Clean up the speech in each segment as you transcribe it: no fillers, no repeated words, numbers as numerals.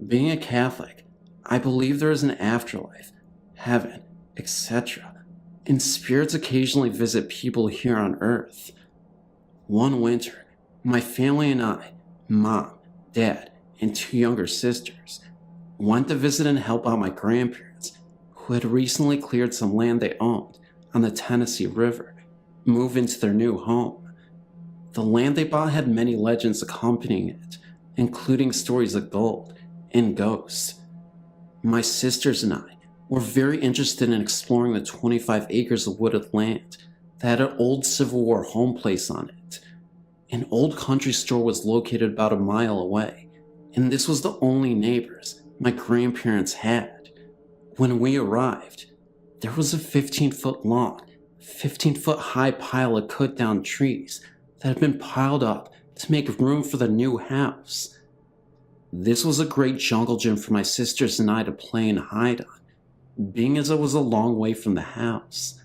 Being a Catholic, I believe there is an afterlife, heaven, etc., and spirits occasionally visit people here on Earth. One winter, my family and I, mom, dad, and two younger sisters, went to visit and help out my grandparents, who had recently cleared some land they owned on the Tennessee River, move into their new home. The land they bought had many legends accompanying it, including stories of gold and ghosts. My sisters and I were very interested in exploring the 25 acres of wooded land that had an old Civil War home place on it. An old country store was located about a mile away, and this was the only neighbors my grandparents had. When we arrived, there was a 15-foot long, 15-foot high pile of cut-down trees that had been piled up to make room for the new house. This was a great jungle gym for my sisters and I to play and hide on, being as it was a long way from the house.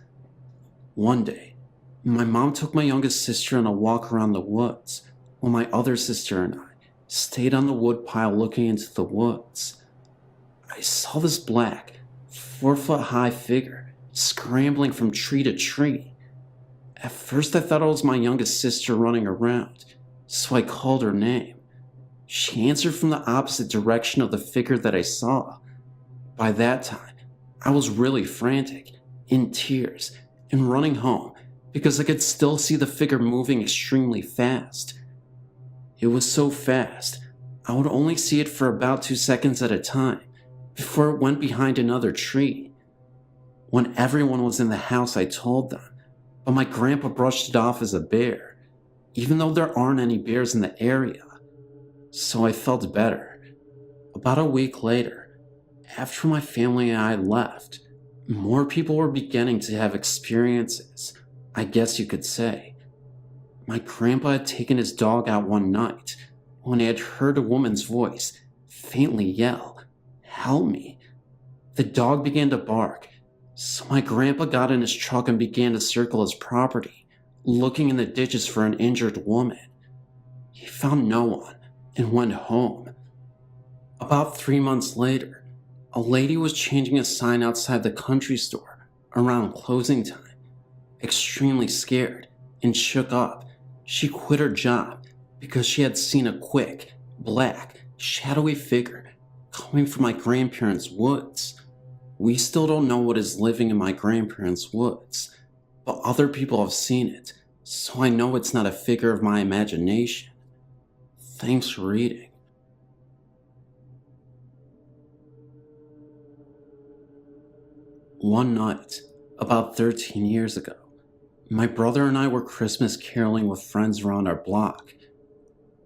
One day, my mom took my youngest sister on a walk around the woods, while my other sister and I stayed on the wood pile looking into the woods. I saw this black, 4-foot-high figure scrambling from tree to tree. At first I thought it was my youngest sister running around, so I called her name. She answered from the opposite direction of the figure that I saw. By that time, I was really frantic, in tears, and running home because I could still see the figure moving extremely fast. It was so fast, I would only see it for about 2 seconds at a time before it went behind another tree. When everyone was in the house, I told them, but my grandpa brushed it off as a bear, even though there aren't any bears in the area. So I felt better. About a week later, after my family and I left, more people were beginning to have experiences, I guess you could say. My grandpa had taken his dog out one night when he had heard a woman's voice faintly yell, "Help me." The dog began to bark, so my grandpa got in his truck and began to circle his property, looking in the ditches for an injured woman. He found no one and went home. About 3 months later, a lady was changing a sign outside the country store around closing time. Extremely scared and shook up, she quit her job because she had seen a quick, black, shadowy figure coming from my grandparents' woods. We still don't know what is living in my grandparents' woods, but other people have seen it, so I know it's not a figure of my imagination. Thanks for reading. One night, about 13 years ago, my brother and I were Christmas caroling with friends around our block.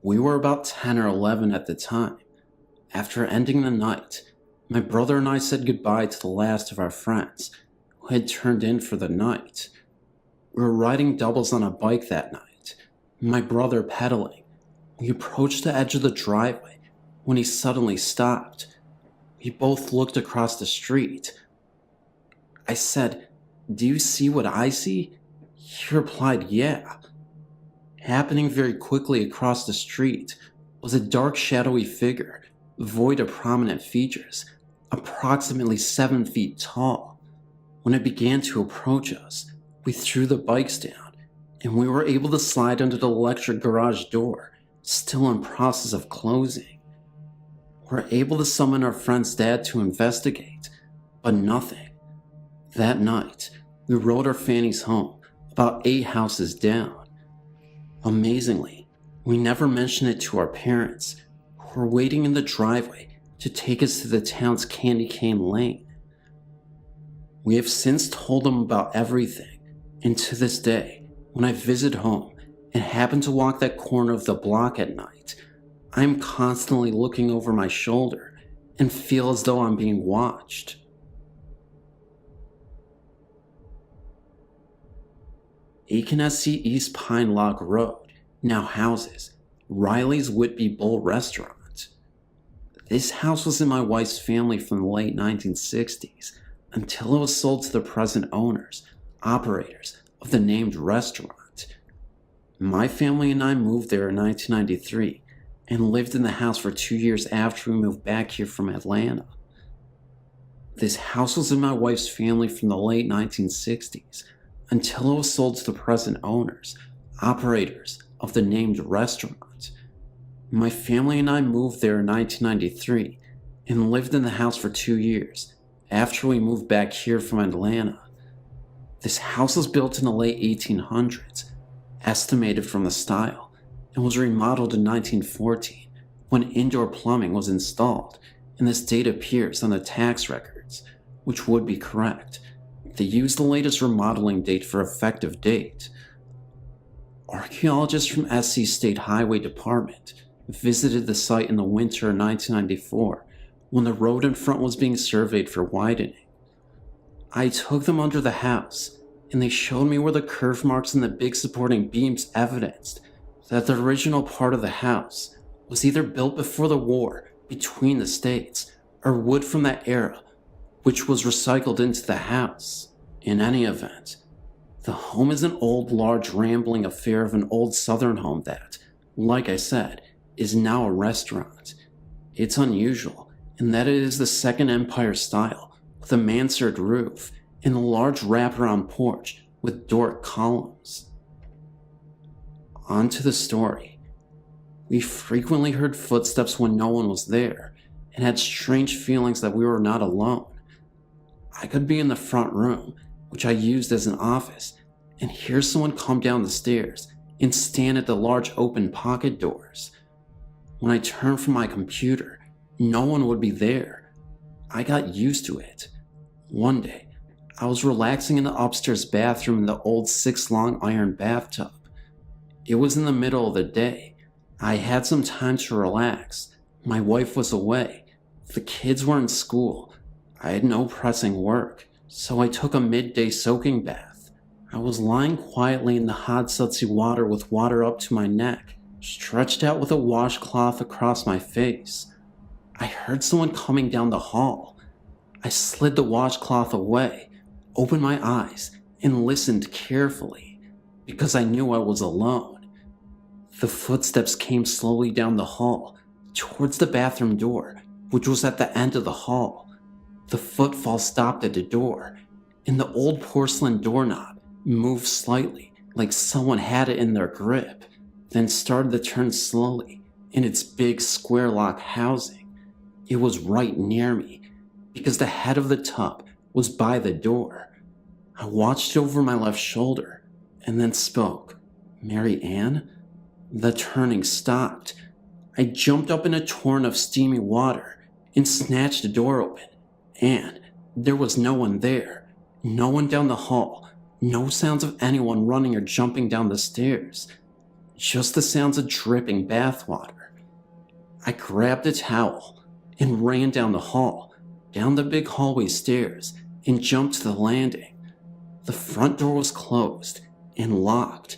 We were about 10 or 11 at the time. After ending the night, my brother and I said goodbye to the last of our friends who had turned in for the night. We were riding doubles on a bike that night, my brother pedaling. We approached the edge of the driveway when he suddenly stopped. We both looked across the street. I said, "Do you see what I see?" He replied, "Yeah." Happening very quickly across the street was a dark shadowy figure, void of prominent features, approximately 7 feet tall. When it began to approach us, we threw the bikes down, and we were able to slide under the electric garage door, still in process of closing. We were able to summon our friend's dad to investigate, but nothing. That night, we rode our fannies home, about 8 houses down. Amazingly, we never mentioned it to our parents, who were waiting in the driveway to take us to the town's candy cane lane. We have since told them about everything, and to this day, when I visit home and happen to walk that corner of the block at night, I am constantly looking over my shoulder and feel as though I'm being watched. Akenesi East Pine Log Road now houses Riley's Whitby Bull Restaurant. This house was in my wife's family from the late 1960s until it was sold to the present owners, operators of the named restaurant. My family and I moved there in 1993 and lived in the house for 2 years after we moved back here from Atlanta. This house was in my wife's family from the late 1960s until it was sold to the present owners, operators of the named restaurant. My family and I moved there in 1993 and lived in the house for 2 years after we moved back here from Atlanta. This house was built in the late 1800s, estimated from the style, and was remodeled in 1914 when indoor plumbing was installed, and this date appears on the tax records, which would be correct. They used the latest remodeling date for effective date. Archaeologists from SC State Highway Department visited the site in the winter of 1994 when the road in front was being surveyed for widening. I took them under the house, and they showed me where the curve marks in the big supporting beams evidenced that the original part of the house was either built before the war between the states or wood from that era, which was recycled into the house. In any event, the home is an old, large, rambling affair of an old southern home that, like I said, is now a restaurant. It's unusual in that it is the Second Empire style, with a mansard roof and a large wraparound porch with Doric columns. On to the story. We frequently heard footsteps when no one was there, and had strange feelings that we were not alone. I could be in the front room, which I used as an office, and hear someone come down the stairs and stand at the large open pocket doors. When I turned from my computer, no one would be there. I got used to it. One day, I was relaxing in the upstairs bathroom in the old 6-long iron bathtub. It was in the middle of the day. I had some time to relax. My wife was away. The kids were in school. I had no pressing work, so I took a midday soaking bath. I was lying quietly in the hot, sudsy water with water up to my neck, stretched out with a washcloth across my face. I heard someone coming down the hall. I slid the washcloth away, opened my eyes, and listened carefully, because I knew I was alone. The footsteps came slowly down the hall, towards the bathroom door, which was at the end of the hall. The footfall stopped at the door, and the old porcelain doorknob moved slightly, like someone had it in their grip, then started to turn slowly in its big square lock housing. It was right near me, because the head of the tub was by the door. I watched over my left shoulder, and then spoke. "Mary Ann?" The turning stopped. I jumped up in a torrent of steamy water and snatched the door open, and there was no one there. No one down the hall. No sounds of anyone running or jumping down the stairs. Just the sounds of dripping bathwater. I grabbed a towel and ran down the hall, down the big hallway stairs, and jumped to the landing. The front door was closed and locked.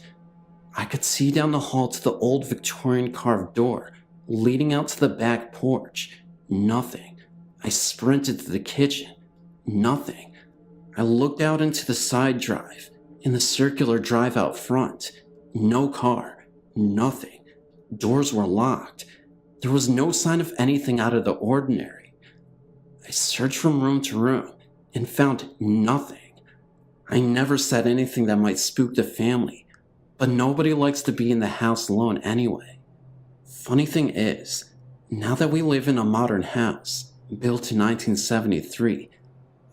I could see down the hall to the old Victorian carved door leading out to the back porch. Nothing. I sprinted to the kitchen. Nothing. I looked out into the side drive and the circular drive out front. No car. Nothing. Doors were locked. There was no sign of anything out of the ordinary. I searched from room to room and found nothing. I never said anything that might spook the family, but nobody likes to be in the house alone anyway. Funny thing is, now that we live in a modern house, built in 1973,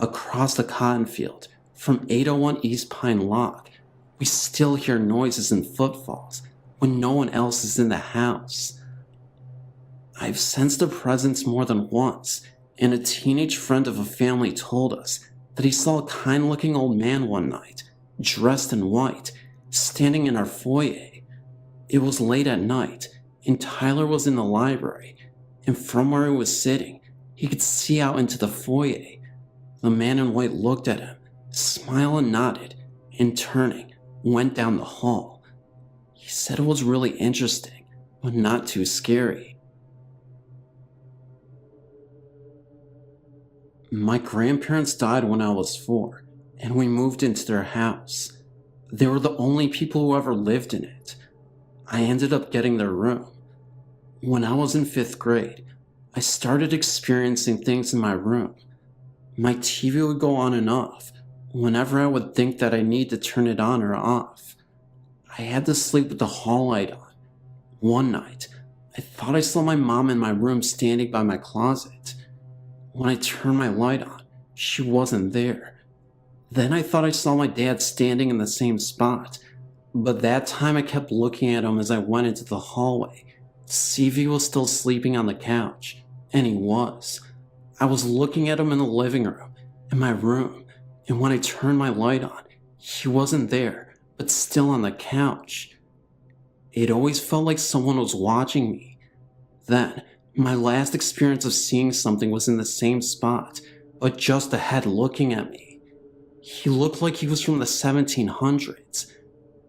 across the cotton field from 801 East Pine Lock, we still hear noises and footfalls when no one else is in the house. I've sensed a presence more than once, and a teenage friend of a family told us that he saw a kind-looking old man one night, dressed in white, standing in our foyer. It was late at night, and Tyler was in the library, and from where he was sitting, he could see out into the foyer. The man in white looked at him, smiled and nodded, and turning, went down the hall. He said it was really interesting, but not too scary. My grandparents died when I was 4, and we moved into their house. They were the only people who ever lived in it. I ended up getting their room. When I was in 5th grade, I started experiencing things in my room. My TV would go on and off whenever I would think that I need to turn it on or off. I had to sleep with the hall light on. One night, I thought I saw my mom in my room standing by my closet. When I turned my light on, she wasn't there. Then I thought I saw my dad standing in the same spot, but that time I kept looking at him as I went into the hallway to see if he was still sleeping on the couch, and he was. I was looking at him in the living room, in my room, and when I turned my light on, he wasn't there, but still on the couch. It always felt like someone was watching me. Then, my last experience of seeing something was in the same spot, but just ahead looking at me. He looked like he was from the 1700s.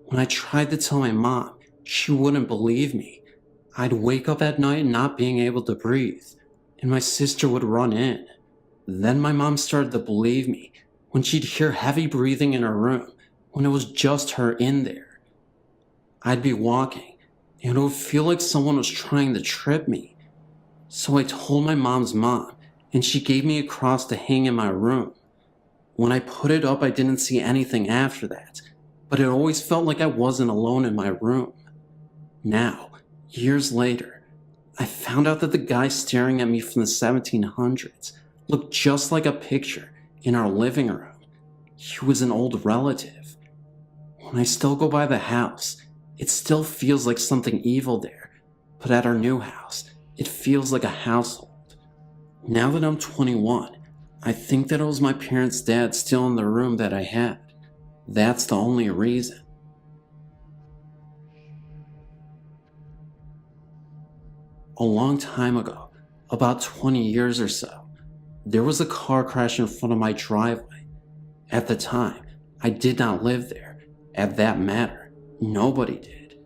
When I tried to tell my mom, she wouldn't believe me. I'd wake up at night not being able to breathe, and my sister would run in. Then my mom started to believe me when she'd hear heavy breathing in her room when it was just her in there. I'd be walking, and it would feel like someone was trying to trip me. So I told my mom's mom, and she gave me a cross to hang in my room. When I put it up, I didn't see anything after that, but it always felt like I wasn't alone in my room. Now, years later, I found out that the guy staring at me from the 1700s looked just like a picture in our living room. He was an old relative. When I still go by the house, it still feels like something evil there, but at our new house, it feels like a household. Now that I'm 21, I think that it was my parents' dad still in the room that I had. That's the only reason. A long time ago, about 20 years or so, there was a car crash in front of my driveway. At the time, I did not live there. At that matter, nobody did.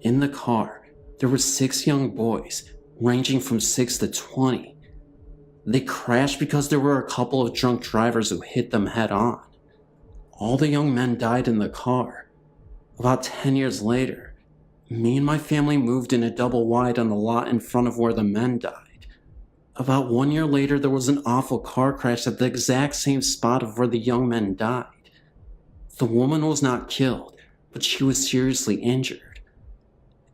In the car, there were 6 young boys, ranging from 6 to 20. They crashed because there were a couple of drunk drivers who hit them head on. All the young men died in the car. About 10 years later, me and my family moved in a double wide on the lot in front of where the men died. About 1 year later, there was an awful car crash at the exact same spot of where the young men died. The woman was not killed, but she was seriously injured.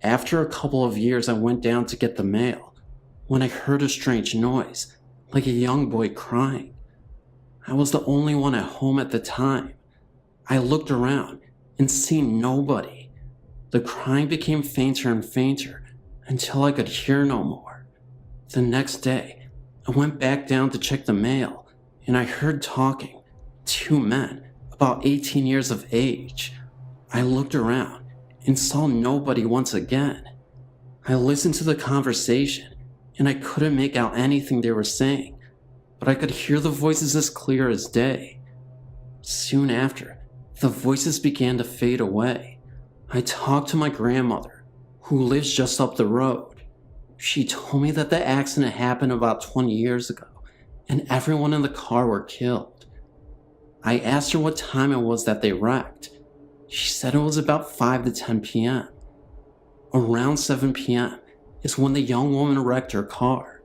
After a couple of years, I went down to get the mail when I heard a strange noise, like a young boy crying. I was the only one at home at the time. I looked around and seen nobody. The crying became fainter and fainter until I could hear no more. The next day, I went back down to check the mail, and I heard talking. 2 men, about 18 years of age. I looked around and saw nobody once again. I listened to the conversation, and I couldn't make out anything they were saying, but I could hear the voices as clear as day. Soon after, the voices began to fade away. I talked to my grandmother, who lives just up the road. She told me that the accident happened about 20 years ago, and everyone in the car were killed. I asked her what time it was that they wrecked. She said it was about 5 to 10 p.m. Around 7 p.m. is when the young woman wrecked her car.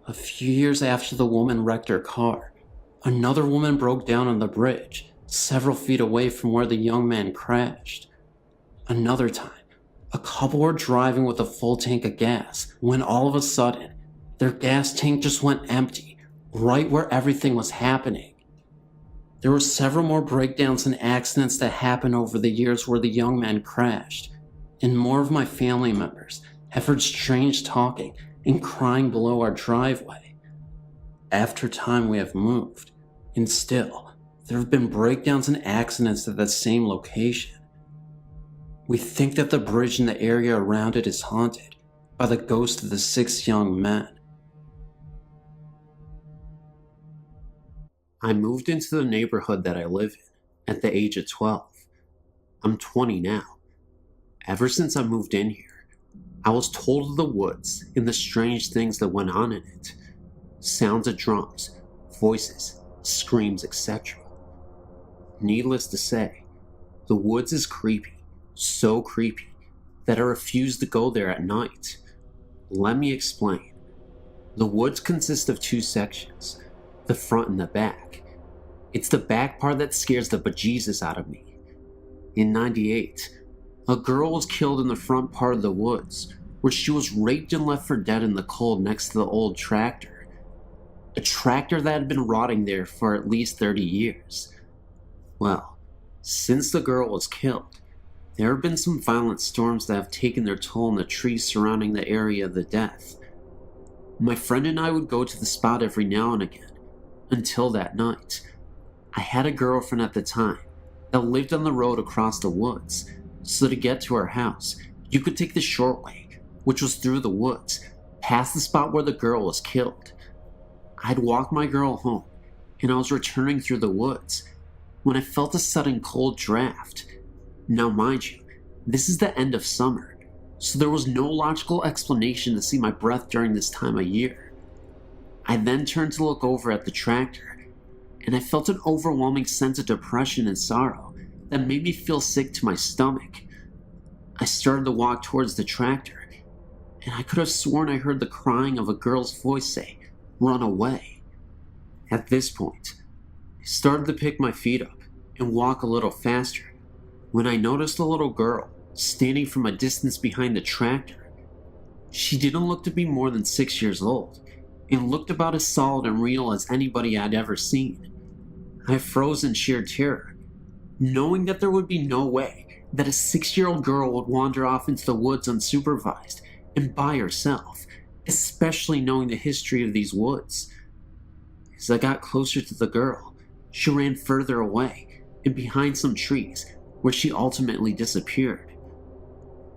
A few years after the woman wrecked her car, another woman broke down on the bridge, several feet away from where the young man crashed. Another time, a couple were driving with a full tank of gas when all of a sudden, their gas tank just went empty, right where everything was happening. There were several more breakdowns and accidents that happened over the years where the young man crashed, and more of my family members have heard strange talking and crying below our driveway. After time we have moved, and still, there have been breakdowns and accidents at that same location. We think that the bridge and the area around it is haunted by the ghost of the 6 young men. I moved into the neighborhood that I live in at the age of 12. I'm 20 now. Ever since I moved in here, I was told of the woods and the strange things that went on in it. Sounds of drums, voices, screams, etc. Needless to say, the woods is creepy, so creepy that I refuse to go there at night. Let me explain. The woods consist of two sections, the front and the back. It's the back part that scares the bejesus out of me. In '98, a girl was killed in the front part of the woods, where she was raped and left for dead in the cold next to the old tractor. A tractor that had been rotting there for at least 30 years. Well, since the girl was killed, there have been some violent storms that have taken their toll on the trees surrounding the area of the death. My friend and I would go to the spot every now and again, until that night. I had a girlfriend at the time that lived on the road across the woods, so to get to her house, you could take the short way, which was through the woods, past the spot where the girl was killed. I'd walked my girl home, and I was returning through the woods, when I felt a sudden cold draft. Now mind you, this is the end of summer, so there was no logical explanation to see my breath during this time of year. I then turned to look over at the tractor, and I felt an overwhelming sense of depression and sorrow that made me feel sick to my stomach. I started to walk towards the tractor, and I could have sworn I heard the crying of a girl's voice say, "Run away." At this point, I started to pick my feet up and walk a little faster, when I noticed a little girl standing from a distance behind the tractor. She didn't look to be more than 6 years old, and looked about as solid and real as anybody I'd ever seen. I froze in sheer terror, knowing that there would be no way that a 6-year-old girl would wander off into the woods unsupervised and by herself, especially knowing the history of these woods. As I got closer to the girl, she ran further away and behind some trees, where she ultimately disappeared.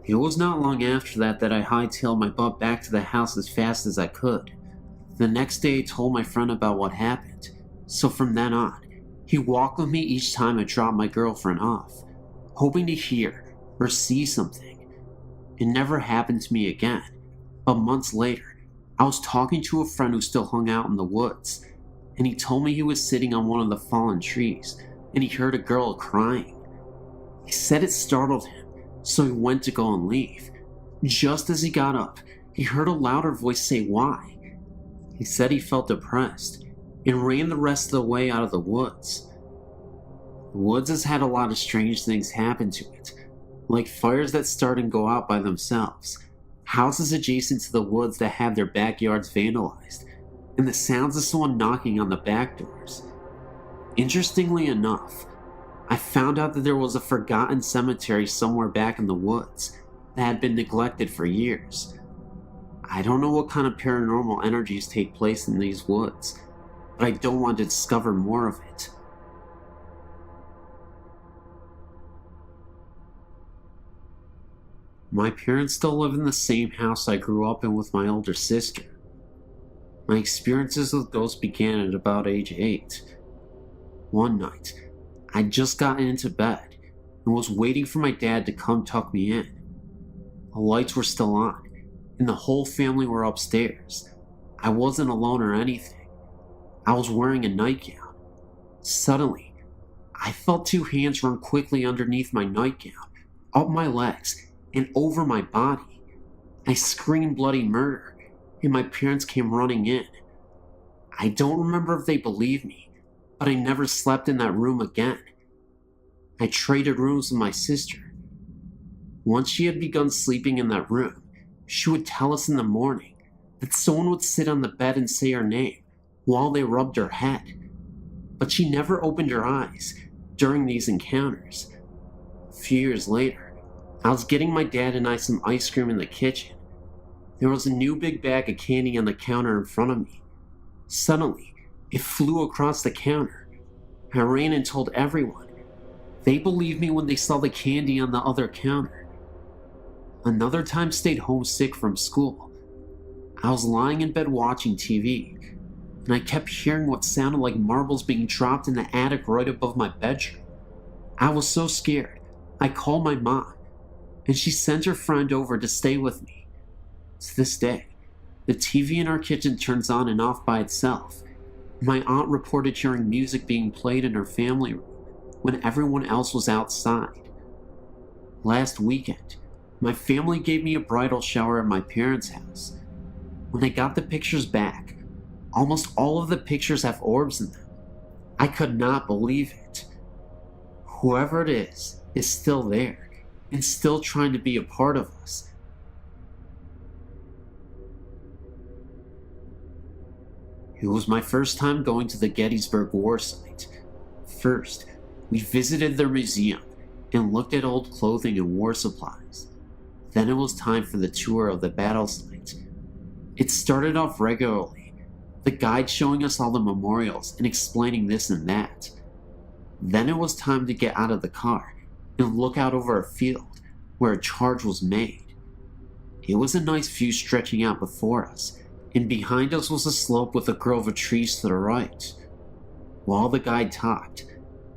It was not long after that I hightailed my butt back to the house as fast as I could. The next day I told my friend about what happened, so from then on, he walked with me each time I dropped my girlfriend off, hoping to hear or see something. It never happened to me again, but months later, I was talking to a friend who still hung out in the woods, and he told me he was sitting on one of the fallen trees, and he heard a girl crying. He said it startled him, so he went to go and leave. Just as he got up, he heard a louder voice say why. He said he felt depressed, and ran the rest of the way out of the woods. The woods has had a lot of strange things happen to it, like fires that start and go out by themselves, houses adjacent to the woods that have their backyards vandalized, and the sounds of someone knocking on the back doors. Interestingly enough, I found out that there was a forgotten cemetery somewhere back in the woods that had been neglected for years. I don't know what kind of paranormal energies take place in these woods, but I don't want to discover more of it. My parents still live in the same house I grew up in with my older sister. My experiences with ghosts began at about age 8. One night, I'd just gotten into bed and was waiting for my dad to come tuck me in. The lights were still on, and the whole family were upstairs. I wasn't alone or anything. I was wearing a nightgown. Suddenly, I felt 2 hands run quickly underneath my nightgown, up my legs, and over my body. I screamed bloody murder, and my parents came running in. I don't remember if they believed me, but I never slept in that room again. I traded rooms with my sister. Once she had begun sleeping in that room, she would tell us in the morning that someone would sit on the bed and say her name while they rubbed her head. But she never opened her eyes during these encounters. A few years later, I was getting my dad and I some ice cream in the kitchen. There was a new big bag of candy on the counter in front of me. Suddenly, it flew across the counter. I ran and told everyone. They believed me when they saw the candy on the other counter. Another time stayed home sick from school. I was lying in bed watching TV, and I kept hearing what sounded like marbles being dropped in the attic right above my bedroom. I was so scared, I called my mom, and she sent her friend over to stay with me. To this day, the TV in our kitchen turns on and off by itself. My aunt reported hearing music being played in her family room when everyone else was outside. Last weekend, My family gave me a bridal shower at my parents' house. When I got the pictures back, almost all of the pictures have orbs in them. I could not believe it. Whoever it is still there and still trying to be a part of us. It was my first time going to the Gettysburg war site. First, we visited their museum and looked at old clothing and war supplies. Then it was time for the tour of the battle site. It started off regularly, the guide showing us all the memorials and explaining this and that. Then it was time to get out of the car and look out over a field where a charge was made. It was a nice view stretching out before us, and behind us was a slope with a grove of trees to the right. While the guide talked,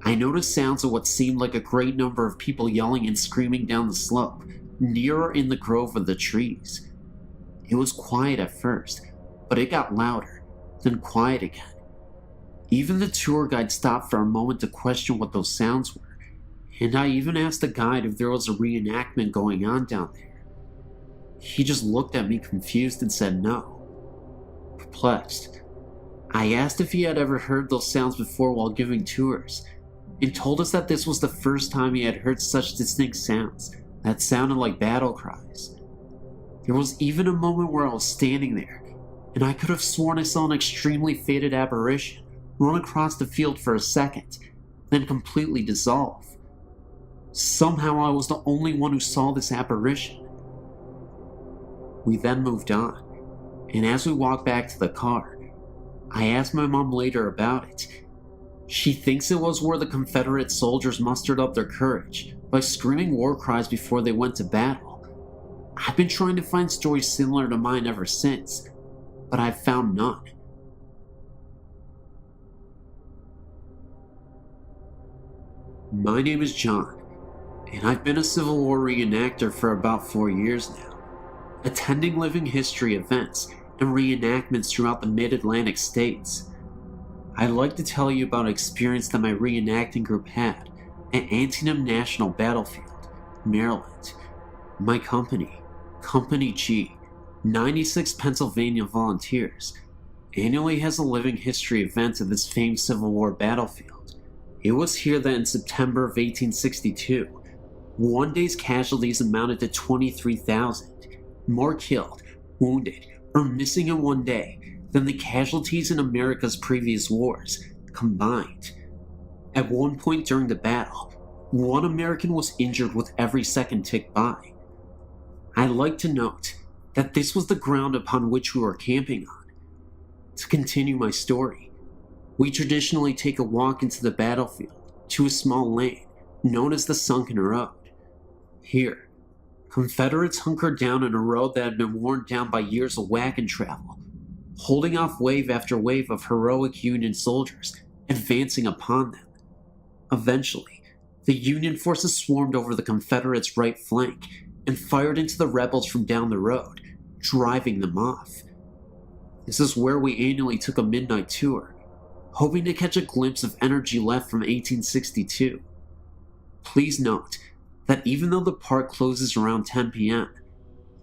I noticed sounds of what seemed like a great number of people yelling and screaming down the slope, nearer in the grove of the trees. It was quiet at first, but it got louder, then quiet again. Even the tour guide stopped for a moment to question what those sounds were, and I even asked the guide if there was a reenactment going on down there. He just looked at me confused and said no. Perplexed, I asked if he had ever heard those sounds before while giving tours, and told us that this was the first time he had heard such distinct sounds that sounded like battle cries. There was even a moment where I was standing there, and I could have sworn I saw an extremely faded apparition run across the field for a second, then completely dissolve. Somehow I was the only one who saw this apparition. We then moved on, and as we walked back to the car, I asked my mom later about it. She thinks it was where the Confederate soldiers mustered up their courage by screaming war cries before they went to battle. I've been trying to find stories similar to mine ever since, but I've found none. My name is John, and I've been a Civil War reenactor for about 4 years now, attending living history events and reenactments throughout the mid-Atlantic states. I'd like to tell you about an experience that my reenacting group had at Antietam National Battlefield, Maryland. My company, Company G, 96 Pennsylvania Volunteers, annually has a living history event at this famed Civil War battlefield. It was here that in September of 1862, one day's casualties amounted to 23,000, more killed, wounded, or missing in one day than the casualties in America's previous wars combined. At one point during the battle, one American was injured with every second ticked by. I'd like to note that this was the ground upon which we were camping on. To continue my story, we traditionally take a walk into the battlefield to a small lane known as the Sunken Road. Here, Confederates hunkered down on a road that had been worn down by years of wagon travel, holding off wave after wave of heroic Union soldiers advancing upon them. Eventually, the Union forces swarmed over the Confederates' right flank and fired into the rebels from down the road, driving them off. This is where we annually took a midnight tour, hoping to catch a glimpse of energy left from 1862. Please note that even though the park closes around 10 p.m.,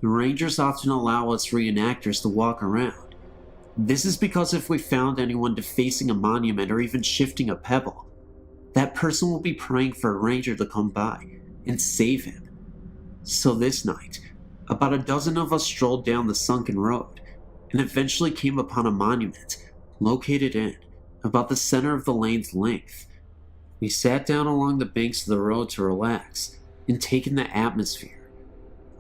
the rangers often allow us reenactors to walk around. This is because if we found anyone defacing a monument or even shifting a pebble, that person will be praying for a ranger to come by and save him. So this night, about a dozen of us strolled down the sunken road and eventually came upon a monument located in about the center of the lane's length. We sat down along the banks of the road to relax and take in the atmosphere.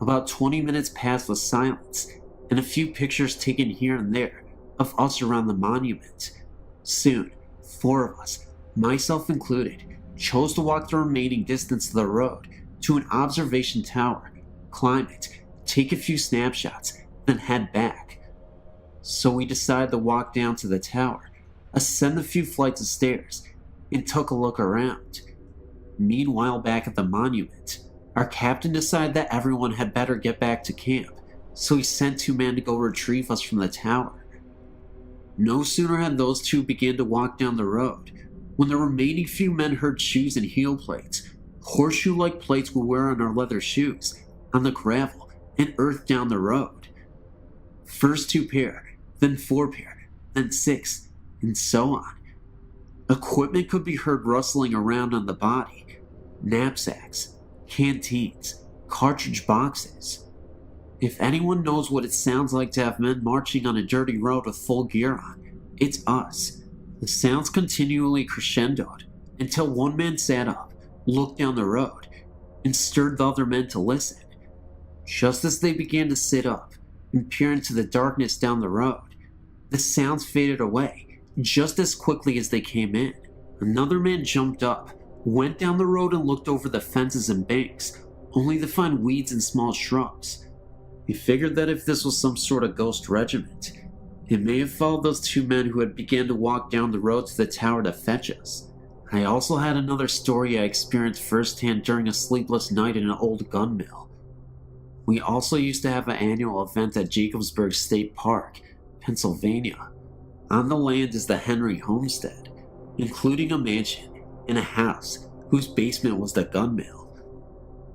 About 20 minutes passed with silence and a few pictures taken here and there of us around the monument. Soon, 4 of us, myself included, chose to walk the remaining distance of the road to an observation tower, climb it, take a few snapshots, then head back. So we decided to walk down to the tower, ascend a few flights of stairs, and took a look around. Meanwhile, back at the monument, our captain decided that everyone had better get back to camp, so he sent 2 men to go retrieve us from the tower. No sooner had those 2 begun to walk down the road, when the remaining few men heard shoes and heel plates, horseshoe-like plates we wear on our leather shoes, on the gravel, and earth down the road. First 2 pair, then 4 pair, then 6, and so on. Equipment could be heard rustling around on the body. Knapsacks, canteens, cartridge boxes. If anyone knows what it sounds like to have men marching on a dirty road with full gear on, it's us. The sounds continually crescendoed until one man sat up, looked down the road, and stirred the other men to listen. Just as they began to sit up and peer into the darkness down the road, the sounds faded away just as quickly as they came in. Another man jumped up, went down the road and looked over the fences and banks, only to find weeds and small shrubs. He figured that if this was some sort of ghost regiment, it may have followed those 2 men who had begun to walk down the road to the tower to fetch us. I also had another story I experienced firsthand during a sleepless night in an old gun mill. We also used to have an annual event at Gettysburg State Park, Pennsylvania. On the land is the Henry Homestead, including a mansion and a house whose basement was the gun mill.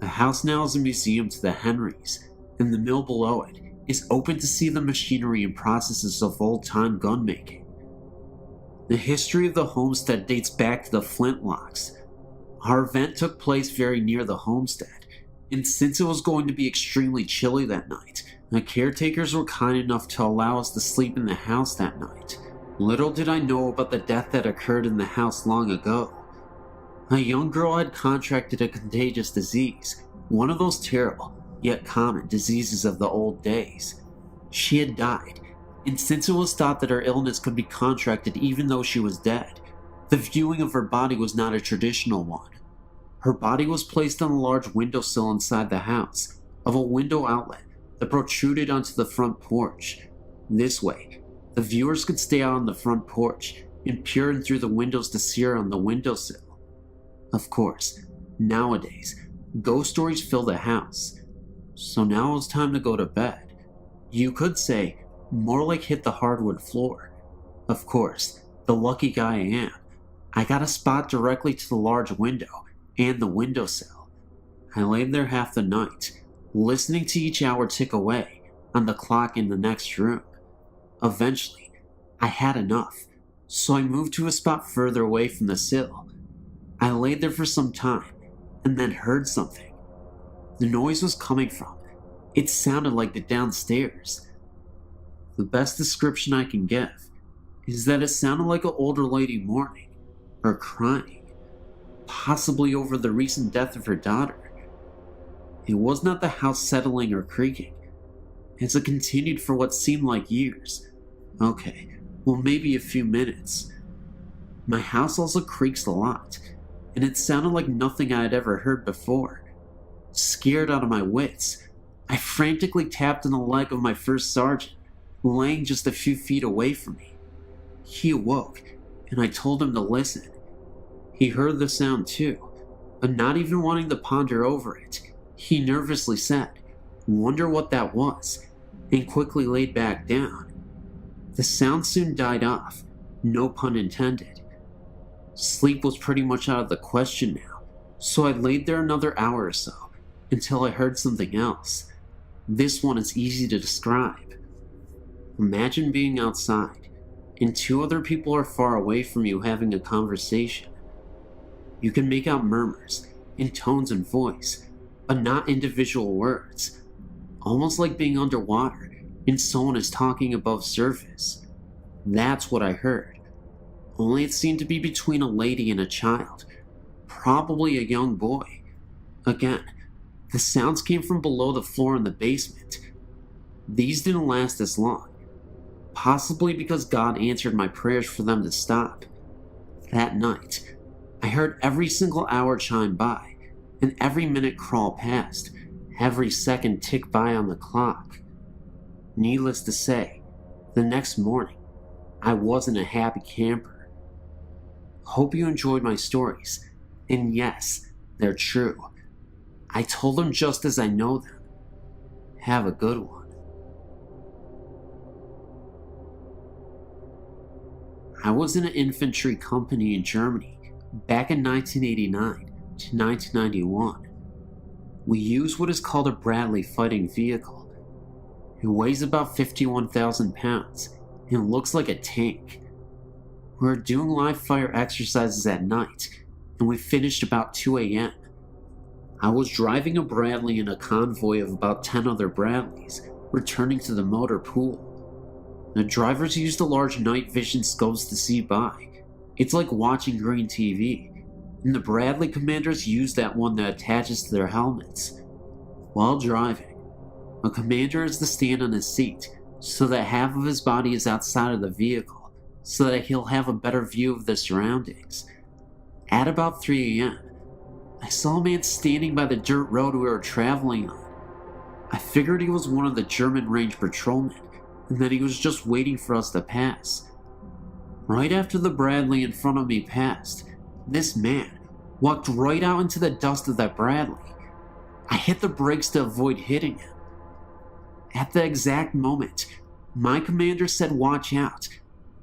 The house now is a museum to the Henrys, and the mill below it is open to see the machinery and processes of old-time gun making. The history of the homestead dates back to the flintlocks. Our event took place very near the homestead, and since it was going to be extremely chilly that night, the caretakers were kind enough to allow us to sleep in the house that night. Little did I know about the death that occurred in the house long ago. A young girl had contracted a contagious disease, one of those terrible, yet common diseases of the old days. She had died, and since it was thought that her illness could be contracted even though she was dead, the viewing of her body was not a traditional one. Her body was placed on a large windowsill inside the house, of a window outlet that protruded onto the front porch. This way, the viewers could stay out on the front porch and peer in through the windows to see her on the windowsill. Of course, nowadays, ghost stories fill the house. So now it was time to go to bed. You could say, more like hit the hardwood floor. Of course, the lucky guy I am, I got a spot directly to the large window and the windowsill. I laid there half the night, listening to each hour tick away on the clock in the next room. Eventually, I had enough, so I moved to a spot further away from the sill. I laid there for some time, and then heard something. The noise was coming from. It sounded like the downstairs. The best description I can give is that it sounded like an older lady mourning, or crying, possibly over the recent death of her daughter. It was not the house settling or creaking, as it continued for what seemed like years. Okay, well, maybe a few minutes. My house also creaks a lot, and it sounded like nothing I had ever heard before. Scared out of my wits, I frantically tapped on the leg of my first sergeant, laying just a few feet away from me. He awoke, and I told him to listen. He heard the sound too, but not even wanting to ponder over it, he nervously said, "Wonder what that was," and quickly laid back down. The sound soon died off, no pun intended. Sleep was pretty much out of the question now, so I laid there another hour or so, until I heard something else. This one is easy to describe. Imagine being outside, and 2 other people are far away from you having a conversation. You can make out murmurs, in tones and voice, but not individual words. Almost like being underwater, and someone is talking above surface. That's what I heard. Only it seemed to be between a lady and a child, probably a young boy. Again, the sounds came from below the floor in the basement. These didn't last as long, possibly because God answered my prayers for them to stop. That night, I heard every single hour chime by, and every minute crawl past, every second tick by on the clock. Needless to say, the next morning, I wasn't a happy camper. Hope you enjoyed my stories, and yes, they're true. I told them just as I know them. Have a good one. I was in an infantry company in Germany back in 1989 to 1991. We use what is called a Bradley fighting vehicle. It weighs about 51,000 pounds and looks like a tank. We were doing live fire exercises at night, and we finished about 2 a.m. I was driving a Bradley in a convoy of about 10 other Bradleys, returning to the motor pool. The drivers used a large night vision scopes to see by. It's like watching green TV, and the Bradley commanders use that one that attaches to their helmets. While driving, a commander is to stand on his seat so that half of his body is outside of the vehicle, so that he'll have a better view of the surroundings. At about 3 a.m., I saw a man standing by the dirt road we were traveling on. I figured he was one of the German range patrolmen, and that he was just waiting for us to pass. Right after the Bradley in front of me passed, this man walked right out into the dust of that Bradley. I hit the brakes to avoid hitting him. At the exact moment, my commander said watch out,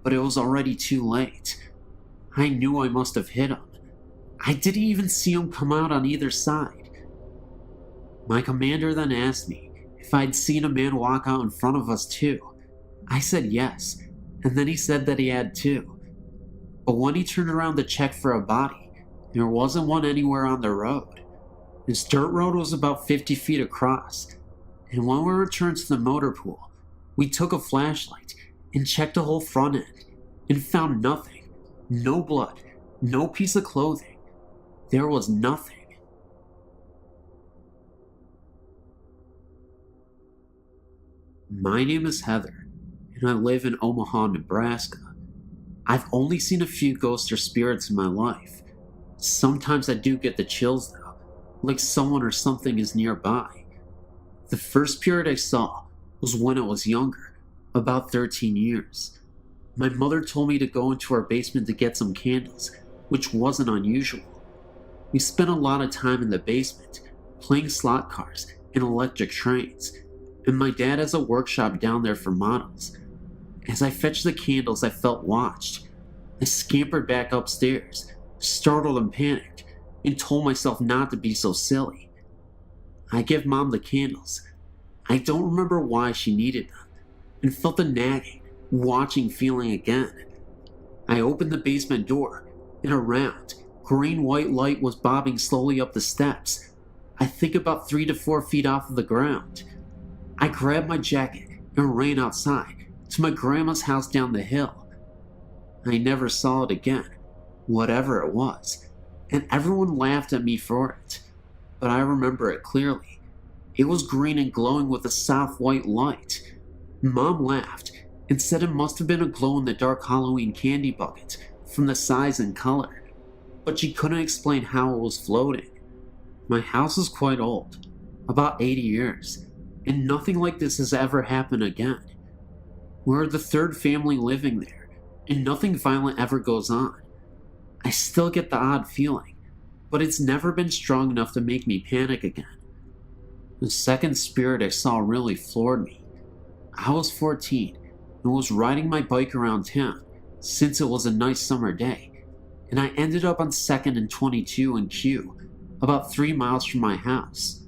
but it was already too late. I knew I must have hit him. I didn't even see him come out on either side. My commander then asked me if I'd seen a man walk out in front of us too. I said yes, and then he said that he had too. But when he turned around to check for a body, there wasn't one anywhere on the road. This dirt road was about 50 feet across, and when we returned to the motor pool, we took a flashlight and checked the whole front end and found nothing. No blood, no piece of clothing. There was nothing. My name is Heather, and I live in Omaha, Nebraska. I've only seen a few ghosts or spirits in my life. Sometimes I do get the chills though, like someone or something is nearby. The first spirit I saw was when I was younger, about 13 years. My mother told me to go into our basement to get some candles, which wasn't unusual. We spent a lot of time in the basement, playing slot cars and electric trains, and my dad has a workshop down there for models. As I fetched the candles, I felt watched. I scampered back upstairs, startled and panicked, and told myself not to be so silly. I give Mom the candles. I don't remember why she needed them, and felt the nagging, watching feeling again. I opened the basement door, and around, green-white light was bobbing slowly up the steps, I think about 3 to 4 feet off of the ground. I grabbed my jacket and ran outside to my grandma's house down the hill. I never saw it again, whatever it was, and everyone laughed at me for it, but I remember it clearly. It was green and glowing with a soft white light. Mom laughed and said it must have been a glow-in-the-dark Halloween candy bucket from the size and color, but she couldn't explain how it was floating. My house is quite old, about 80 years, and nothing like this has ever happened again. We're the third family living there, and nothing violent ever goes on. I still get the odd feeling, but it's never been strong enough to make me panic again. The second spirit I saw really floored me. I was 14 and was riding my bike around town since it was a nice summer day, and I ended up on 2nd and 22 in Q, about 3 miles from my house.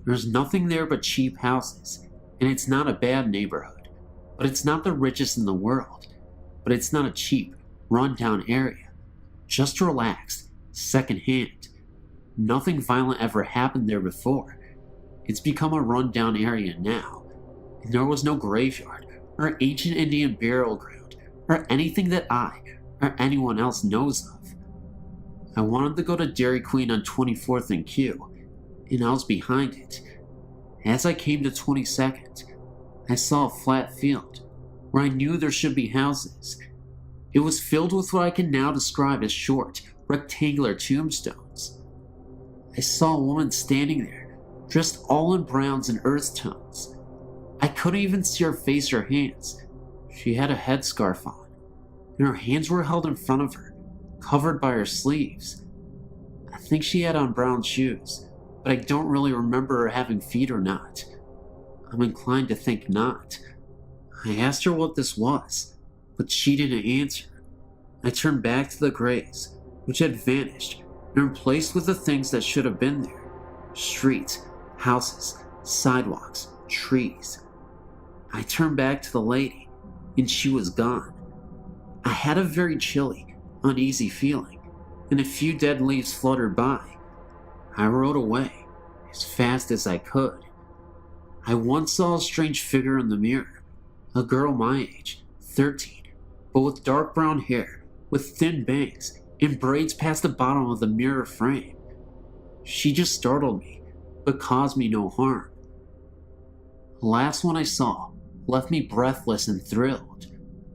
There's nothing there but cheap houses, and it's not a bad neighborhood, but it's not the richest in the world, but it's not a cheap, run-down area. Just relaxed, second-hand. Nothing violent ever happened there before. It's become a run-down area now, and there was no graveyard, or ancient Indian burial ground, or anything that I, or anyone else knows of. I wanted to go to Dairy Queen on 24th and Q, and I was behind it. As I came to 22nd, I saw a flat field, where I knew there should be houses. It was filled with what I can now describe as short, rectangular tombstones. I saw a woman standing there, dressed all in browns and earth tones. I couldn't even see her face or hands. She had a headscarf on, and her hands were held in front of her, covered by her sleeves. I think she had on brown shoes, but I don't really remember her having feet or not. I'm inclined to think not. I asked her what this was, but she didn't answer. I turned back to the graves, which had vanished and replaced with the things that should have been there. Street, houses, sidewalks, trees. I turned back to the lady, and she was gone. I had a very chilly, uneasy feeling, and a few dead leaves fluttered by. I rode away as fast as I could. I once saw a strange figure in the mirror, a girl my age, 13, but with dark brown hair, with thin bangs and braids past the bottom of the mirror frame. She just startled me, but caused me no harm. The last one I saw left me breathless and thrilled.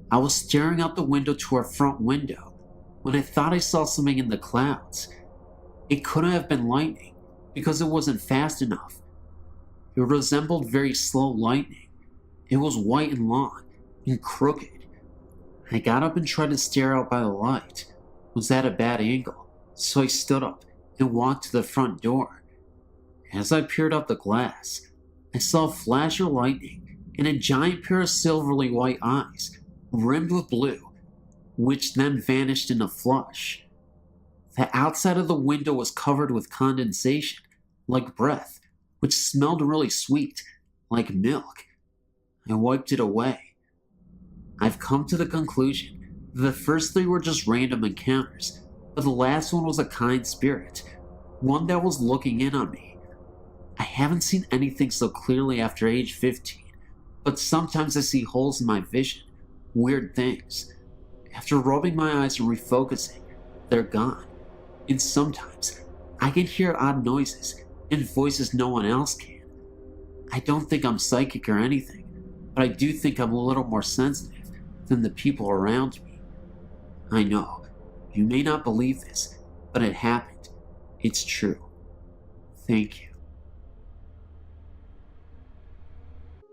I was staring out the window to our front window when I thought I saw something in the clouds. It couldn't have been lightning because it wasn't fast enough. It resembled very slow lightning. It was white and long and crooked. I got up and tried to stare out by the light. It was at a bad angle, so I stood up and walked to the front door. As I peered out the glass, I saw a flash of lightning and a giant pair of silvery white eyes, rimmed with blue, which then vanished in a flush. The outside of the window was covered with condensation, like breath, which smelled really sweet, like milk. I wiped it away. I've come to the conclusion that the first three were just random encounters, but the last one was a kind spirit, one that was looking in on me. I haven't seen anything so clearly after age 15, but sometimes I see holes in my vision, weird things. After rubbing my eyes and refocusing, they're gone. And sometimes I can hear odd noises and voices no one else can. I don't think I'm psychic or anything, but I do think I'm a little more sensitive than the people around me. I know, you may not believe this, but it happened. It's true. Thank you.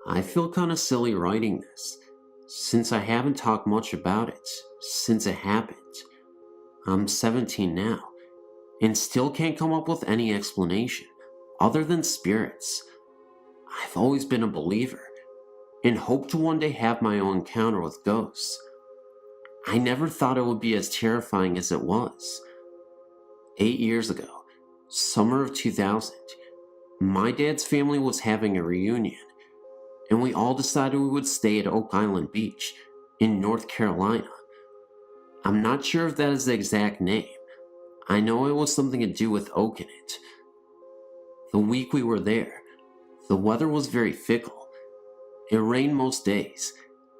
I feel kind of silly writing this, since I haven't talked much about it since it happened. I'm 17 now, and still can't come up with any explanation other than spirits. I've always been a believer, and hoped to one day have my own encounter with ghosts. I never thought it would be as terrifying as it was. 8 years ago, summer of 2000, my dad's family was having a reunion, and we all decided we would stay at Oak Island Beach in North Carolina. I'm not sure if that is the exact name. I know it was something to do with oak in it. The week we were there, the weather was very fickle. It rained most days,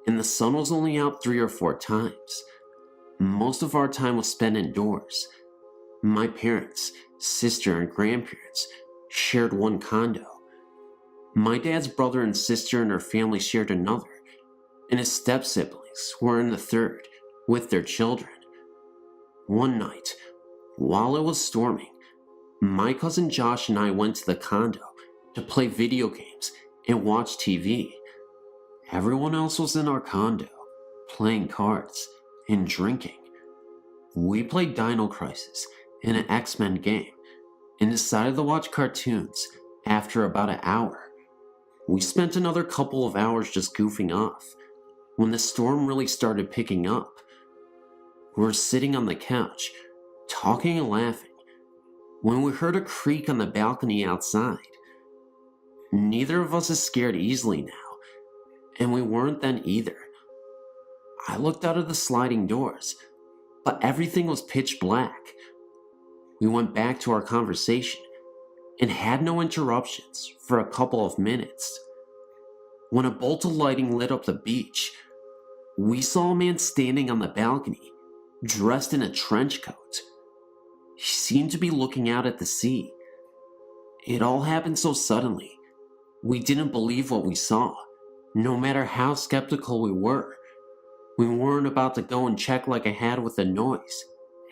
and the sun was only out 3 or 4 times. Most of our time was spent indoors. My parents, sister, and grandparents shared one condo. My dad's brother and sister and her family shared another, and his step-siblings were in the third with their children. One night, while it was storming, my cousin Josh and I went to the condo to play video games and watch TV. Everyone else was in our condo, playing cards and drinking. We played Dino Crisis and an X-Men game, and decided to watch cartoons after about an hour. We spent another couple of hours just goofing off, when the storm really started picking up. We were sitting on the couch, talking and laughing, when we heard a creak on the balcony outside. Neither of us is scared easily now, and we weren't then either. I looked out of the sliding doors, but everything was pitch black. We went back to our conversation and had no interruptions for a couple of minutes. When a bolt of lighting lit up the beach, we saw a man standing on the balcony, dressed in a trench coat. He seemed to be looking out at the sea. It all happened so suddenly, we didn't believe what we saw, no matter how skeptical we were. We weren't about to go and check like I had with the noise.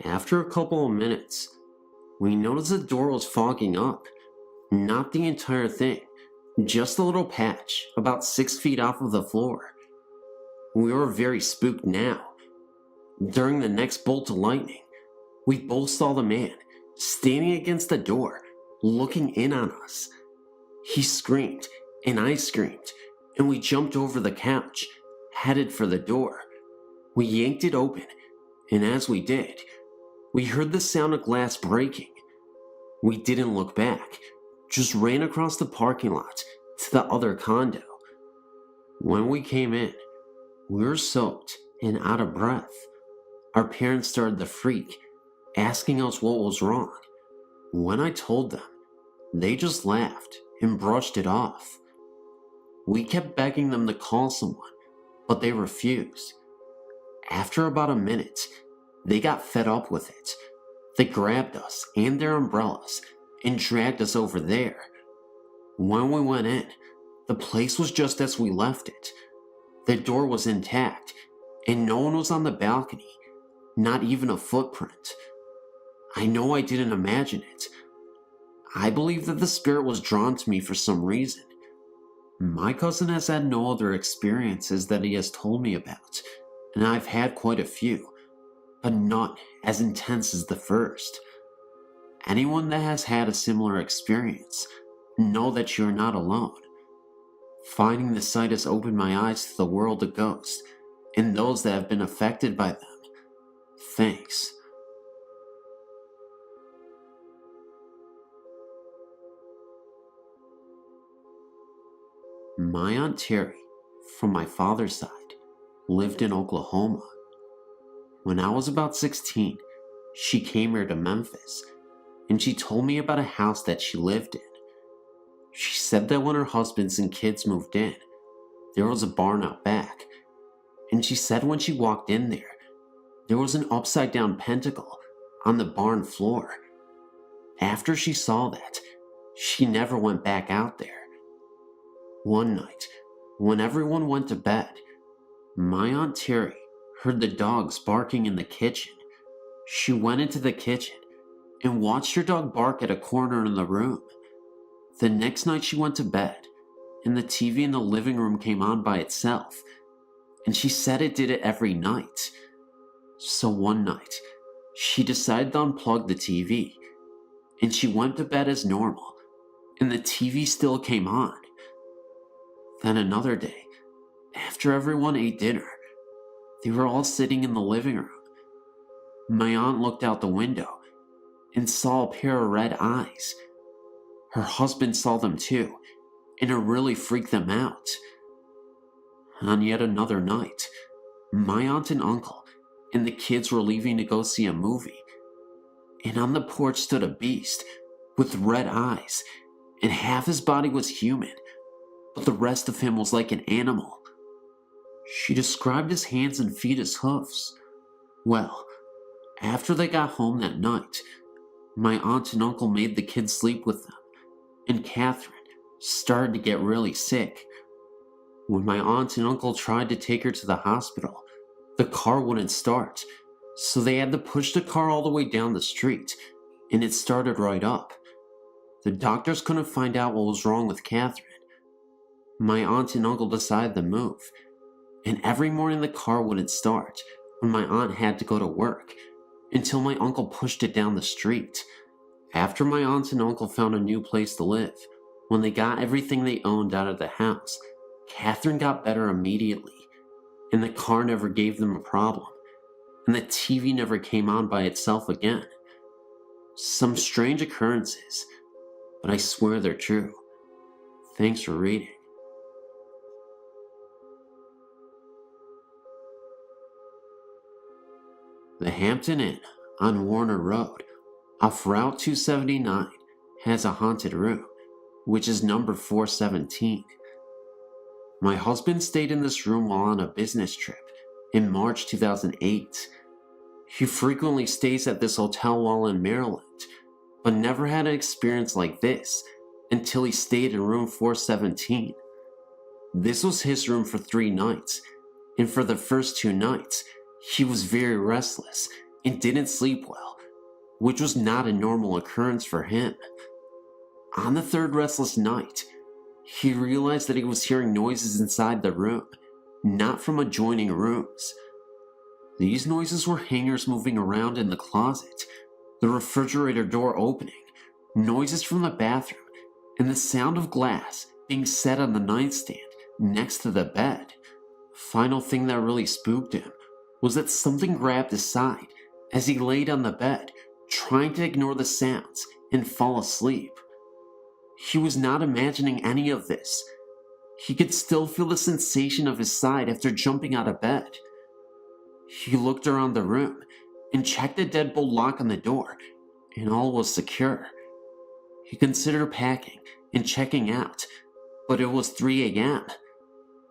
After a couple of minutes, we noticed the door was fogging up. Not the entire thing, just a little patch, about 6 feet off of the floor. We were very spooked now. During the next bolt of lightning, we both saw the man standing against the door, looking in on us. He screamed, and I screamed, and we jumped over the couch, headed for the door. We yanked it open, and as we did, we heard the sound of glass breaking. We didn't look back, just ran across the parking lot to the other condo. When we came in, we were soaked and out of breath. Our parents started to freak, asking us what was wrong. When I told them, they just laughed and brushed it off. We kept begging them to call someone, but they refused. After about a minute, they got fed up with it. They grabbed us and their umbrellas and dragged us over there. When we went in, the place was just as we left it. The door was intact, and no one was on the balcony, not even a footprint. I know I didn't imagine it. I believe that the spirit was drawn to me for some reason. My cousin has had no other experiences that he has told me about, and I've had quite a few, but none as intense as the first. Anyone that has had a similar experience, know that you're not alone. Finding the site has opened my eyes to the world of ghosts and those that have been affected by them. Thanks. My Aunt Terry, from my father's side, lived in Oklahoma. When I was about 16, she came here to Memphis, and she told me about a house that she lived in. She said that when her husbands and kids moved in, there was a barn out back, and she said when she walked in there was an upside-down pentacle on the barn floor. After she saw that, she never went back out there. One night, when everyone went to bed, my Aunt Terry heard the dogs barking in the kitchen. She went into the kitchen and watched her dog bark at a corner in the room. The next night she went to bed, and the TV in the living room came on by itself, and she said it did it every night. So one night, she decided to unplug the TV, and she went to bed as normal, and the TV still came on. Then another day, after everyone ate dinner, they were all sitting in the living room. My aunt looked out the window and saw a pair of red eyes. Her husband saw them too, and it really freaked them out. On yet another night, my aunt and uncle and the kids were leaving to go see a movie, and on the porch stood a beast with red eyes, and half his body was human, but the rest of him was like an animal. She described his hands and feet as hoofs. Well, after they got home that night, my aunt and uncle made the kids sleep with them, and Catherine started to get really sick. When my aunt and uncle tried to take her to the hospital, the car wouldn't start, so they had to push the car all the way down the street, and it started right up. The doctors couldn't find out what was wrong with Catherine. My aunt and uncle decided to move, and every morning the car wouldn't start when my aunt had to go to work, until my uncle pushed it down the street. After my aunt and uncle found a new place to live, when they got everything they owned out of the house, Catherine got better immediately, and the car never gave them a problem, and the TV never came on by itself again. Some strange occurrences, but I swear they're true. Thanks for reading. The Hampton Inn on Warner Road, off Route 279, has a haunted room, which is number 417. My husband stayed in this room while on a business trip in March 2008. He frequently stays at this hotel while in Maryland, but never had an experience like this until he stayed in room 417. This was his room for 3 nights, and for the first 2 nights, he was very restless and didn't sleep well, which was not a normal occurrence for him. On the 3rd restless night, he realized that he was hearing noises inside the room, not from adjoining rooms. These noises were hangers moving around in the closet, the refrigerator door opening, noises from the bathroom, and the sound of glass being set on the nightstand next to the bed. Final thing that really spooked him was that something grabbed his side as he laid on the bed, trying to ignore the sounds and fall asleep. He was not imagining any of this. He could still feel the sensation of his side after jumping out of bed. He looked around the room and checked the deadbolt lock on the door, and all was secure. He considered packing and checking out, but it was 3 a.m.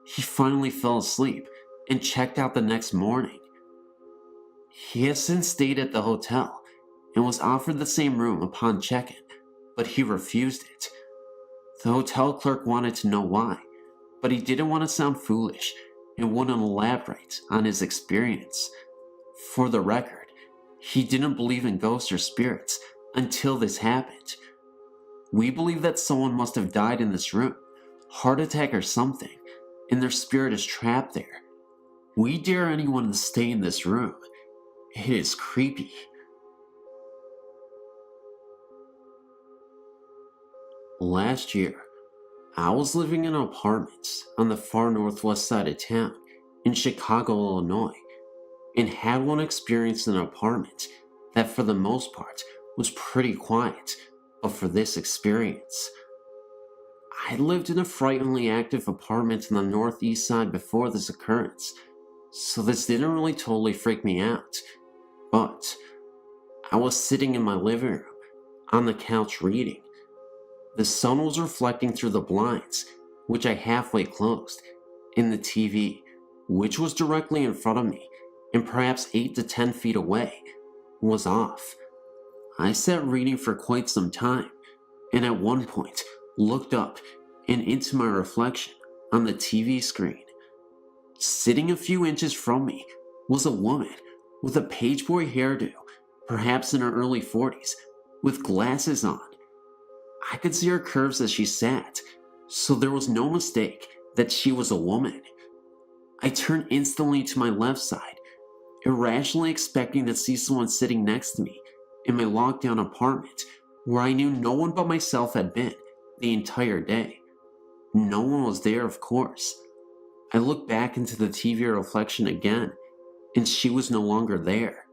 He finally fell asleep and checked out the next morning. He has since stayed at the hotel and was offered the same room upon check-in, but he refused it. The hotel clerk wanted to know why, but he didn't want to sound foolish and wouldn't elaborate on his experience. For the record, he didn't believe in ghosts or spirits until this happened. We believe that someone must have died in this room, heart attack or something, and their spirit is trapped there. We dare anyone to stay in this room. It is creepy. Last year, I was living in an apartment on the far northwest side of town in Chicago, Illinois, and had one experience in an apartment that for the most part was pretty quiet, but for this experience, I lived in a frighteningly active apartment on the northeast side before this occurrence, so this didn't really totally freak me out, but I was sitting in my living room on the couch reading. The sun was reflecting through the blinds, which I halfway closed, and the TV, which was directly in front of me and perhaps 8 to 10 feet away, was off. I sat reading for quite some time, and at one point looked up and into my reflection on the TV screen. Sitting a few inches from me was a woman with a pageboy hairdo, perhaps in her early 40s, with glasses on. I could see her curves as she sat, so there was no mistake that she was a woman. I turned instantly to my left side, irrationally expecting to see someone sitting next to me in my lockdown apartment where I knew no one but myself had been the entire day. No one was there, of course. I looked back into the TV reflection again, and she was no longer there.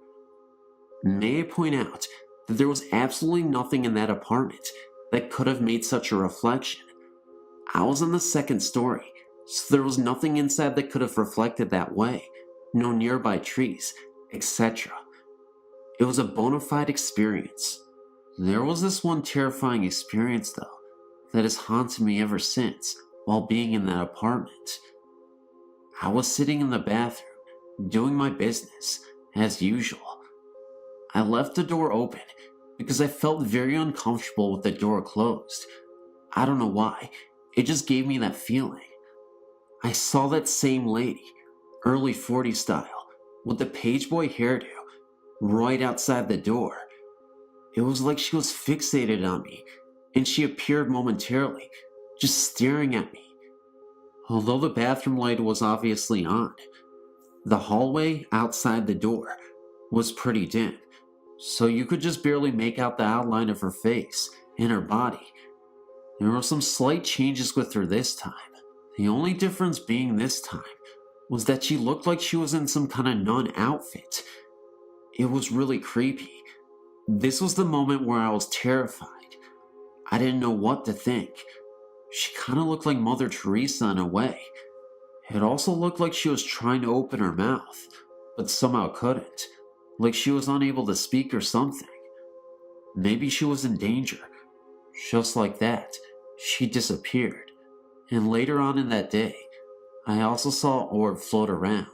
May I point out that there was absolutely nothing in that apartment that could have made such a reflection. I was on the second story, so there was nothing inside that could have reflected that way, no nearby trees, etc. It was a bona fide experience. There was this one terrifying experience, though, that has haunted me ever since while being in that apartment. I was sitting in the bathroom, doing my business, as usual. I left the door open because I felt very uncomfortable with the door closed. I don't know why, it just gave me that feeling. I saw that same lady, early 40s style, with the pageboy hairdo, right outside the door. It was like she was fixated on me, and she appeared momentarily, just staring at me. Although the bathroom light was obviously on, the hallway outside the door was pretty dim, so you could just barely make out the outline of her face and her body. There were some slight changes with her this time. The only difference being this time was that she looked like she was in some kind of nun outfit. It was really creepy. This was the moment where I was terrified. I didn't know what to think. She kind of looked like Mother Teresa in a way. It also looked like she was trying to open her mouth, but somehow couldn't. Like she was unable to speak or something. Maybe she was in danger. Just like that, she disappeared. And later on in that day, I also saw an orb float around.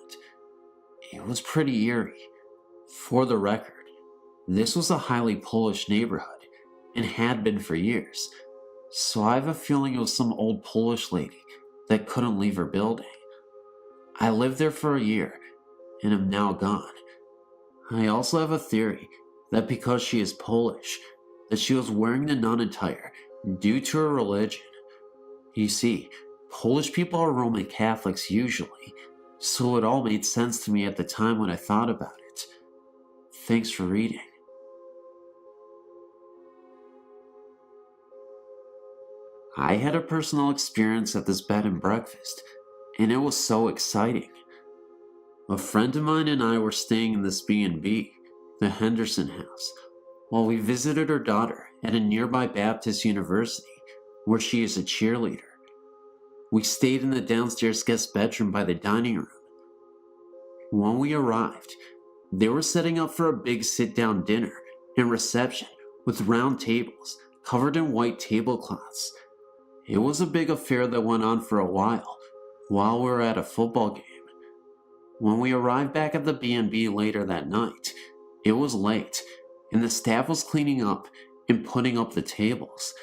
It was pretty eerie. For the record, this was a highly Polish neighborhood, and had been for years, so I have a feeling it was some old Polish lady that couldn't leave her building. I lived there for a year, and am now gone. I also have a theory that because she is Polish, that she was wearing the nun attire due to her religion. You see, Polish people are Roman Catholics usually, so it all made sense to me at the time when I thought about it. Thanks for reading. I had a personal experience at this bed and breakfast, and it was so exciting. A friend of mine and I were staying in this B&B, the Henderson House, while we visited her daughter at a nearby Baptist university where she is a cheerleader. We stayed in the downstairs guest bedroom by the dining room. When we arrived, they were setting up for a big sit-down dinner and reception with round tables covered in white tablecloths. It was a big affair that went on for a while we were at a football game. When we arrived back at the B&B later that night, it was late, and the staff was cleaning up and putting up the tables.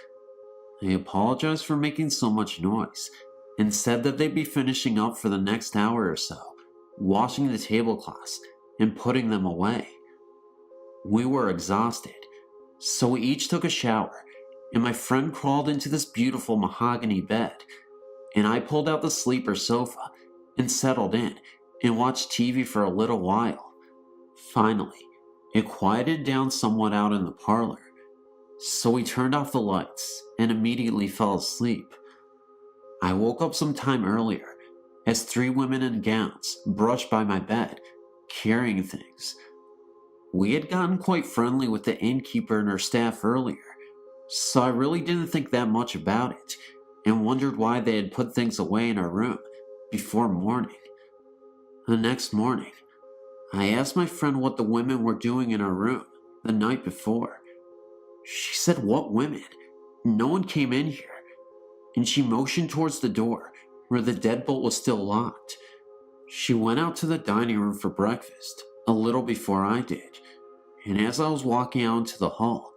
They apologized for making so much noise and said that they'd be finishing up for the next hour or so, washing the tablecloths and putting them away. We were exhausted, so we each took a shower, and my friend crawled into this beautiful mahogany bed, and I pulled out the sleeper sofa and settled in and watched TV for a little while. Finally, it quieted down somewhat out in the parlor, so we turned off the lights and immediately fell asleep. I woke up some time earlier as 3 women in gowns brushed by my bed, carrying things. We had gotten quite friendly with the innkeeper and her staff earlier, so I really didn't think that much about it and wondered why they had put things away in our room before morning. The next morning, I asked my friend what the women were doing in our room the night before. She said, "What women? No one came in here," and she motioned towards the door where the deadbolt was still locked. She went out to the dining room for breakfast a little before I did, and as I was walking out into the hall,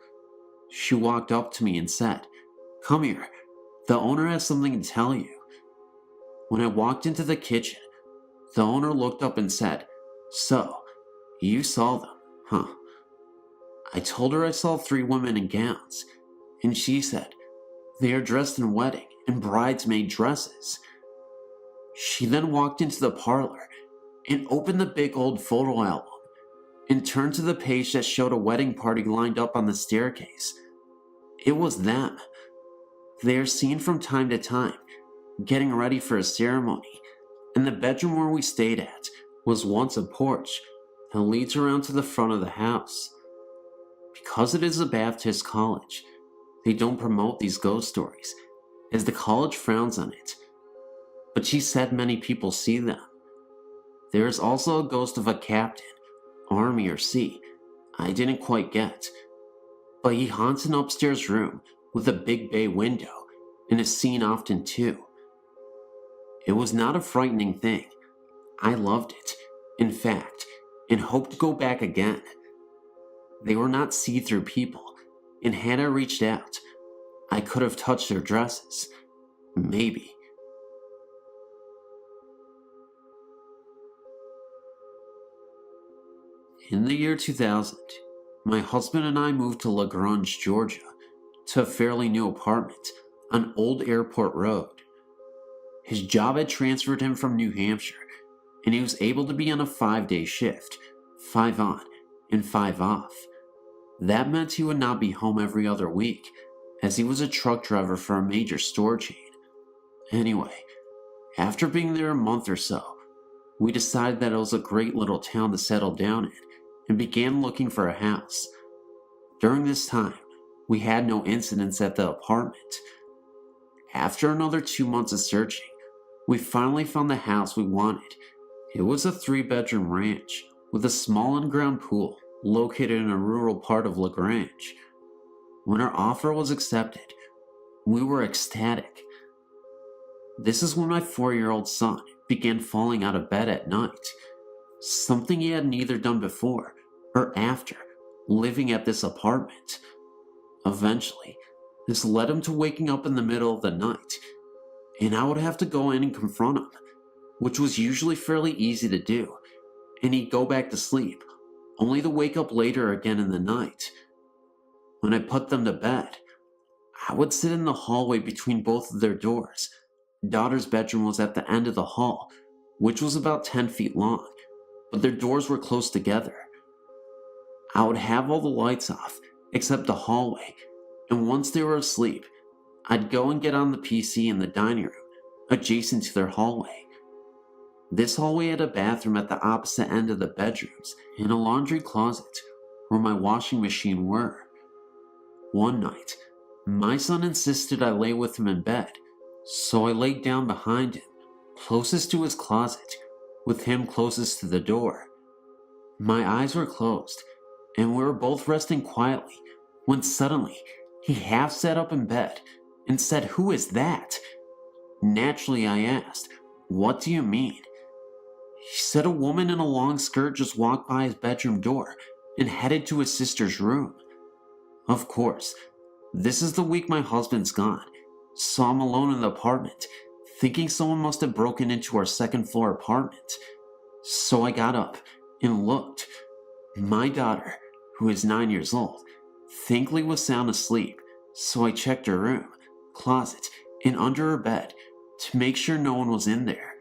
she walked up to me and said, "Come here, the owner has something to tell you." When I walked into the kitchen, the owner looked up and said, "So, you saw them, huh?" I told her I saw 3 women in gowns, and she said, "They are dressed in wedding and bridesmaid dresses." She then walked into the parlor and opened the big old photo album and turned to the page that showed a wedding party lined up on the staircase. It was them. They are seen from time to time getting ready for a ceremony, and the bedroom where we stayed at was once a porch that leads around to the front of the house. Because it is a Baptist college, they don't promote these ghost stories, as the college frowns on it. But she said many people see them. There is also a ghost of a captain, Army or Sea, I didn't quite get, but he haunts an upstairs room with a big bay window and is seen often too. It was not a frightening thing. I loved it, in fact, and hoped to go back again. They were not see-through people, and had I reached out, I could have touched their dresses. Maybe. In the year 2000, my husband and I moved to LaGrange, Georgia, to a fairly new apartment on Old Airport Road. His job had transferred him from New Hampshire, and he was able to be on a 5-day shift, 5 on and 5 off. That meant he would not be home every other week, as he was a truck driver for a major store chain. Anyway, after being there a month or so, we decided that it was a great little town to settle down in and began looking for a house. During this time, we had no incidents at the apartment. After another 2 months of searching, we finally found the house we wanted. It was a 3-bedroom ranch with a small in-ground pool located in a rural part of LaGrange. When our offer was accepted, we were ecstatic. This is when my 4-year-old son began falling out of bed at night, something he had neither done before or after living at this apartment. Eventually, this led him to waking up in the middle of the night, and I would have to go in and confront him, which was usually fairly easy to do, and he'd go back to sleep, only to wake up later again in the night. When I put them to bed, I would sit in the hallway between both of their doors. Daughter's bedroom was at the end of the hall, which was about 10 feet long, but their doors were close together. I would have all the lights off, except the hallway, and once they were asleep, I'd go and get on the PC in the dining room, adjacent to their hallway. This hallway had a bathroom at the opposite end of the bedrooms and a laundry closet where my washing machine were. One night, My son insisted I lay with him in bed, so I laid down behind him, closest to his closet, with him closest to the door. My eyes were closed, and we were both resting quietly, when suddenly he half sat up in bed and said, "Who is that?" Naturally, I asked, "What do you mean?" He said a woman in a long skirt just walked by his bedroom door and headed to his sister's room. Of course, this is the week my husband's gone, so I'm alone in the apartment, thinking someone must have broken into our second-floor apartment. So I got up and looked. My daughter, who is 9 years old, thankfully was sound asleep, so I checked her room, closet, and under her bed to make sure no one was in there.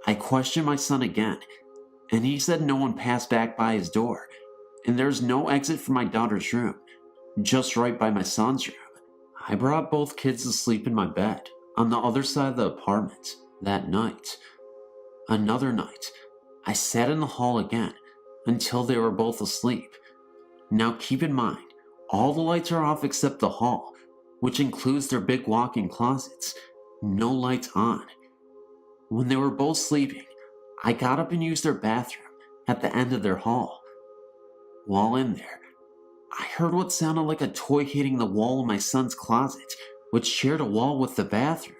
I questioned my son again, and he said no one passed back by his door, and there's no exit from my daughter's room, just right by my son's room. I brought both kids to sleep in my bed on the other side of the apartment that night. Another night, I sat in the hall again until they were both asleep. Now keep in mind, all the lights are off except the hall, which includes their big walk-in closets. No lights on. When they were both sleeping, I got up and used their bathroom at the end of their hall. While in there, I heard what sounded like a toy hitting the wall in my son's closet, which shared a wall with the bathroom.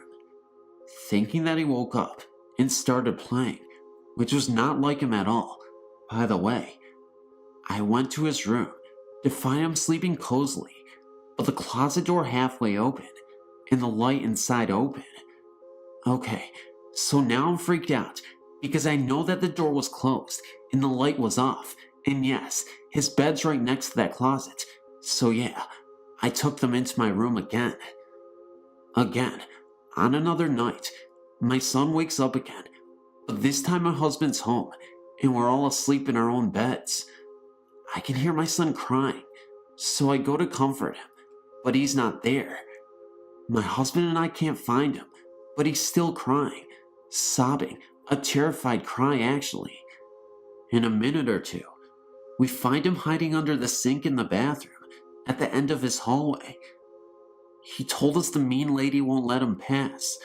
Thinking that he woke up and started playing, which was not like him at all, by the way, I went to his room to find him sleeping cozily, but the closet door halfway open and the light inside open. Okay, so now I'm freaked out because I know that the door was closed and the light was off, and yes, his bed's right next to that closet, so yeah, I took them into my room again. Again, on another night, my son wakes up again, but this time my husband's home and we're all asleep in our own beds. I can hear my son crying, so I go to comfort him, but he's not there. My husband and I can't find him, but he's still crying, sobbing, a terrified cry actually. In a minute or two, we find him hiding under the sink in the bathroom at the end of his hallway. He told us the mean lady won't let him pass.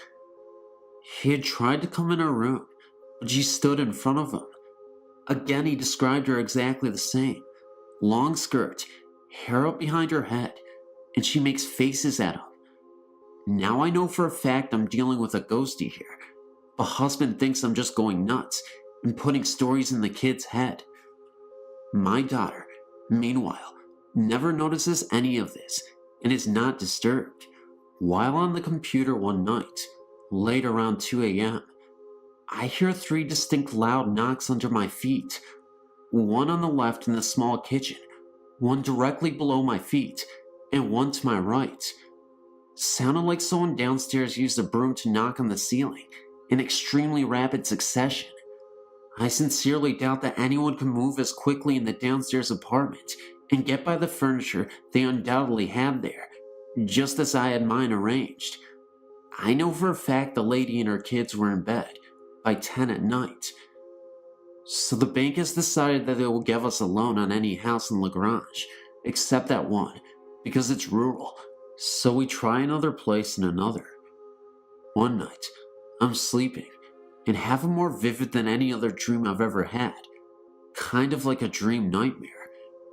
He had tried to come in our room, but she stood in front of him. Again, he described her exactly the same. Long skirt, hair up behind her head, and she makes faces at him. Now I know for a fact I'm dealing with a ghostie here, but husband thinks I'm just going nuts and putting stories in the kid's head. My daughter, meanwhile, never notices any of this and is not disturbed. While on the computer one night, late around 2 a.m., I hear 3 distinct loud knocks under my feet. One on the left in the small kitchen, one directly below my feet, and one to my right. Sounded like someone downstairs used a broom to knock on the ceiling in extremely rapid succession. I sincerely doubt that anyone can move as quickly in the downstairs apartment and get by the furniture they undoubtedly had there, just as I had mine arranged. I know for a fact the lady and her kids were in bed by 10 at night. So the bank has decided that they will give us a loan on any house in LaGrange, except that one, because it's rural, so we try another place and another. One night, I'm sleeping, and have a more vivid than any other dream I've ever had, kind of like a dream nightmare.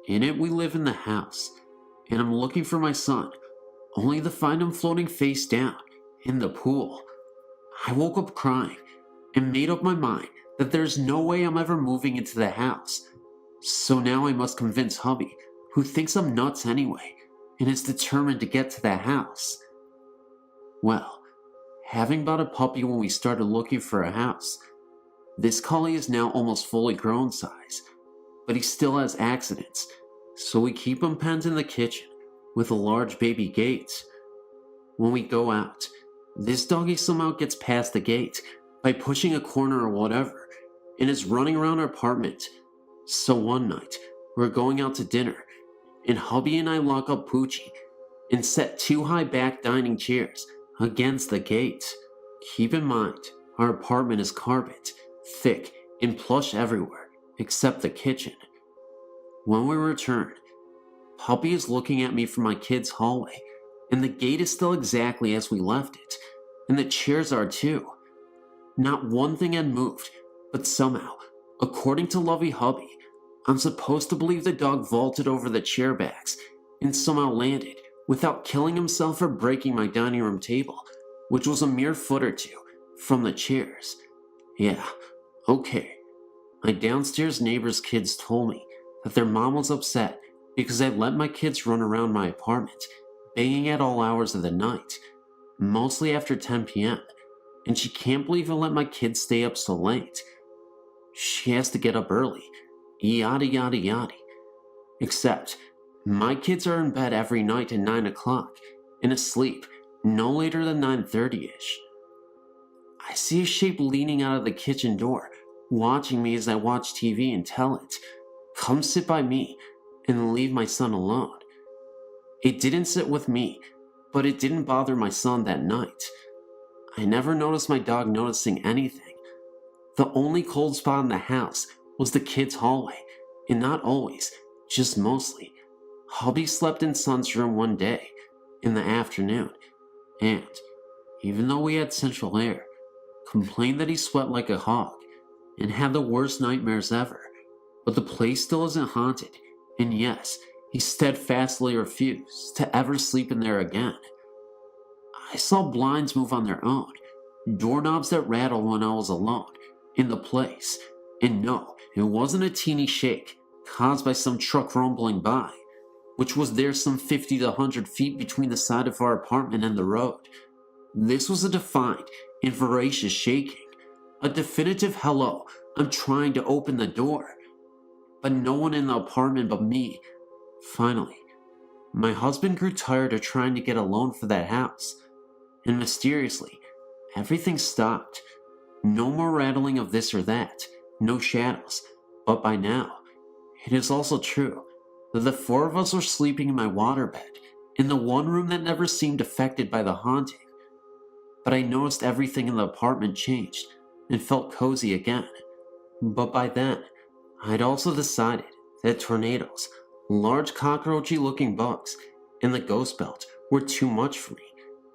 In it, we live in the house, and I'm looking for my son, only to find him floating face down in the pool. I woke up crying, and made up my mind that there's no way I'm ever moving into the house. So now I must convince hubby, who thinks I'm nuts anyway, and is determined to get to that house. Well, having bought a puppy when we started looking for a house, this collie is now almost fully grown size, but he still has accidents, so we keep him penned in the kitchen with a large baby gate. When we go out, this doggy somehow gets past the gate by pushing a corner or whatever, and is running around our apartment. So one night, we're going out to dinner, and hubby and I lock up Poochie and set 2 high back dining chairs against the gate. Keep in mind, our apartment is carpet, thick and plush everywhere, except the kitchen. When we return, Puppy is looking at me from my kid's hallway and the gate is still exactly as we left it, and the chairs are too. Not one thing had moved, but somehow, according to Lovey Hubby, I'm supposed to believe the dog vaulted over the chair backs and somehow landed without killing himself or breaking my dining room table, which was a mere foot or two from the chairs. Yeah, okay. My downstairs neighbor's kids told me that their mom was upset because I let my kids run around my apartment, banging at all hours of the night, mostly after 10 p.m., and she can't believe I let my kids stay up so late. She has to get up early, yada yada yada. Except, my kids are in bed every night at 9 o'clock and asleep no later than 9:30ish. I see a shape leaning out of the kitchen door, watching me as I watch TV and tell it, "Come sit by me," and leave my son alone. It didn't sit with me, but it didn't bother my son that night. I never noticed my dog noticing anything. The only cold spot in the house was the kids' hallway, and not always, just mostly. Hubby slept in son's room one day, in the afternoon, and, even though we had central air, complained that he sweat like a hog, and had the worst nightmares ever. But the place still isn't haunted, and yes, he steadfastly refused to ever sleep in there again. I saw blinds move on their own, doorknobs that rattle when I was alone in the place, and no, it wasn't a teeny shake caused by some truck rumbling by, which was there some 50 to 100 feet between the side of our apartment and the road. This was a defined and voracious shaking, a definitive hello, I'm trying to open the door. But no one in the apartment but me. Finally, my husband grew tired of trying to get a loan for that house, and mysteriously, everything stopped. No more rattling of this or that, no shadows, but by now, it is also true that the four of us were sleeping in my waterbed, in the one room that never seemed affected by the haunting. But I noticed everything in the apartment changed and felt cozy again. But by then, I'd also decided that tornadoes, large cockroachy-looking bugs, and the ghost belt were too much for me,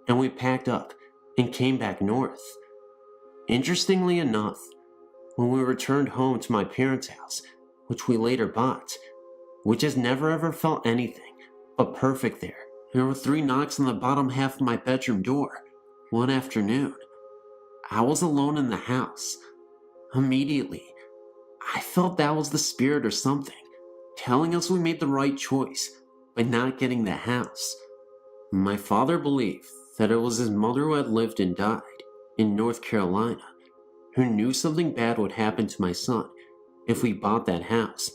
and we packed up and came back north. Interestingly enough, when we returned home to my parents' house, which we later bought, which has never ever felt anything but perfect there were 3 knocks on the bottom half of my bedroom door one afternoon. I was alone in the house. Immediately, I felt that was the spirit or something, telling us we made the right choice by not getting the house. My father believed that it was his mother who had lived and died in North Carolina, who knew something bad would happen to my son if we bought that house,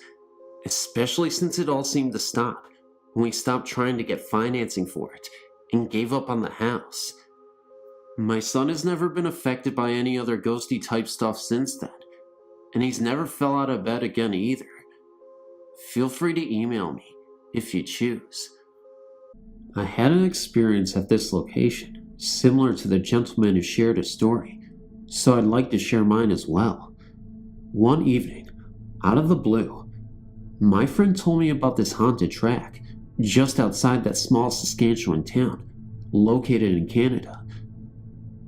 especially since it all seemed to stop when we stopped trying to get financing for it and gave up on the house. My son has never been affected by any other ghosty type stuff since then, and he's never fell out of bed again either. Feel free to email me if you choose. I had an experience at this location similar to the gentleman who shared his story, so I'd like to share mine as well. One evening, out of the blue, my friend told me about this haunted track just outside that small Saskatchewan town located in Canada.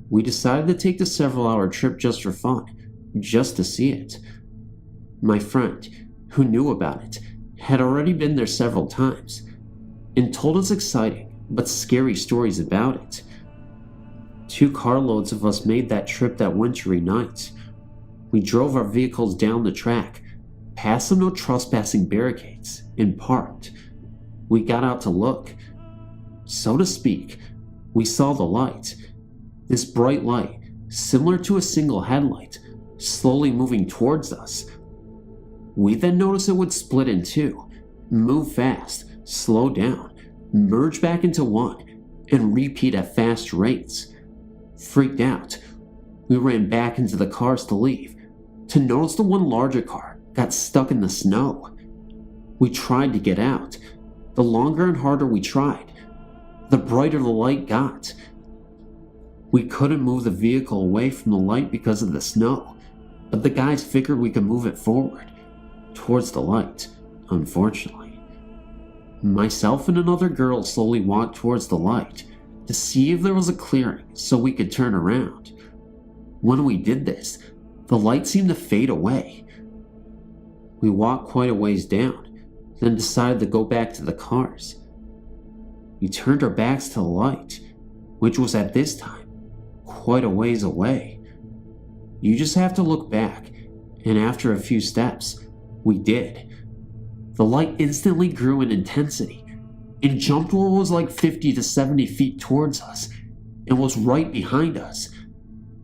We decided to take the several-hour trip just for fun, just to see it. My friend, who knew about it, had already been there several times, and told us exciting but scary stories about it. 2 carloads of us made that trip that wintry night. We drove our vehicles down the track, past some no trespassing barricades, and parked. We got out to look. So to speak, we saw the light. This bright light, similar to a single headlight, slowly moving towards us. We then noticed it would split in 2, move fast, slow down, merge back into one, and repeat at fast rates. Freaked out, we ran back into the cars to leave, to notice the one larger car got stuck in the snow. We tried to get out. The longer and harder we tried, the brighter the light got. We couldn't move the vehicle away from the light because of the snow, but the guys figured we could move it forward, towards the light, unfortunately. Myself and another girl slowly walked towards the light to see if there was a clearing so we could turn around. When we did this, the light seemed to fade away. We walked quite a ways down, then decided to go back to the cars. We turned our backs to the light, which was at this time quite a ways away. You just have to look back, and after a few steps, we did. The light instantly grew in intensity and jumped what was like 50 to 70 feet towards us and was right behind us.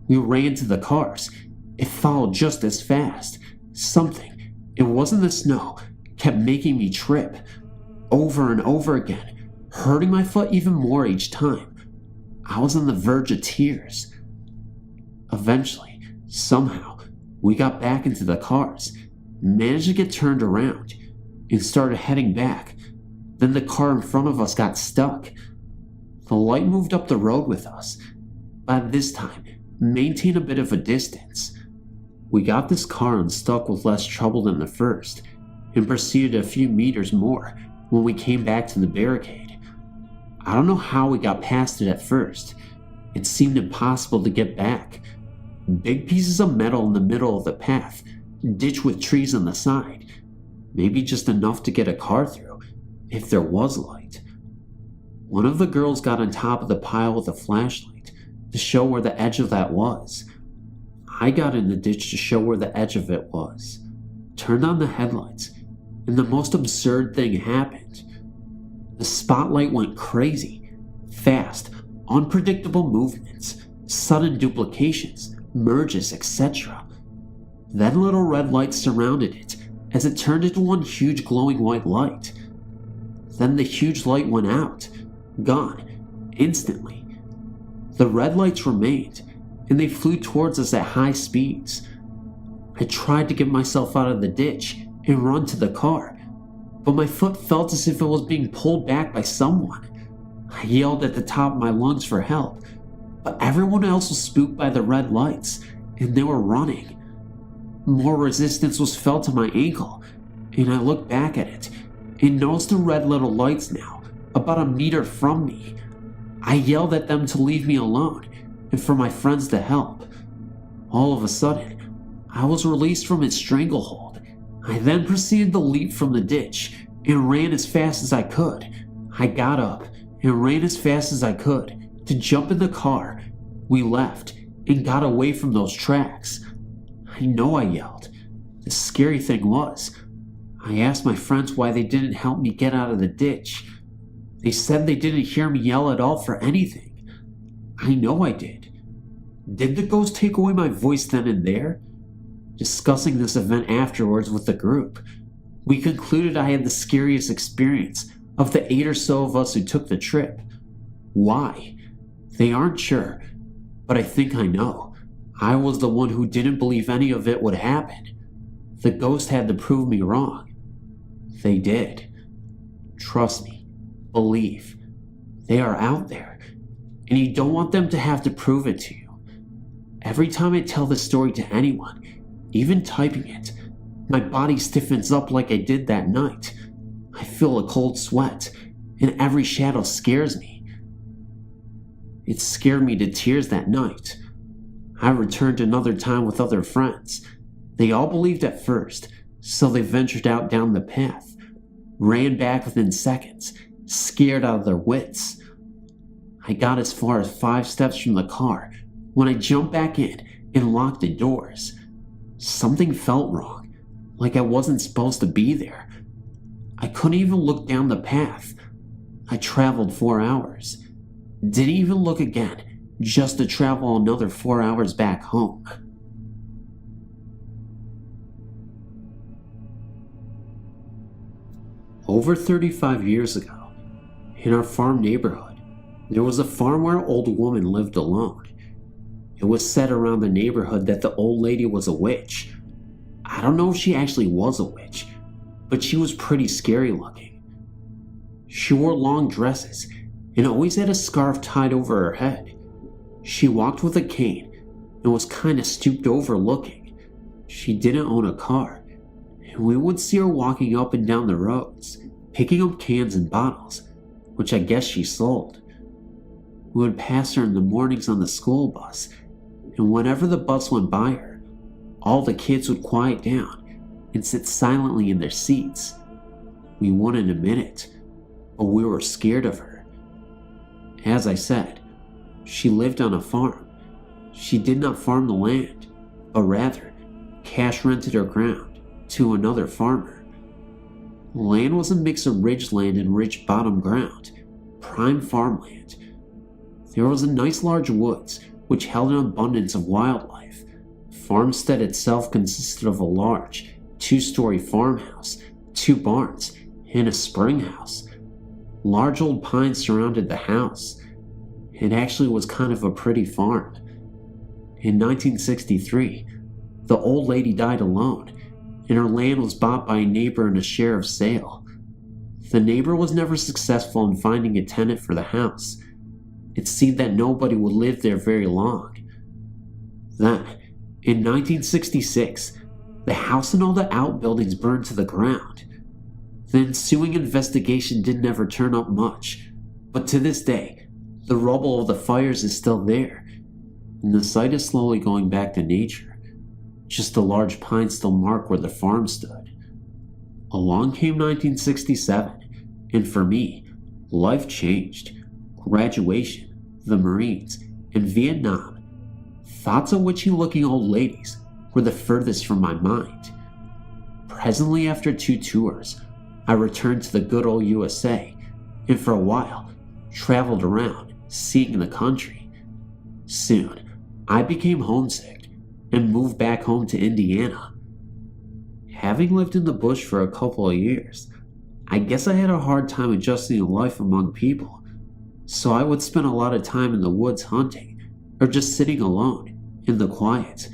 We ran to the cars. It followed just as fast. Something, it wasn't the snow, kept making me trip over and over again, hurting my foot even more each time. I was on the verge of tears. Eventually, somehow, we got back into the cars, managed to get turned around, and started heading back. Then the car in front of us got stuck. The light moved up the road with us, but this time, maintained a bit of a distance. We got this car unstuck with less trouble than the first, and proceeded a few meters more when we came back to the barricade. I don't know how we got past it at first. It seemed impossible to get back. Big pieces of metal in the middle of the path, ditch with trees on the side. Maybe just enough to get a car through, if there was light. One of the girls got on top of the pile with a flashlight to show where the edge of that was. I got in the ditch to show where the edge of it was, turned on the headlights, and the most absurd thing happened. The spotlight went crazy, fast, unpredictable movements, sudden duplications, merges, etc. Then little red lights surrounded it as it turned into one huge glowing white light. Then the huge light went out, gone, instantly. The red lights remained, and they flew towards us at high speeds. I tried to get myself out of the ditch and run to the car, but my foot felt as if it was being pulled back by someone. I yelled at the top of my lungs for help, but everyone else was spooked by the red lights, and they were running. More resistance was felt to my ankle, and I looked back at it and noticed the red little lights now, about a meter from me. I yelled at them to leave me alone and for my friends to help. All of a sudden, I was released from its stranglehold. I then proceeded to leap from the ditch and ran as fast as I could. I got up and ran as fast as I could to jump in the car. We left and got away from those tracks. I know I yelled. The scary thing was, I asked my friends why they didn't help me get out of the ditch. They said they didn't hear me yell at all for anything. I know I did. Did the ghost take away my voice then and there? Discussing this event afterwards with the group, we concluded I had the scariest experience of the 8 or so of us who took the trip. Why? They aren't sure, but I think I know. I was the one who didn't believe any of it would happen. The ghost had to prove me wrong. They did. Trust me. Believe. They are out there, and you don't want them to have to prove it to you. Every time I tell this story to anyone, even typing it, my body stiffens up like I did that night. I feel a cold sweat, and every shadow scares me. It scared me to tears that night. I returned another time with other friends. They all believed at first, so they ventured out down the path, ran back within seconds, scared out of their wits. I got as far as 5 steps from the car when I jumped back in and locked the doors. Something felt wrong, like I wasn't supposed to be there. I couldn't even look down the path. I traveled 4 hours. Didn't even look again, just to travel another 4 hours back home. Over 35 years ago, in our farm neighborhood, there was a farm where an old woman lived alone. It was said around the neighborhood that the old lady was a witch. I don't know if she actually was a witch, but she was pretty scary looking. She wore long dresses and always had a scarf tied over her head. She walked with a cane and was kinda stooped over looking. She didn't own a car, and we would see her walking up and down the roads. picking up cans and bottles, which I guess she sold. We would pass her in the mornings on the school bus, and whenever the bus went by her, all the kids would quiet down and sit silently in their seats. We wouldn't admit it, but we were scared of her. As I said, she lived on a farm. She did not farm the land, but rather cash rented her ground to another farmer. The land was a mix of ridgeland and ridge bottom ground, prime farmland. There was a nice large woods which held an abundance of wildlife. The farmstead itself consisted of a large 2-story farmhouse, 2 barns, and a spring house. Large old pines surrounded the house. It actually was kind of a pretty farm. In 1963, the old lady died alone, and her land was bought by a neighbor in a sheriff's sale. The neighbor was never successful in finding a tenant for the house. It seemed that nobody would live there very long. Then, in 1966, the house and all the outbuildings burned to the ground. The ensuing investigation didn't ever turn up much, but to this day, the rubble of the fires is still there, and the site is slowly going back to nature. Just a large pine still mark where the farm stood. Along came 1967, and for me, life changed. Graduation, the Marines, and Vietnam. Thoughts of witchy-looking old ladies were the furthest from my mind. Presently, after 2 tours, I returned to the good old USA, and for a while, traveled around, seeing the country. Soon, I became homesick and moved back home to Indiana. Having lived in the bush for a couple of years, I guess I had a hard time adjusting to life among people, so I would spend a lot of time in the woods hunting, or just sitting alone, in the quiet.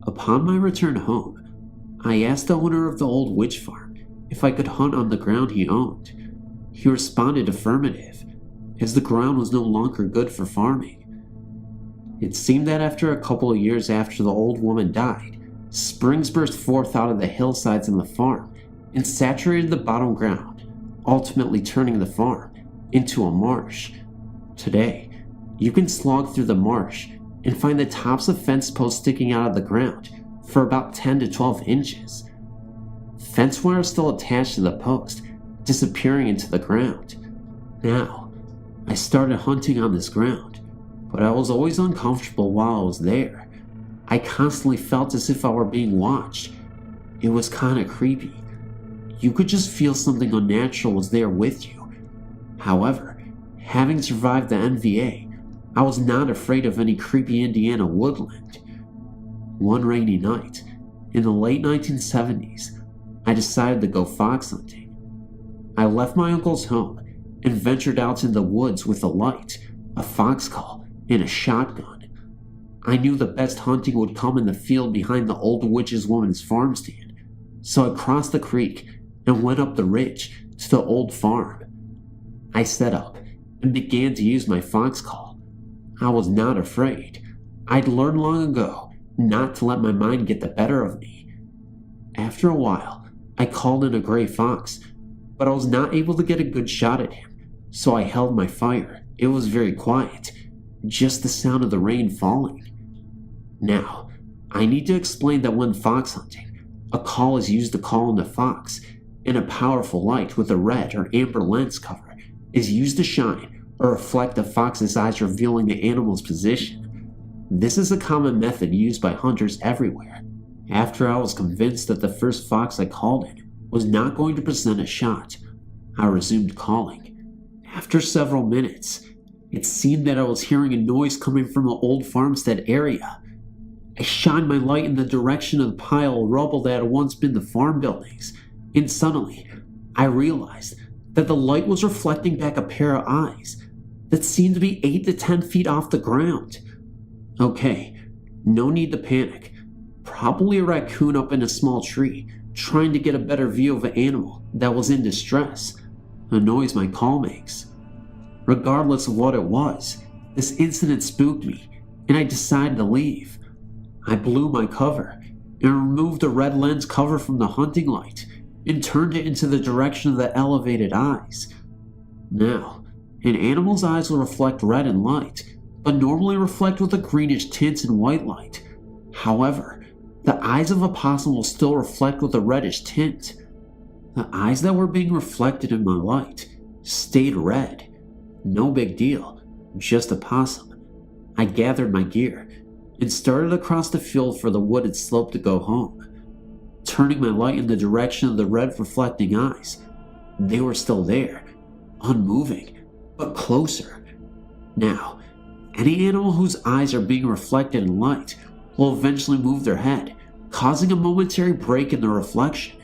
Upon my return home, I asked the owner of the old witch farm if I could hunt on the ground he owned. He responded affirmative, as the ground was no longer good for farming. It seemed that after a couple of years after the old woman died, springs burst forth out of the hillsides in the farm and saturated the bottom ground, ultimately turning the farm into a marsh. Today, you can slog through the marsh and find the tops of fence posts sticking out of the ground for about 10 to 12 inches. Fence wire is still attached to the post, disappearing into the ground. Now, I started hunting on this ground, but I was always uncomfortable while I was there. I constantly felt as if I were being watched. It was kinda creepy. You could just feel something unnatural was there with you. However, having survived the NVA, I was not afraid of any creepy Indiana woodland. One rainy night, in the late 1970s, I decided to go fox hunting. I left my uncle's home and ventured out in the woods with a light, a fox call, and a shotgun. I knew the best hunting would come in the field behind the old witch's woman's farm stand, so I crossed the creek and went up the ridge to the old farm. I set up and began to use my fox call. I was not afraid. I'd learned long ago not to let my mind get the better of me. After a while, I called in a gray fox, but I was not able to get a good shot at him, so I held my fire. It was very quiet, just the sound of the rain falling. Now, I need to explain that when fox hunting, a call is used to call in the fox, and a powerful light with a red or amber lens cover is used to shine or reflect the fox's eyes, revealing the animal's position. This is a common method used by hunters everywhere. After I was convinced that the first fox I called in was not going to present a shot, I resumed calling. After several minutes, it seemed that I was hearing a noise coming from an old farmstead area. I shined my light in the direction of the pile of rubble that had once been the farm buildings, and suddenly, I realized that the light was reflecting back a pair of eyes that seemed to be 8 to 10 feet off the ground. Okay, no need to panic. Probably a raccoon up in a small tree, trying to get a better view of an animal that was in distress, a noise my call makes. Regardless of what it was, this incident spooked me, and I decided to leave. I blew my cover and removed the red lens cover from the hunting light and turned it into the direction of the elevated eyes. Now, an animal's eyes will reflect red in light, but normally reflect with a greenish tint in white light. However, the eyes of a possum will still reflect with a reddish tint. The eyes that were being reflected in my light stayed red. No big deal, just a possum. I gathered my gear and started across the field for the wooded slope to go home. Turning my light in the direction of the red reflecting eyes, they were still there, unmoving, but closer. Now, any animal whose eyes are being reflected in light will eventually move their head, causing a momentary break in the reflection.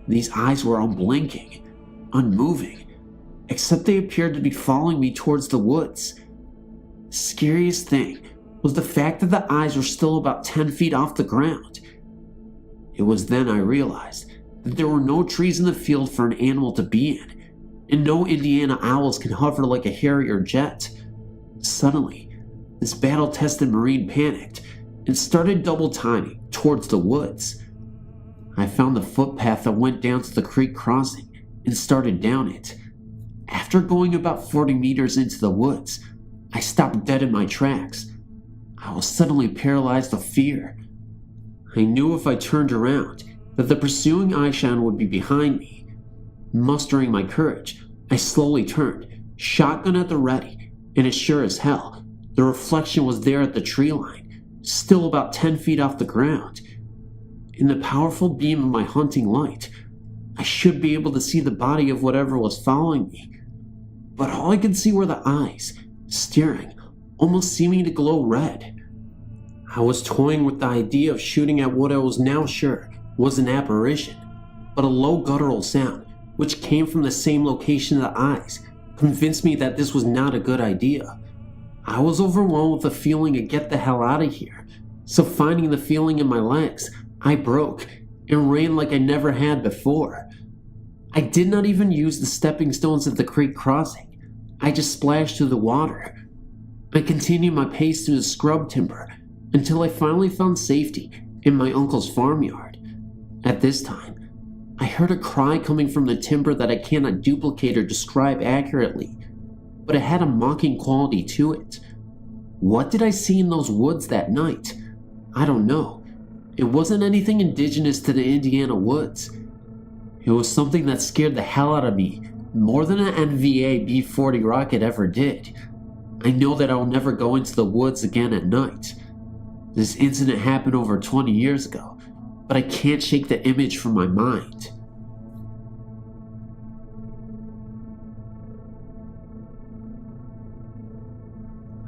These eyes were unblinking, unmoving, except they appeared to be following me towards the woods. The scariest thing was the fact that the eyes were still about 10 feet off the ground. It was then I realized that there were no trees in the field for an animal to be in, and no Indiana owls can hover like a Harrier jet. Suddenly, this battle-tested Marine panicked and started double timing towards the woods. I found the footpath that went down to the creek crossing and started down it. After going about 40 meters into the woods, I stopped dead in my tracks. I was suddenly paralyzed with fear. I knew if I turned around that the pursuing eyeshine would be behind me. Mustering my courage, I slowly turned, shotgun at the ready, and as sure as hell, the reflection was there at the tree line, still about 10 feet off the ground. In the powerful beam of my hunting light, I should be able to see the body of whatever was following me, but all I could see were the eyes, staring, almost seeming to glow red. I was toying with the idea of shooting at what I was now sure was an apparition, but a low guttural sound, which came from the same location of the eyes, convinced me that this was not a good idea. I was overwhelmed with the feeling to get the hell out of here, so finding the feeling in my legs, I broke and ran like I never had before. I did not even use the stepping stones at the creek crossing. I just splashed through the water. I continued my pace through the scrub timber until I finally found safety in my uncle's farmyard. At this time, I heard a cry coming from the timber that I cannot duplicate or describe accurately, but it had a mocking quality to it. What did I see in those woods that night? I don't know. It wasn't anything indigenous to the Indiana woods. It was something that scared the hell out of me more than an NVA B-40 rocket ever did. I know that I will never go into the woods again at night. This incident happened over 20 years ago, but I can't shake the image from my mind.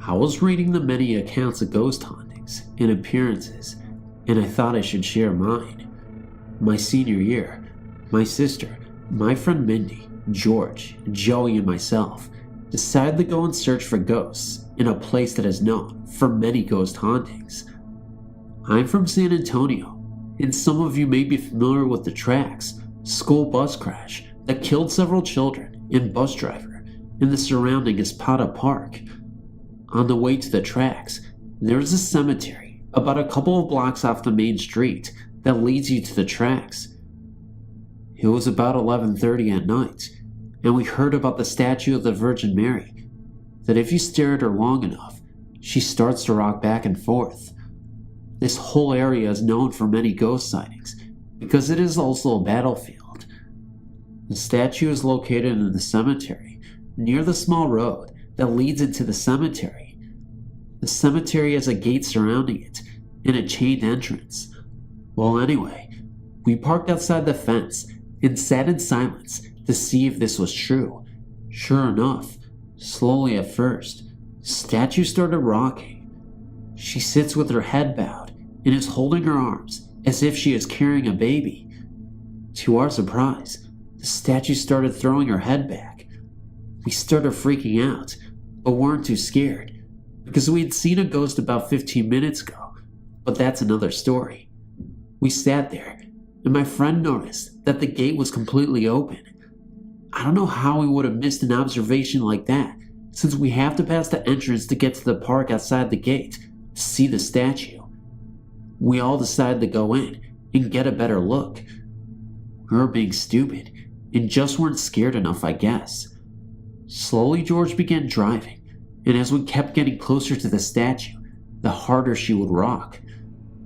I was reading the many accounts of ghost hauntings and appearances, and I thought I should share mine. My senior year, my sister, my friend Mindy, George, Joey, and myself decided to go and search for ghosts in a place that is known for many ghost hauntings. I'm from San Antonio, and some of you may be familiar with the tracks, school bus crash that killed several children and bus driver in the surrounding Espada Park. On the way to the tracks, there is a cemetery about a couple of blocks off the main street that leads you to the tracks. It was about 11:30 at night, and we heard about the statue of the Virgin Mary, that if you stare at her long enough, she starts to rock back and forth. This whole area is known for many ghost sightings because it is also a battlefield. The statue is located in the cemetery, near the small road that leads into the cemetery. The cemetery has a gate surrounding it and a chained entrance. Well, anyway, we parked outside the fence and sat in silence to see if this was true. Sure enough, slowly at first, the statue started rocking. She sits with her head bowed and is holding her arms as if she is carrying a baby. To our surprise, the statue started throwing her head back. We started freaking out, but weren't too scared because we had seen a ghost about 15 minutes ago, but that's another story. We sat there, and my friend noticed that the gate was completely open. I don't know how we would have missed an observation like that, since we have to pass the entrance to get to the park outside the gate to see the statue. We all decided to go in and get a better look. We were being stupid and just weren't scared enough, I guess. Slowly, George began driving, and as we kept getting closer to the statue, the harder she would rock.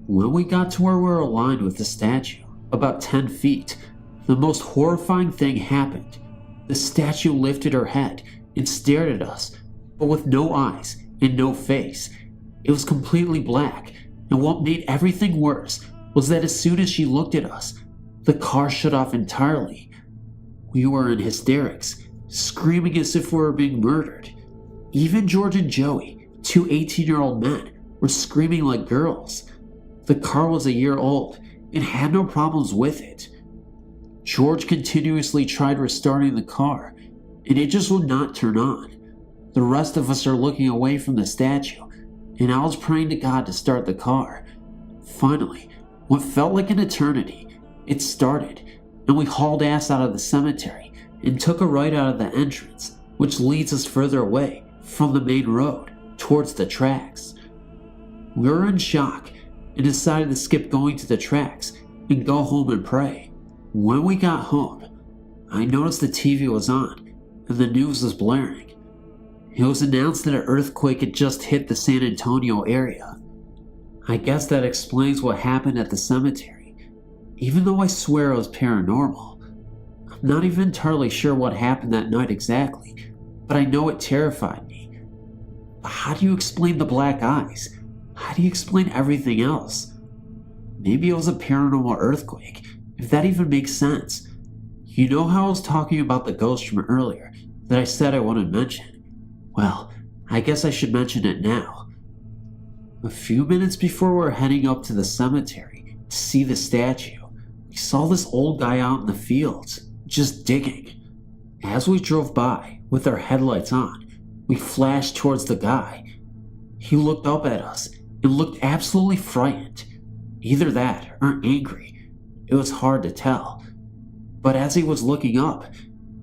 When we got to where we were aligned with the statue, about 10 feet, the most horrifying thing happened. The statue lifted her head and stared at us, but with no eyes and no face. It was completely black, and what made everything worse was that as soon as she looked at us, the car shut off entirely. We were in hysterics, screaming as if we were being murdered. Even George and Joey, two 18-year-old men, were screaming like girls. The car was a year old and had no problems with it. George continuously tried restarting the car, and it just would not turn on. The rest of us are looking away from the statue, and I was praying to God to start the car. Finally, what felt like an eternity, it started, and we hauled ass out of the cemetery and took a right out of the entrance, which leads us further away from the main road towards the tracks. We were in shock and decided to skip going to the tracks and go home and pray. When we got home, I noticed the TV was on and the news was blaring. It was announced that an earthquake had just hit the San Antonio area. I guess that explains what happened at the cemetery, even though I swear it was paranormal. I'm not even entirely sure what happened that night exactly, but I know it terrified me. But how do you explain the black eyes? How do you explain everything else? Maybe it was a paranormal earthquake, if that even makes sense. You know how I was talking about the ghost from earlier that I said I wouldn't mention? Well, I guess I should mention it now. A few minutes before we were heading up to the cemetery to see the statue, we saw this old guy out in the fields, just digging. As we drove by, with our headlights on, we flashed towards the guy. He looked up at us and looked absolutely frightened. Either that or angry. It was hard to tell. But as he was looking up,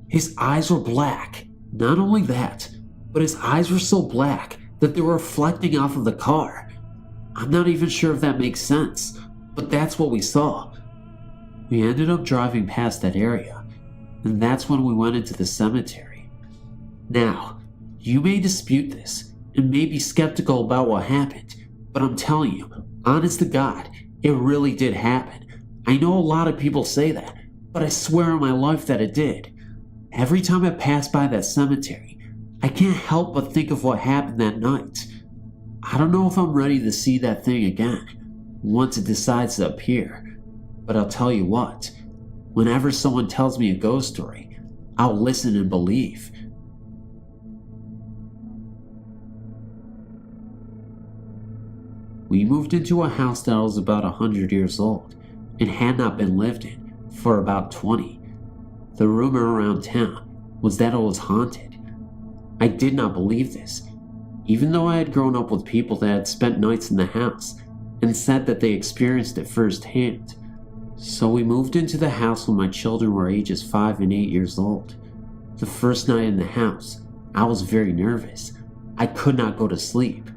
his eyes were black. Not only that, but his eyes were so black that they were reflecting off of the car. I'm not even sure if that makes sense, but that's what we saw. We ended up driving past that area, and that's when we went into the cemetery. Now, you may dispute this and may be skeptical about what happened, but I'm telling you, honest to God, it really did happen. I know a lot of people say that, but I swear on my life that it did. Every time I pass by that cemetery, I can't help but think of what happened that night. I don't know if I'm ready to see that thing again, once it decides to appear. But I'll tell you what, whenever someone tells me a ghost story, I'll listen and believe. We moved into a house that was about 100 years old and had not been lived in for about 20. The rumor around town was that it was haunted. I did not believe this, even though I had grown up with people that had spent nights in the house and said that they experienced it firsthand. So we moved into the house when my children were ages 5 and 8 years old. The first night in the house, I was very nervous. I could not go to sleep.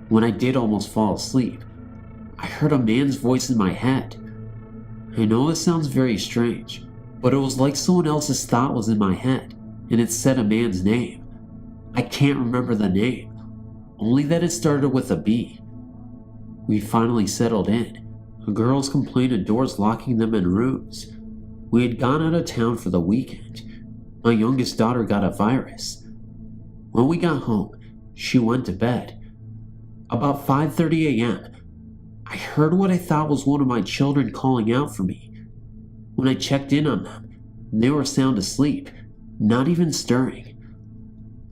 When I did almost fall asleep, I heard a man's voice in my head. I know this sounds very strange, but it was like someone else's thought was in my head, and it said a man's name. I can't remember the name, only that it started with a B. We finally settled in. The girls complained of doors locking them in rooms. We had gone out of town for the weekend. My youngest daughter got a virus. When we got home, she went to bed. About 5:30 a.m., I heard what I thought was one of my children calling out for me. When I checked in on them, they were sound asleep, not even stirring.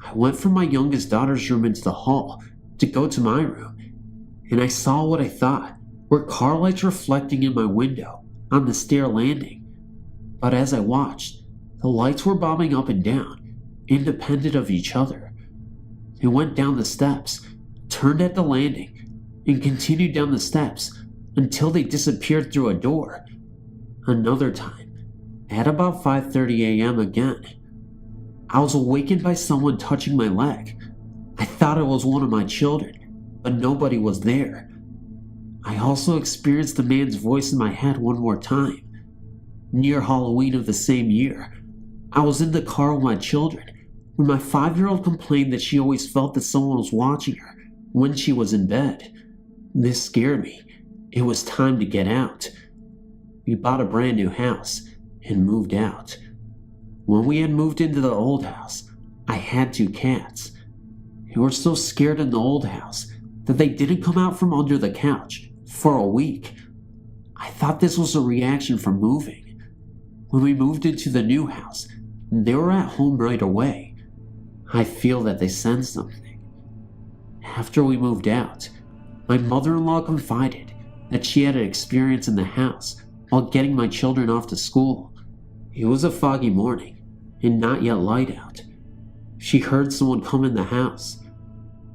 I went from my youngest daughter's room into the hall to go to my room, and I saw what I thought were car lights reflecting in my window on the stair landing. But as I watched, the lights were bobbing up and down, independent of each other. They went down the steps, turned at the landing, and continued down the steps until they disappeared through a door. Another time, at about 5:30 a.m. again, I was awakened by someone touching my leg. I thought it was one of my children, but nobody was there. I also experienced the man's voice in my head one more time. near Halloween of the same year. I was in the car with my children when my 5-year-old complained that she always felt that someone was watching her when she was in bed. This scared me. It was time to get out. We bought a brand new house and moved out. When we had moved into the old house, I had 2 cats. They were so scared in the old house that they didn't come out from under the couch for a week. I thought this was a reaction from moving. When we moved into the new house, they were at home right away. I feel that they sensed something. After we moved out, my mother-in-law confided that she had an experience in the house while getting my children off to school. It was a foggy morning and not yet light out. She heard someone come in the house.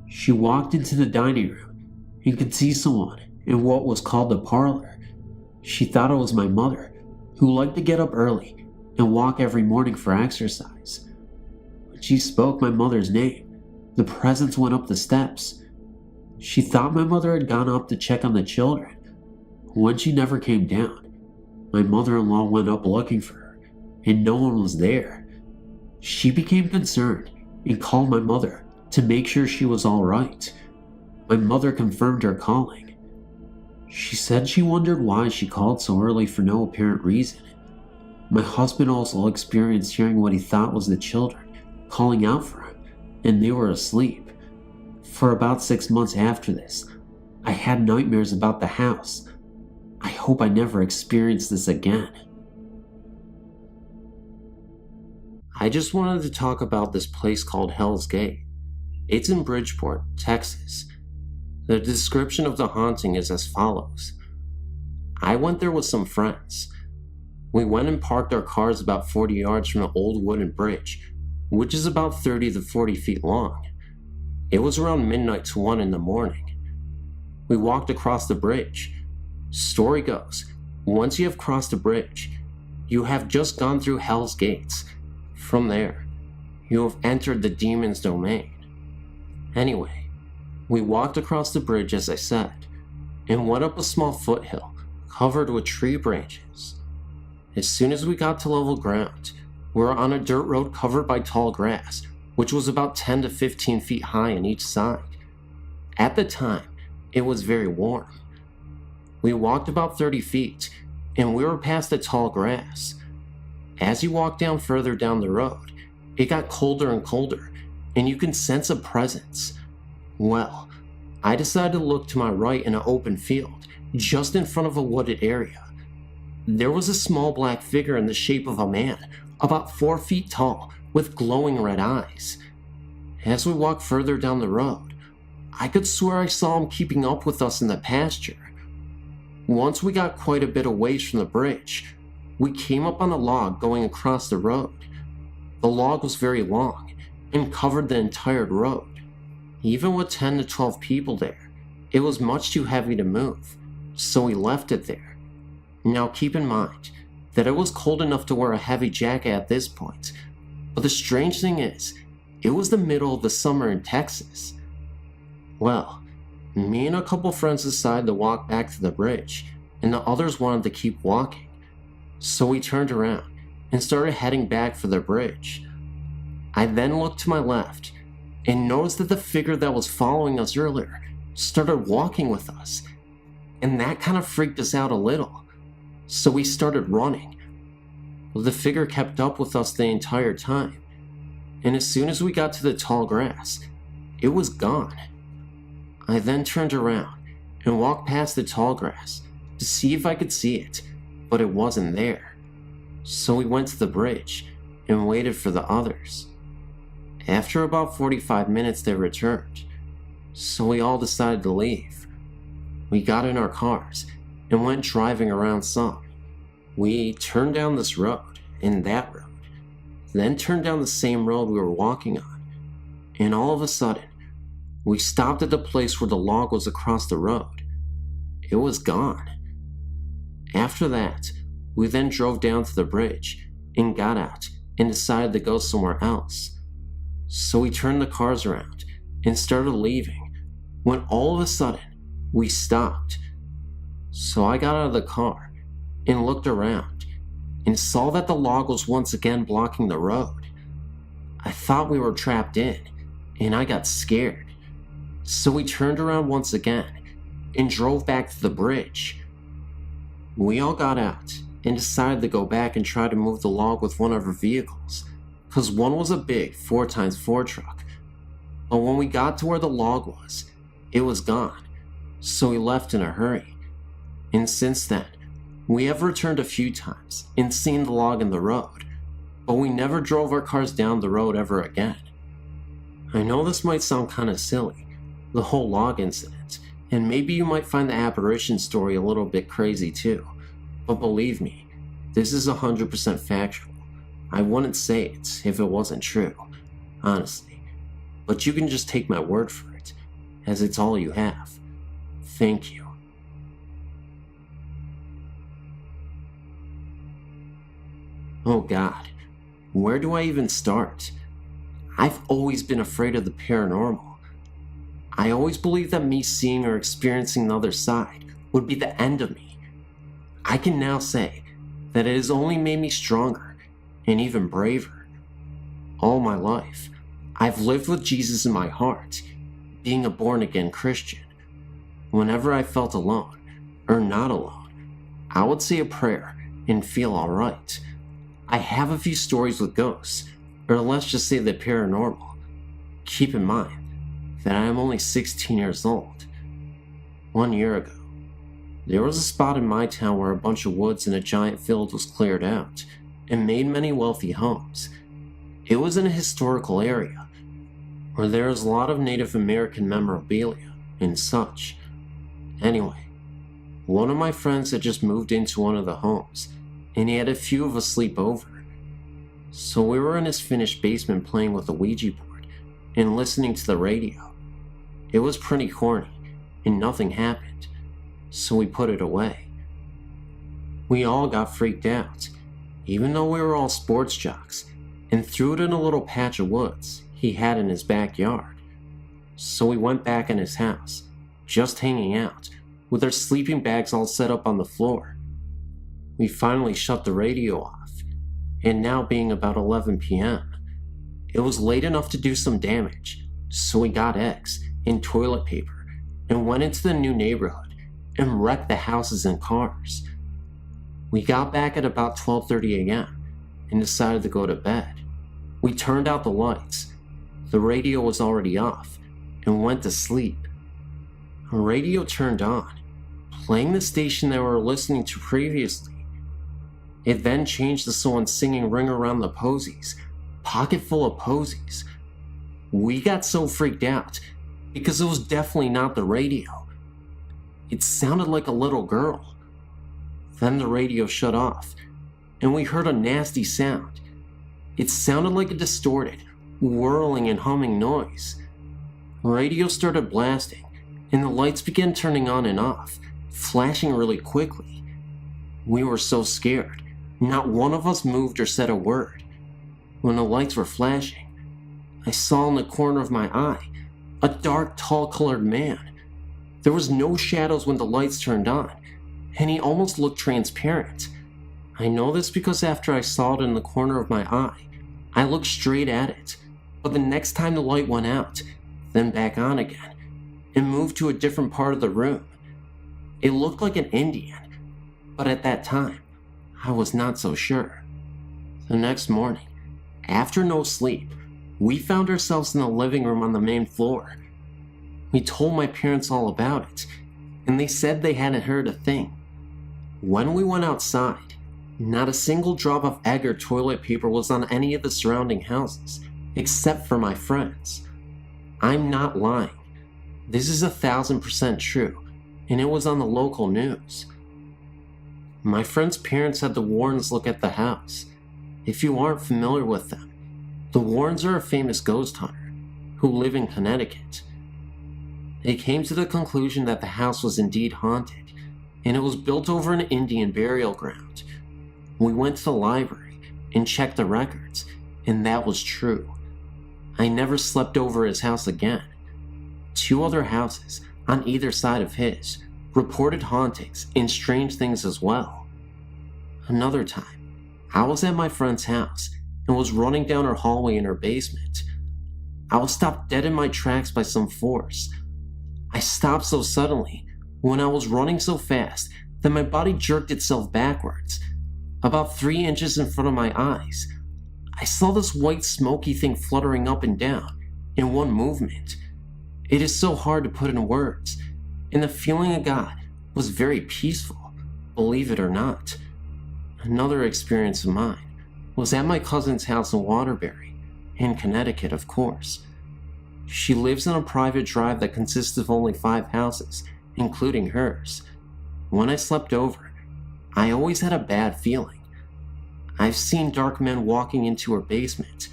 She walked into the dining room and could see someone in what was called the parlor. She thought it was my mother, who liked to get up early and walk every morning for exercise. When she spoke my mother's name, the presence went up the steps. She thought my mother had gone up to check on the children. When she never came down, my mother-in-law went up looking for her, and no one was there. She became concerned and called my mother to make sure she was all right. My mother confirmed her calling. She said she wondered why she called so early for no apparent reason. My husband also experienced hearing what he thought was the children calling out for him, and they were asleep. For about 6 months after this, I had nightmares about the house. I hope I never experience this again. I just wanted to talk about this place called Hell's Gate. It's in Bridgeport, Texas. The description of the haunting is as follows. I went there with some friends. We went and parked our cars about 40 yards from an old wooden bridge, which is about 30 to 40 feet long. It was around midnight to 1 in the morning. We walked across the bridge. Story goes, once you have crossed the bridge, you have just gone through Hell's Gates. From there, you have entered the demon's domain. Anyway, we walked across the bridge as I said, and went up a small foothill covered with tree branches. As soon as we got to level ground, we were on a dirt road covered by tall grass, which was about 10 to 15 feet high on each side. At the time, it was very warm. We walked about 30 feet, and we were past the tall grass. As you walk down further down the road, it got colder and colder, and you can sense a presence. Well, I decided to look to my right in an open field, just in front of a wooded area. There was a small black figure in the shape of a man, about 4 feet tall, with glowing red eyes. As we walked further down the road, I could swear I saw him keeping up with us in the pasture. Once we got quite a bit away from the bridge, we came up on a log going across the road. The log was very long and covered the entire road. Even with 10 to 12 people there, it was much too heavy to move, so we left it there. Now keep in mind that it was cold enough to wear a heavy jacket at this point, but the strange thing is, it was the middle of the summer in Texas. Well, me and a couple friends decided to walk back to the bridge, and the others wanted to keep walking. So we turned around and started heading back for the bridge. I then looked to my left and noticed that the figure that was following us earlier started walking with us, and that kind of freaked us out a little. So we started running. The figure kept up with us the entire time, and as soon as we got to the tall grass, it was gone. I then turned around and walked past the tall grass to see if I could see it, but it wasn't there. So we went to the bridge and waited for the others. After about 45 minutes they returned, so we all decided to leave. We got in our cars and went driving around some. We turned down this road and that road, then turned down the same road we were walking on, and all of a sudden, we stopped at the place where the log was across the road. It was gone. After that, we then drove down to the bridge and got out and decided to go somewhere else. So we turned the cars around and started leaving when all of a sudden we stopped. So I got out of the car and looked around and saw that the log was once again blocking the road. I thought we were trapped in, and I got scared. So we turned around once again and drove back to the bridge. We all got out and decided to go back and try to move the log with one of our vehicles, because one was a big 4x4 truck. But when we got to where the log was, it was gone, so we left in a hurry. And since then, we have returned a few times and seen the log in the road, but we never drove our cars down the road ever again. I know this might sound kinda silly, the whole log incident, and maybe you might find the apparition story a little bit crazy too, but believe me, this is 100% factual. I wouldn't say it if it wasn't true, honestly, but you can just take my word for it, as it's all you have. Thank you. Oh God, where do I even start? I've always been afraid of the paranormal. I always believed that me seeing or experiencing the other side would be the end of me. I can now say that it has only made me stronger and even braver. All my life, I've lived with Jesus in my heart, being a born-again Christian. Whenever I felt alone, or not alone, I would say a prayer and feel alright. I have a few stories with ghosts, or let's just say the paranormal. Keep in mind that I am only 16 years old. 1 year ago, there was a spot in my town where a bunch of woods and a giant field was cleared out and made many wealthy homes. It was in a historical area where there is a lot of Native American memorabilia and such. Anyway, one of my friends had just moved into one of the homes, and he had a few of us sleep over. So we were in his finished basement playing with a Ouija board and listening to the radio. It was pretty corny, and nothing happened, so we put it away. We all got freaked out, even though we were all sports jocks, and threw it in a little patch of woods he had in his backyard. So we went back in his house, just hanging out, with our sleeping bags all set up on the floor. We finally shut the radio off, and now being about 11 p.m., it was late enough to do some damage, so we got eggs and toilet paper and went into the new neighborhood and wrecked the houses and cars. We got back at about 12:30 a.m. and decided to go to bed. We turned out the lights, the radio was already off, and went to sleep. The radio turned on, playing the station that we were listening to previously. It then changed to someone singing Ring Around the Posies, pocket full of posies. We got so freaked out because it was definitely not the radio. It sounded like a little girl. Then the radio shut off, and we heard a nasty sound. It sounded like a distorted, whirling and humming noise. The radio started blasting, and the lights began turning on and off, flashing really quickly. We were so scared, not one of us moved or said a word. When the lights were flashing, I saw in the corner of my eye a dark, tall-colored man. There was no shadows when the lights turned on, and he almost looked transparent. I know this because after I saw it in the corner of my eye, I looked straight at it, but the next time the light went out, then back on again, and moved to a different part of the room. It looked like an Indian, but at that time, I was not so sure. The next morning, after no sleep, we found ourselves in the living room on the main floor. We told my parents all about it, and they said they hadn't heard a thing. When we went outside, not a single drop of egg or toilet paper was on any of the surrounding houses, except for my friends. I'm not lying. This is 1,000% true, and it was on the local news. My friend's parents had the Warrens look at the house. If you aren't familiar with them, the Warrens are a famous ghost hunter who live in Connecticut. They came to the conclusion that the house was indeed haunted, and it was built over an Indian burial ground. We went to the library and checked the records, and that was true. I never slept over his house again. 2 other houses on either side of his reported hauntings and strange things as well. Another time, I was at my friend's house and was running down her hallway in her basement. I was stopped dead in my tracks by some force. I stopped so suddenly when I was running so fast that my body jerked itself backwards, about 3 inches in front of my eyes. I saw this white smoky thing fluttering up and down in one movement. It is so hard to put in words, and the feeling I got was very peaceful, believe it or not. Another experience of mine was at my cousin's house in Waterbury, in Connecticut, of course. She lives in a private drive that consists of only 5 houses, including hers. When I slept over, I always had a bad feeling. I've seen dark men walking into her basement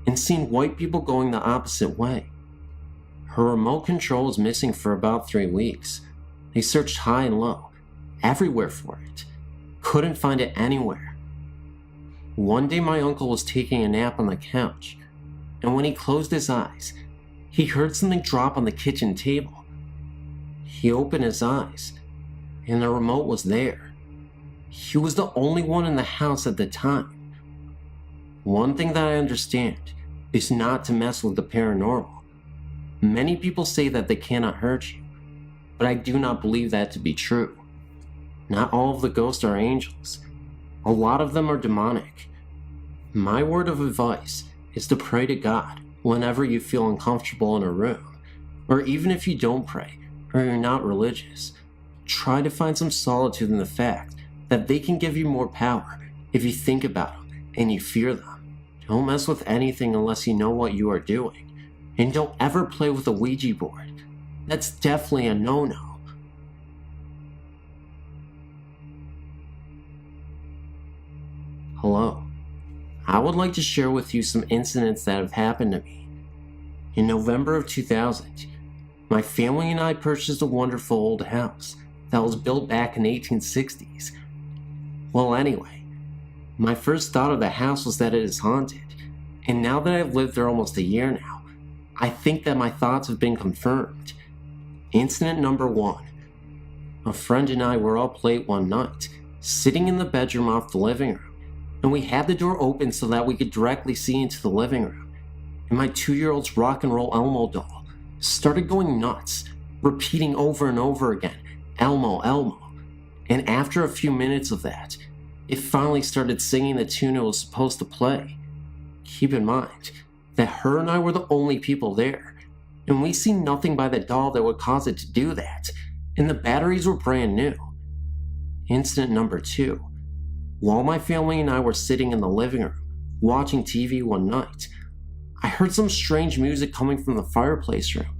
and seen white people going the opposite way. Her remote control was missing for about 3 weeks. They searched high and low, everywhere for it. Couldn't find it anywhere. One day my uncle was taking a nap on the couch, and when he closed his eyes, he heard something drop on the kitchen table. He opened his eyes, and the remote was there. He was the only one in the house at the time. One thing that I understand is not to mess with the paranormal. Many people say that they cannot hurt you, but I do not believe that to be true. Not all of the ghosts are angels. A lot of them are demonic. My word of advice is to pray to God whenever you feel uncomfortable in a room, or even if you don't pray or you're not religious. Try to find some solitude in the fact that they can give you more power if you think about them and you fear them. Don't mess with anything unless you know what you are doing. And don't ever play with a Ouija board. That's definitely a no-no. Hello. I would like to share with you some incidents that have happened to me. In November of 2000, my family and I purchased a wonderful old house that was built back in the 1860s. Well, anyway, my first thought of the house was that it is haunted, and now that I've lived there almost a year now, I think that my thoughts have been confirmed. Incident number 1. A friend and I were up late one night, sitting in the bedroom off the living room, and we had the door open so that we could directly see into the living room, and my 2-year-old's rock and roll Elmo doll started going nuts, repeating over and over again, Elmo, Elmo. And after a few minutes of that, it finally started singing the tune it was supposed to play. Keep in mind that her and I were the only people there, and we see nothing by the doll that would cause it to do that, and the batteries were brand new. Incident number 2. While my family and I were sitting in the living room, watching TV one night, I heard some strange music coming from the fireplace room,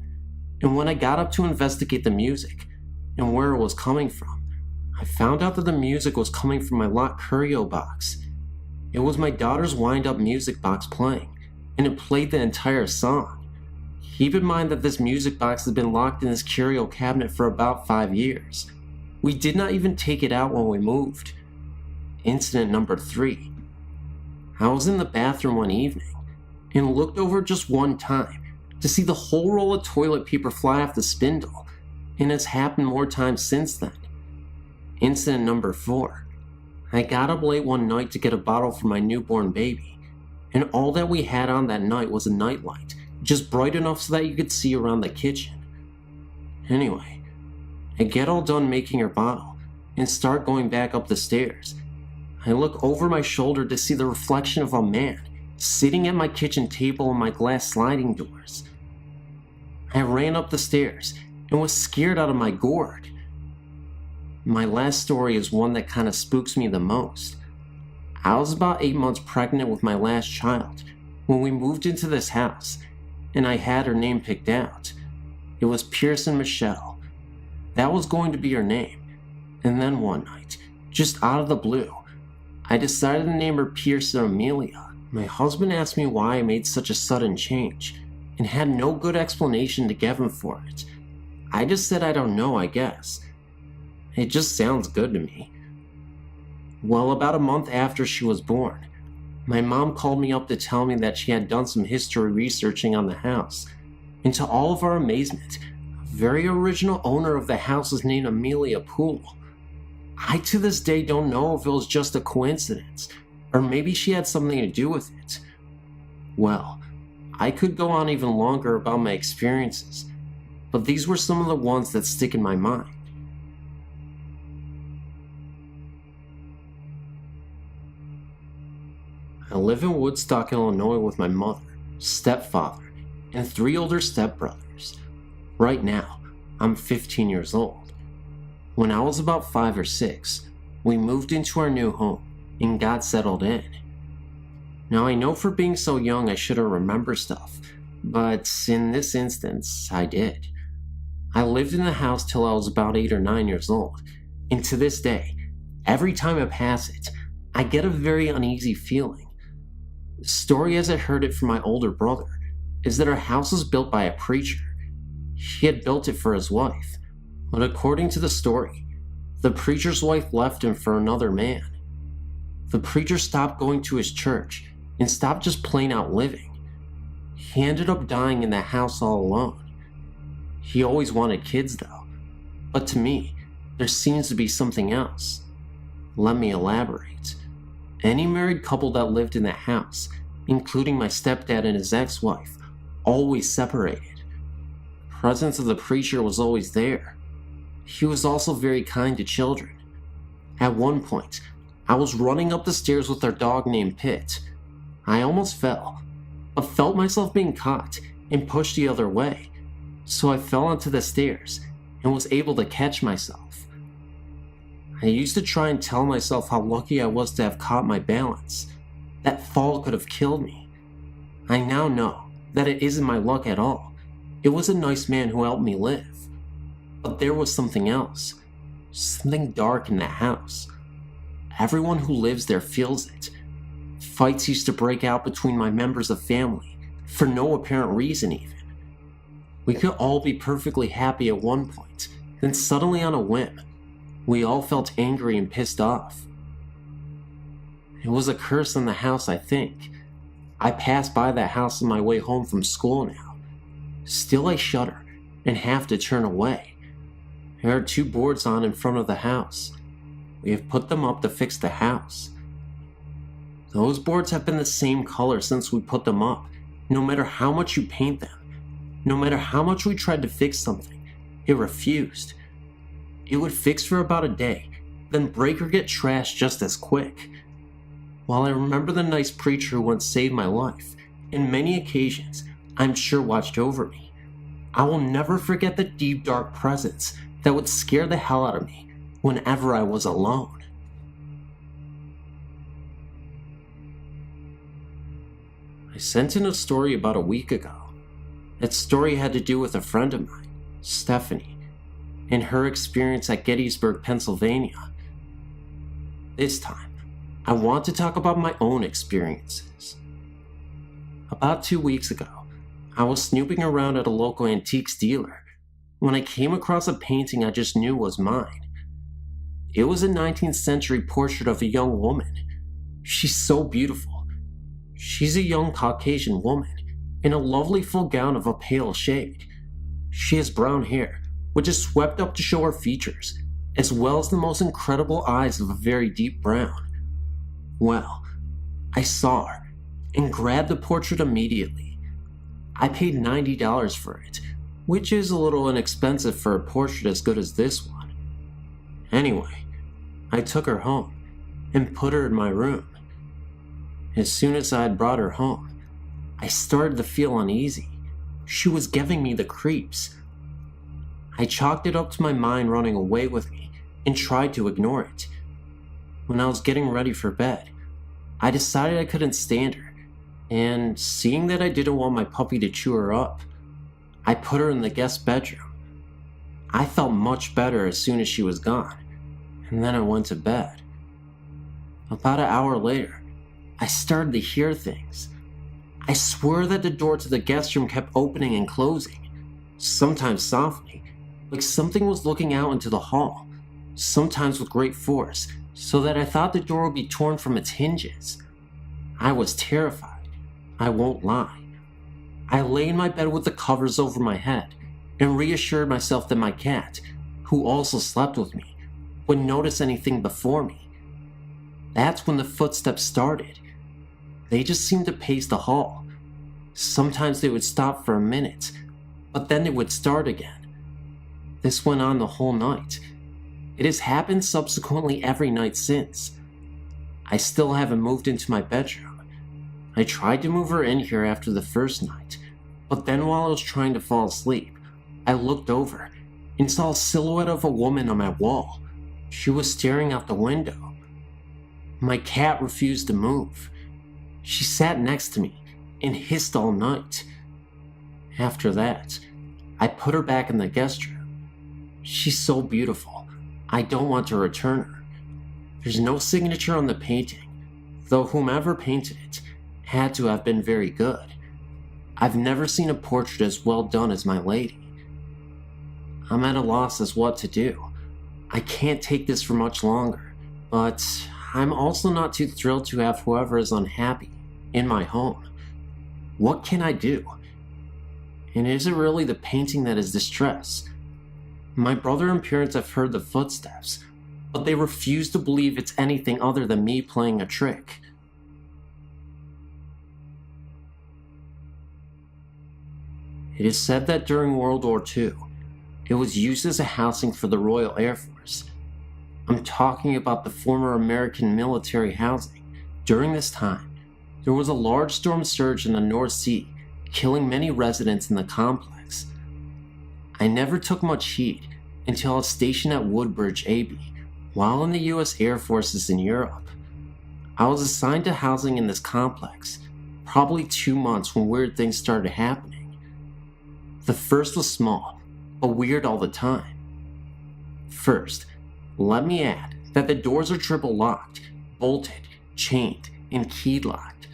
and when I got up to investigate the music and where it was coming from, I found out that the music was coming from my locked curio box. It was my daughter's wind-up music box playing, and it played the entire song. Keep in mind that this music box has been locked in this curio cabinet for about 5 years. We did not even take it out when we moved. Incident number 3. I was in the bathroom one evening and looked over just one time to see the whole roll of toilet paper fly off the spindle, and it's happened more times since then. Incident number 4. I got up late one night to get a bottle for my newborn baby, and all that we had on that night was a nightlight, just bright enough so that you could see around the kitchen. Anyway, I get all done making her bottle and start going back up the stairs. I look over my shoulder to see the reflection of a man sitting at my kitchen table and my glass sliding doors. I ran up the stairs and was scared out of my gourd. My last story is one that kind of spooks me the most. I was about 8 months pregnant with my last child when we moved into this house, and I had her name picked out. It was Pearson Michelle. That was going to be her name. And then one night, just out of the blue, I decided to name her Pearson Amelia. My husband asked me why I made such a sudden change, and had no good explanation to give him for it. I just said I don't know, I guess. It just sounds good to me. Well, about a month after she was born, my mom called me up to tell me that she had done some history researching on the house, and to all of our amazement, a very original owner of the house was named Amelia Poole. I to this day don't know if it was just a coincidence, Or maybe she had something to do with it. Well, I could go on even longer about my experiences, but these were some of the ones that stick in my mind. I live in Woodstock, Illinois with my mother, stepfather, and 3 older stepbrothers. Right now, I'm 15 years old. When I was about 5 or 6, we moved into our new home and got settled in. Now I know for being so young I shouldn't remember stuff, but in this instance, I did. I lived in the house till I was about 8 or 9 years old, and to this day, every time I pass it, I get a very uneasy feeling. The story as I heard it from my older brother is that our house was built by a preacher. He had built it for his wife, but according to the story, the preacher's wife left him for another man. The preacher stopped going to his church and stopped just plain out living. He ended up dying in the house all alone. He always wanted kids though, but to me, there seems to be something else. Let me elaborate. Any married couple that lived in the house, including my stepdad and his ex-wife, always separated. The presence of the preacher was always there. He was also very kind to children. At one point, I was running up the stairs with our dog named Pitt. I almost fell, but felt myself being caught and pushed the other way, so I fell onto the stairs and was able to catch myself. I used to try and tell myself how lucky I was to have caught my balance. That fall could have killed me. I now know that it isn't my luck at all. It was a nice man who helped me live. But there was something else. Something dark in the house. Everyone who lives there feels it. Fights used to break out between my members of family, for no apparent reason even. We could all be perfectly happy at one point, then suddenly on a whim, we all felt angry and pissed off. It was a curse on the house, I think. I pass by that house on my way home from school now. Still I shudder and have to turn away. There are 2 boards on in front of the house. We have put them up to fix the house. Those boards have been the same color since we put them up, no matter how much you paint them. No matter how much we tried to fix something, it refused. It would fix for about a day, then break or get trashed just as quick. While I remember the nice preacher who once saved my life, and many occasions I'm sure watched over me, I will never forget the deep dark presence that would scare the hell out of me whenever I was alone. I sent in a story about a week ago. That story had to do with a friend of mine, Stephanie, and her experience at Gettysburg, Pennsylvania. This time, I want to talk about my own experiences. About 2 weeks ago, I was snooping around at a local antiques dealer when I came across a painting I just knew was mine. It was a 19th century portrait of a young woman. She's so beautiful. She's a young Caucasian woman in a lovely full gown of a pale shade. She has brown hair, which is swept up to show her features, as well as the most incredible eyes of a very deep brown. Well, I saw her and grabbed the portrait immediately. I paid $90 for it, which is a little inexpensive for a portrait as good as this one. Anyway, I took her home and put her in my room. As soon as I had brought her home, I started to feel uneasy. She was giving me the creeps. I chalked it up to my mind running away with me and tried to ignore it. When I was getting ready for bed, I decided I couldn't stand her, and seeing that I didn't want my puppy to chew her up, I put her in the guest bedroom. I felt much better as soon as she was gone, and then I went to bed. About an hour later, I started to hear things. I swear that the door to the guest room kept opening and closing, sometimes softly, like something was looking out into the hall, sometimes with great force, so that I thought the door would be torn from its hinges. I was terrified, I won't lie. I lay in my bed with the covers over my head and reassured myself that my cat, who also slept with me, wouldn't notice anything before me. That's when the footsteps started. They just seemed to pace the hall. Sometimes they would stop for a minute, but then they would start again. This went on the whole night. It has happened subsequently every night since. I still haven't moved into my bedroom. I tried to move her in here after the first night, but then while I was trying to fall asleep, I looked over and saw a silhouette of a woman on my wall. She was staring out the window. My cat refused to move. She sat next to me and hissed all night. After that, I put her back in the guest room. She's so beautiful, I don't want to return her. There's no signature on the painting, though whomever painted it had to have been very good. I've never seen a portrait as well done as my lady. I'm at a loss as what to do. I can't take this for much longer, but I'm also not too thrilled to have whoever is unhappy in my home. What can I do? And is it really the painting that is distress? My brother and parents have heard the footsteps, but they refuse to believe it's anything other than me playing a trick. It is said that during World War II, it was used as a housing for the Royal Air Force. I'm talking about the former American military housing. During this time, there was a large storm surge in the North Sea, killing many residents in the complex. I never took much heed until I was stationed at Woodbridge, AB, while in the US Air Forces in Europe. I was assigned to housing in this complex, probably 2 months when weird things started happening. The first was small, but weird all the time. First, let me add that the doors are triple locked, bolted, chained, and keyed locked.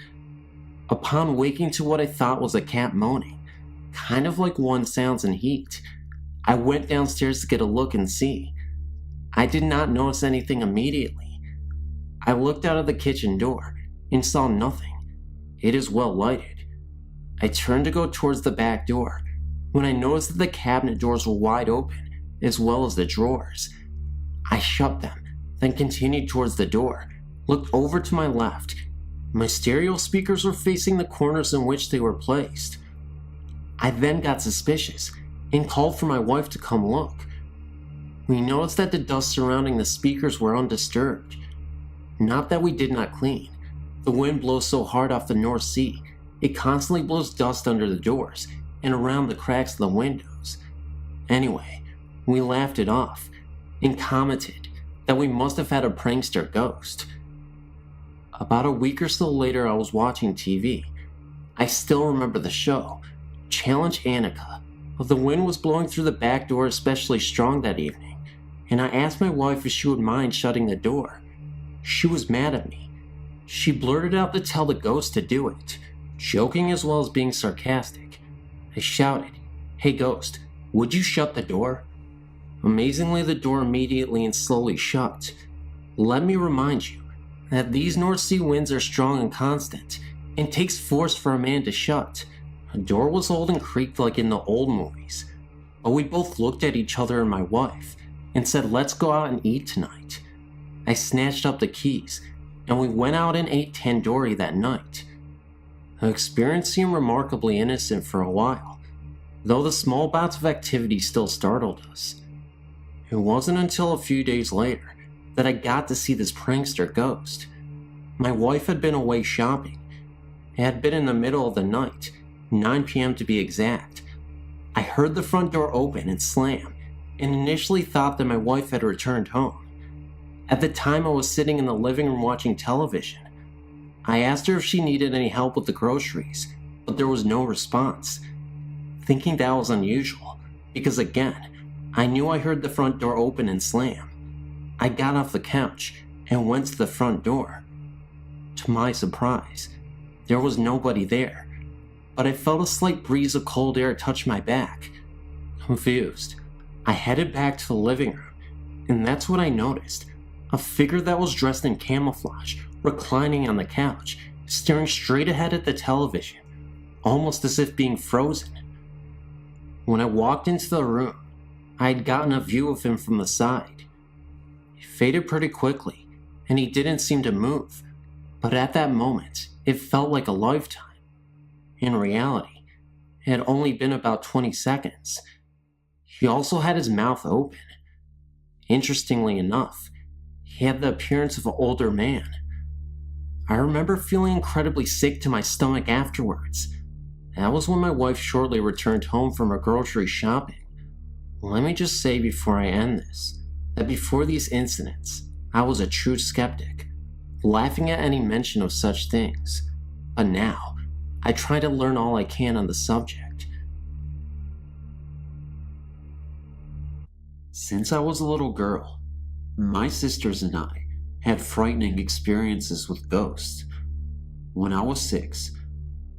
Upon waking to what I thought was a cat moaning, kind of like one sounds in heat, I went downstairs to get a look and see. I did not notice anything immediately. I looked out of the kitchen door and saw nothing. It is well lighted. I turned to go towards the back door when I noticed that the cabinet doors were wide open, as well as the drawers. I shut them, then continued towards the door, looked over to my left. My stereo speakers were facing the corners in which they were placed. I then got suspicious and called for my wife to come look. We noticed that the dust surrounding the speakers were undisturbed. Not that we did not clean. The wind blows so hard off the North Sea, it constantly blows dust under the doors and around the cracks of the windows. Anyway, we laughed it off and commented that we must have had a prankster ghost. About a week or so later, I was watching TV. I still remember the show, Challenge Annika. The wind was blowing through the back door especially strong that evening, and I asked my wife if she would mind shutting the door. She was mad at me. She blurted out to tell the ghost to do it, joking as well as being sarcastic. I shouted, "Hey ghost, would you shut the door?" Amazingly, the door immediately and slowly shut. Let me remind you that these North Sea winds are strong and constant, and takes force for a man to shut. The door was old and creaked like in the old movies, but we both looked at each other and my wife, and said let's go out and eat tonight. I snatched up the keys, and we went out and ate tandoori that night. The experience seemed remarkably innocent for a while, though the small bouts of activity still startled us. It wasn't until a few days later that I got to see this prankster ghost. My wife had been away shopping. It had been in the middle of the night, 9 p.m. to be exact. I heard the front door open and slam, and initially thought that my wife had returned home. At the time, I was sitting in the living room watching television. I asked her if she needed any help with the groceries, but there was no response. Thinking that was unusual, because again, I knew I heard the front door open and slam. I got off the couch and went to the front door. To my surprise, there was nobody there, but I felt a slight breeze of cold air touch my back. Confused, I headed back to the living room, and that's when I noticed a figure that was dressed in camouflage reclining on the couch, staring straight ahead at the television, almost as if being frozen. When I walked into the room, I had gotten a view of him from the side. He faded pretty quickly, and he didn't seem to move, but at that moment, it felt like a lifetime. In reality, it had only been about 20 seconds. He also had his mouth open. Interestingly enough, he had the appearance of an older man. I remember feeling incredibly sick to my stomach afterwards. That was when my wife shortly returned home from her grocery shopping. Let me just say before I end this, that before these incidents, I was a true skeptic, laughing at any mention of such things. But now, I try to learn all I can on the subject. Since I was a little girl, my sisters and I had frightening experiences with ghosts. When I was 6,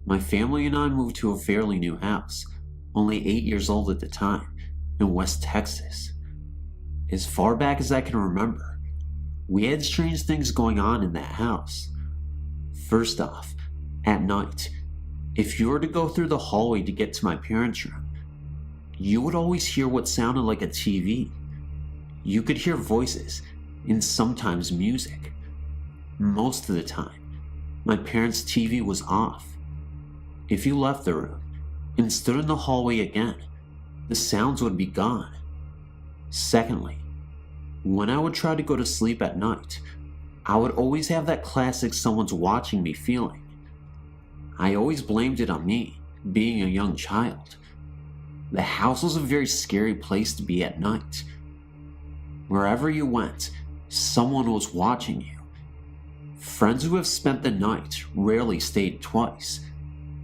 my family and I moved to a fairly new house, only 8 years old at the time, in West Texas. As far back as I can remember, we had strange things going on in that house. First off, at night, if you were to go through the hallway to get to my parents' room, you would always hear what sounded like a TV. You could hear voices and sometimes music. Most of the time, my parents' TV was off. If you left the room and stood in the hallway again, the sounds would be gone. Secondly, when I would try to go to sleep at night, I would always have that classic someone's watching me feeling. I always blamed it on me, being a young child. The house was a very scary place to be at night. Wherever you went, someone was watching you. Friends who have spent the night rarely stayed twice.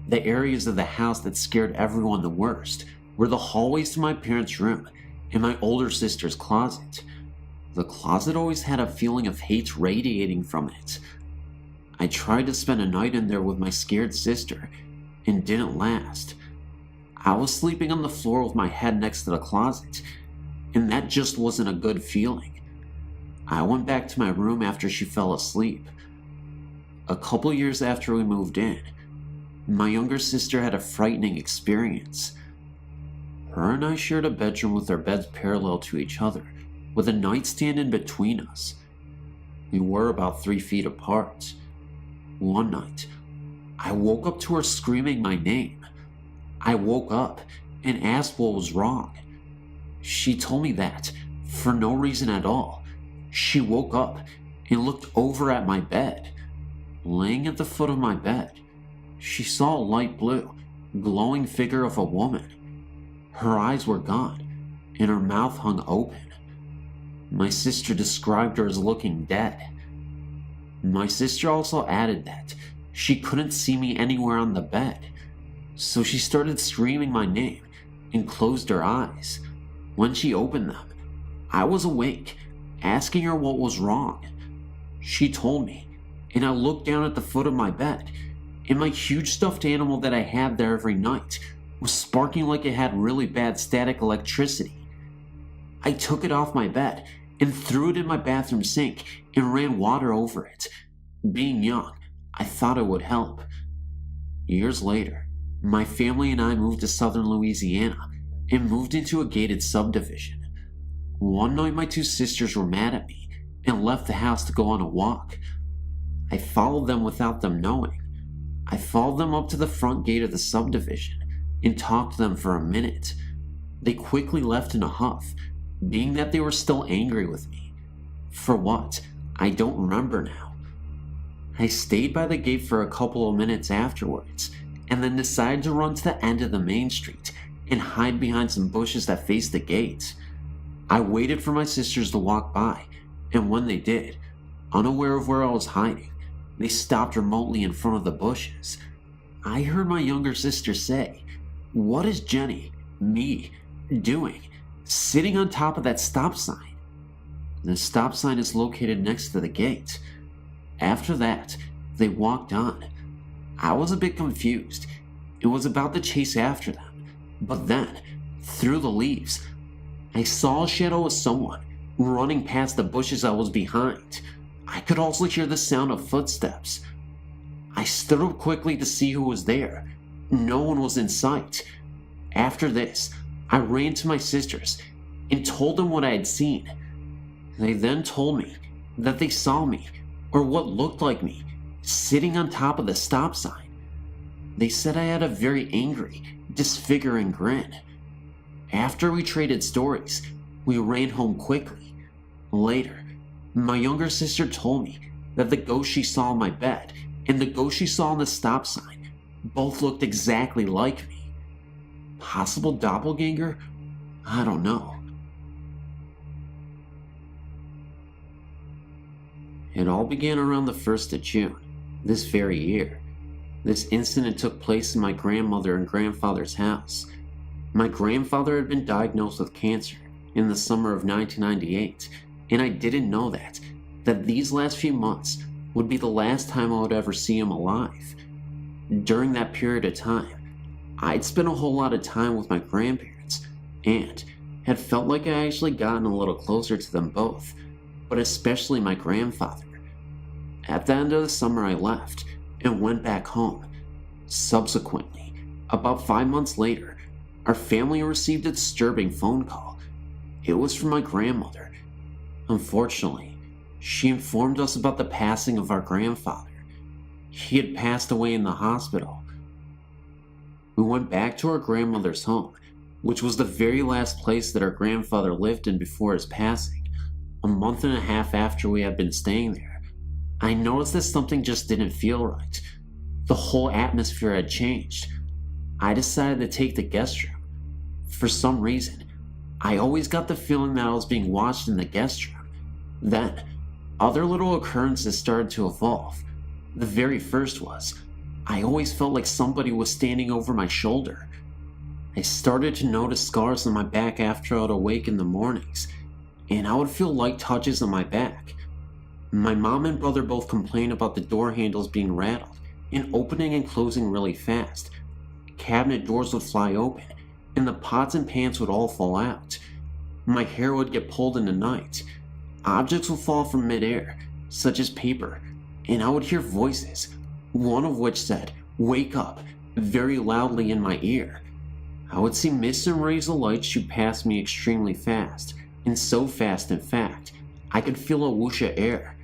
The areas of the house that scared everyone the worst were the hallways to my parents' room and my older sister's closet. The closet always had a feeling of hate radiating from it. I tried to spend a night in there with my scared sister, and didn't last. I was sleeping on the floor with my head next to the closet, and that just wasn't a good feeling. I went back to my room after she fell asleep. A couple years after we moved in, my younger sister had a frightening experience. Her and I shared a bedroom with our beds parallel to each other, with a nightstand in between us. We were about 3 feet apart. One night, I woke up to her screaming my name. I woke up and asked what was wrong. She told me that, for no reason at all, she woke up and looked over at my bed. Laying at the foot of my bed, she saw a light blue, glowing figure of a woman. Her eyes were gone, and her mouth hung open. My sister described her as looking dead. My sister also added that she couldn't see me anywhere on the bed, so she started screaming my name and closed her eyes. When she opened them, I was awake, asking her what was wrong. She told me, and I looked down at the foot of my bed, and my huge stuffed animal that I had there every night was sparking like it had really bad static electricity. I took it off my bed and threw it in my bathroom sink and ran water over it. Being young, I thought it would help. Years later, my family and I moved to southern Louisiana and moved into a gated subdivision. One night my 2 sisters were mad at me and left the house to go on a walk. I followed them without them knowing. I followed them up to the front gate of the subdivision and talked to them for a minute. They quickly left in a huff, being that they were still angry with me. For what? I don't remember now. I stayed by the gate for a couple of minutes afterwards, and then decided to run to the end of the main street and hide behind some bushes that faced the gate. I waited for my sisters to walk by, and when they did, unaware of where I was hiding, they stopped remotely in front of the bushes. I heard my younger sister say, "What is Jenny, me, doing, sitting on top of that stop sign?" The stop sign is located next to the gate. After that, they walked on. I was a bit confused. It was about to chase after them, but then, through the leaves, I saw a shadow of someone running past the bushes I was behind. I could also hear the sound of footsteps. I stood up quickly to see who was there. No one was in sight. After this, I ran to my sisters and told them what I had seen. They then told me that they saw me, or what looked like me, sitting on top of the stop sign. They said I had a very angry, disfiguring grin. After we traded stories, we ran home quickly. Later, my younger sister told me that the ghost she saw in my bed and the ghost she saw on the stop sign both looked exactly like me. Possible doppelganger? I don't know. It all began around the 1st of June, this very year. This incident took place in my grandmother and grandfather's house. My grandfather had been diagnosed with cancer in the summer of 1998, and I didn't know that these last few months would be the last time I would ever see him alive. During that period of time, I'd spent a whole lot of time with my grandparents, and had felt like I actually gotten a little closer to them both, but especially my grandfather. At the end of the summer, I left and went back home. Subsequently, about 5 months later, our family received a disturbing phone call. It was from my grandmother. Unfortunately, she informed us about the passing of our grandfather. He had passed away in the hospital. We went back to our grandmother's home, which was the very last place that our grandfather lived in before his passing. A month and a half after we had been staying there, I noticed that something just didn't feel right. The whole atmosphere had changed. I decided to take the guest room. For some reason, I always got the feeling that I was being watched in the guest room. Then, other little occurrences started to evolve. The very first was, I always felt like somebody was standing over my shoulder. I started to notice scars on my back after I would awake in the mornings, and I would feel light touches on my back. My mom and brother both complained about the door handles being rattled and opening and closing really fast. Cabinet doors would fly open, and the pots and pans would all fall out. My hair would get pulled in the night. Objects would fall from midair, such as paper, and I would hear voices, one of which said, "Wake up," very loudly in my ear. I would see mists and rays of light shoot past me extremely fast, and so fast in fact, I could feel a whoosh of air.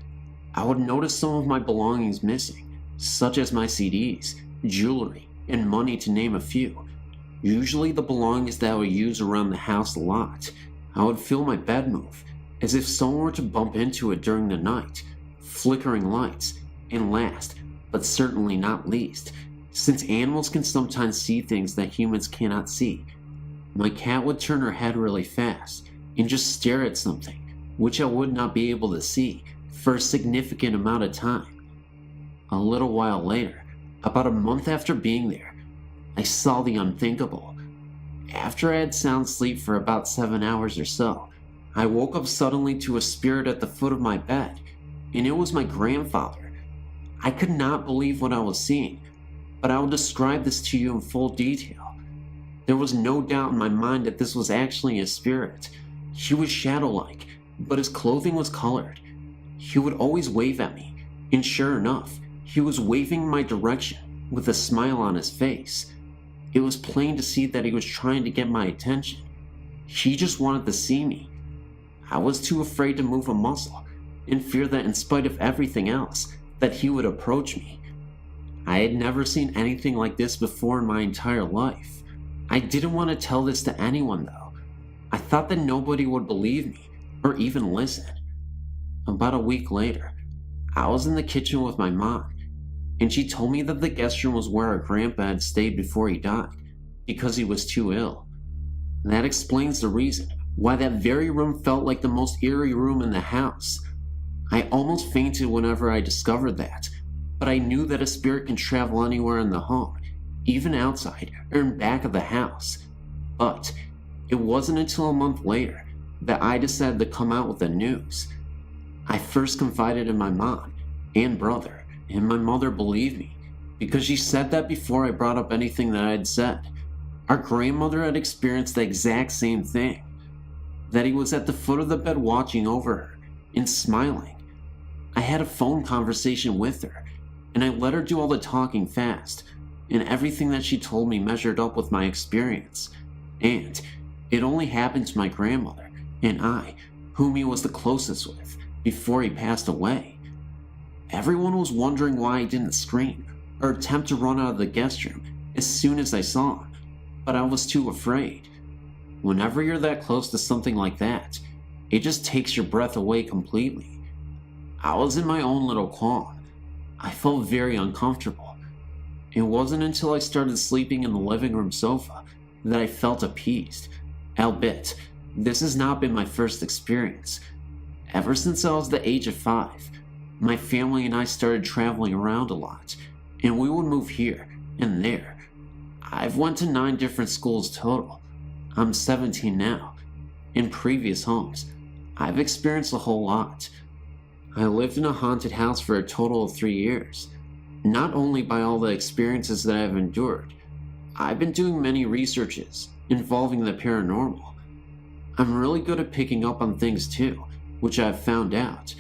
I would notice some of my belongings missing, such as my CDs, jewelry, and money to name a few. Usually the belongings that I would use around the house a lot. I would feel my bed move, as if someone were to bump into it during the night. Flickering lights, and last, but certainly not least, since animals can sometimes see things that humans cannot see, my cat would turn her head really fast and just stare at something, which I would not be able to see for a significant amount of time. A little while later, about a month after being there, I saw the unthinkable. After I had sound sleep for about 7 hours or so, I woke up suddenly to a spirit at the foot of my bed, and it was my grandfather. I could not believe what I was seeing, but I will describe this to you in full detail. There was no doubt in my mind that this was actually a spirit. He was shadow-like, but his clothing was colored. He would always wave at me, and sure enough, he was waving in my direction with a smile on his face. It was plain to see that he was trying to get my attention. He just wanted to see me. I was too afraid to move a muscle, in fear that in spite of everything else, that he would approach me. I had never seen anything like this before in my entire life. I didn't want to tell this to anyone though. I thought that nobody would believe me, or even listen. About a week later, I was in the kitchen with my mom, and she told me that the guest room was where our grandpa had stayed before he died, because he was too ill. That explains the reason why that very room felt like the most eerie room in the house. I almost fainted whenever I discovered that, but I knew that a spirit can travel anywhere in the home, even outside or in back of the house. But it wasn't until a month later that I decided to come out with the news. I first confided in my mom and brother, and my mother believed me, because she said that before I brought up anything that I had said. Our grandmother had experienced the exact same thing, that he was at the foot of the bed watching over her and smiling. I had a phone conversation with her, and I let her do all the talking fast, and everything that she told me measured up with my experience. And it only happened to my grandmother and I, whom he was the closest with. before he passed away. Everyone was wondering why I didn't scream or attempt to run out of the guest room as soon as I saw him, but I was too afraid. Whenever you're that close to something like that, it just takes your breath away completely. I was in my own little calm. I felt very uncomfortable. It wasn't until I started sleeping in the living room sofa that I felt appeased. Albeit, this has not been my first experience. Ever since I was the age of 5, my family and I started traveling around a lot, and we would move here and there. I've went to 9 different schools total. I'm 17 now. In previous homes, I've experienced a whole lot. I lived in a haunted house for a total of 3 years. Not only by all the experiences that I've endured, I've been doing many researches involving the paranormal. I'm really good at picking up on things too, which I've found out.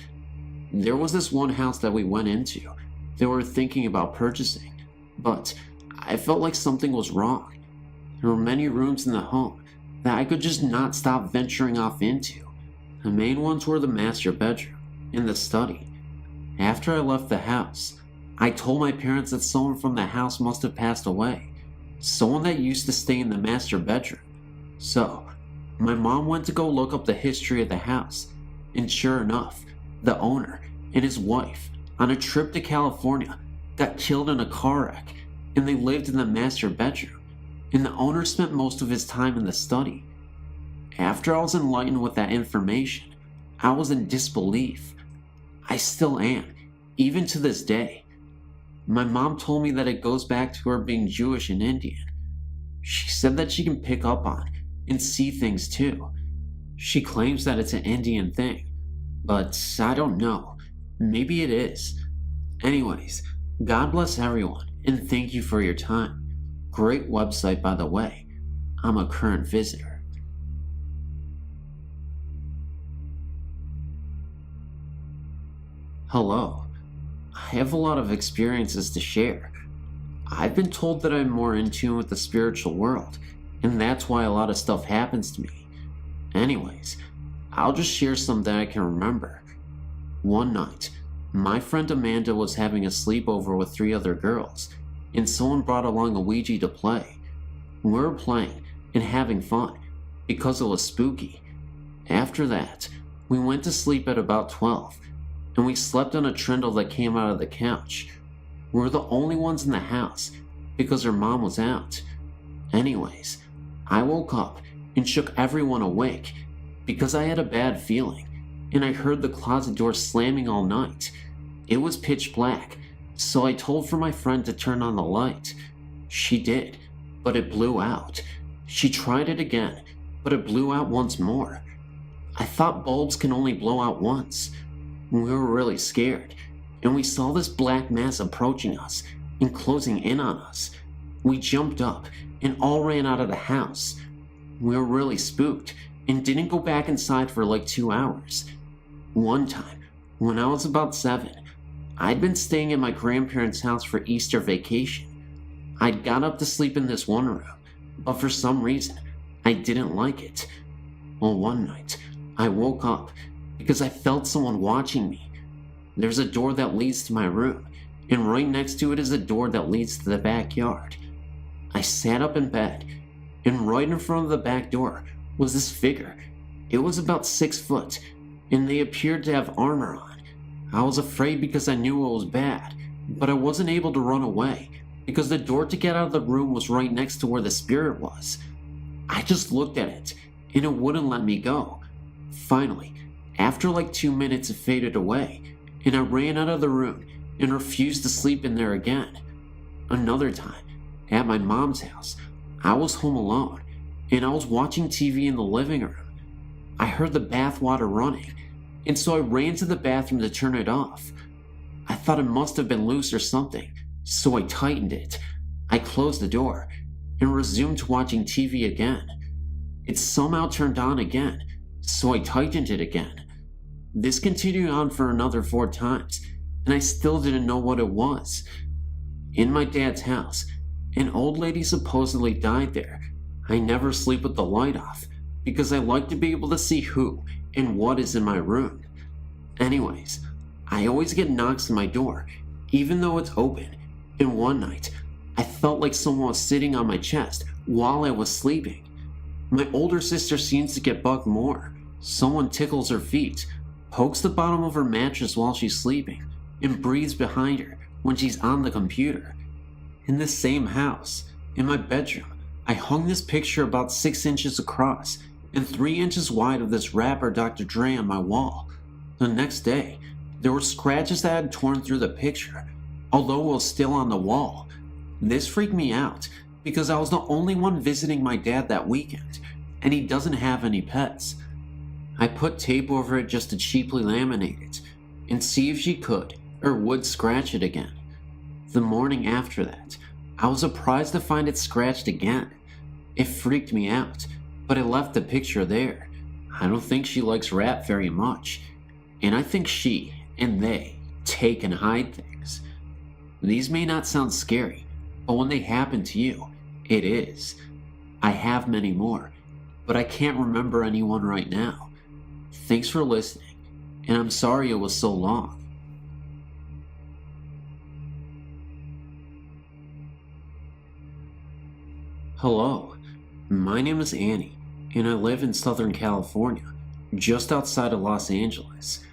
There was this one house that we went into that we were thinking about purchasing, but I felt like something was wrong. There were many rooms in the home that I could just not stop venturing off into. The main ones were the master bedroom and the study. After I left the house, I told my parents that someone from the house must have passed away, someone that used to stay in the master bedroom. So, my mom went to go look up the history of the house, and sure enough, the owner and his wife, on a trip to California, got killed in a car wreck, and they lived in the master bedroom, and the owner spent most of his time in the study. After I was enlightened with that information, I was in disbelief. I still am, even to this day. My mom told me that it goes back to her being Jewish and Indian. She said that she can pick up on and see things too. She claims that it's an Indian thing, but I don't know. Maybe it is. Anyways, God bless everyone, and thank you for your time. Great website, by the way. I'm a current visitor. Hello. I have a lot of experiences to share. I've been told that I'm more in tune with the spiritual world, and that's why a lot of stuff happens to me. Anyways, I'll just share some that I can remember. One night, my friend Amanda was having a sleepover with 3 other girls, and someone brought along a Ouija to play. We were playing and having fun because it was spooky. After that, we went to sleep at about 12, and we slept on a trundle that came out of the couch. We were the only ones in the house because her mom was out. Anyways, I woke up and shook everyone awake because I had a bad feeling, and I heard the closet door slamming all night. It was pitch black, so I told for my friend to turn on the light. She did, but it blew out. She tried it again, but it blew out once more. I thought bulbs can only blow out once. We were really scared, and we saw this black mass approaching us and closing in on us. We jumped up and all ran out of the house. We were really spooked and didn't go back inside for like 2 hours. One time, when I was about 7, I'd been staying at my grandparents' house for Easter vacation. I'd got up to sleep in this one room, but for some reason, I didn't like it. Well, one night, I woke up because I felt someone watching me. There's a door that leads to my room, and right next to it is a door that leads to the backyard. I sat up in bed, and right in front of the back door was this figure. It was about 6 foot, and they appeared to have armor on. I was afraid because I knew it was bad, but I wasn't able to run away because the door to get out of the room was right next to where the spirit was. I just looked at it, and it wouldn't let me go. Finally, after like 2 minutes, it faded away, and I ran out of the room and refused to sleep in there again. Another time, at my mom's house, I was home alone, and I was watching TV in the living room. I heard the bath water running, and so I ran to the bathroom to turn it off. I thought it must have been loose or something, so I tightened it. I closed the door and resumed watching TV again. It somehow turned on again, so I tightened it again. This continued on for another 4 times, and I still didn't know what it was. In my dad's house, an old lady supposedly died there. I never sleep with the light off, because I like to be able to see who and what is in my room. Anyways, I always get knocks on my door, even though it's open, and one night, I felt like someone was sitting on my chest while I was sleeping. My older sister seems to get bugged more. Someone tickles her feet, pokes the bottom of her mattress while she's sleeping, and breathes behind her when she's on the computer. In this same house, in my bedroom, I hung this picture about 6 inches across and 3 inches wide of this rapper Dr. Dre on my wall. The next day, there were scratches that had torn through the picture, although it was still on the wall. This freaked me out because I was the only one visiting my dad that weekend, and he doesn't have any pets. I put tape over it just to cheaply laminate it and see if she could or would scratch it again. The morning after that, I was surprised to find it scratched again. It freaked me out, but I left the picture there. I don't think she likes rap very much, and I think she and they take and hide things. These may not sound scary, but when they happen to you, it is. I have many more, but I can't remember anyone right now. Thanks for listening, and I'm sorry it was so long. Hello, my name is Annie, and I live in Southern California, just outside of Los Angeles.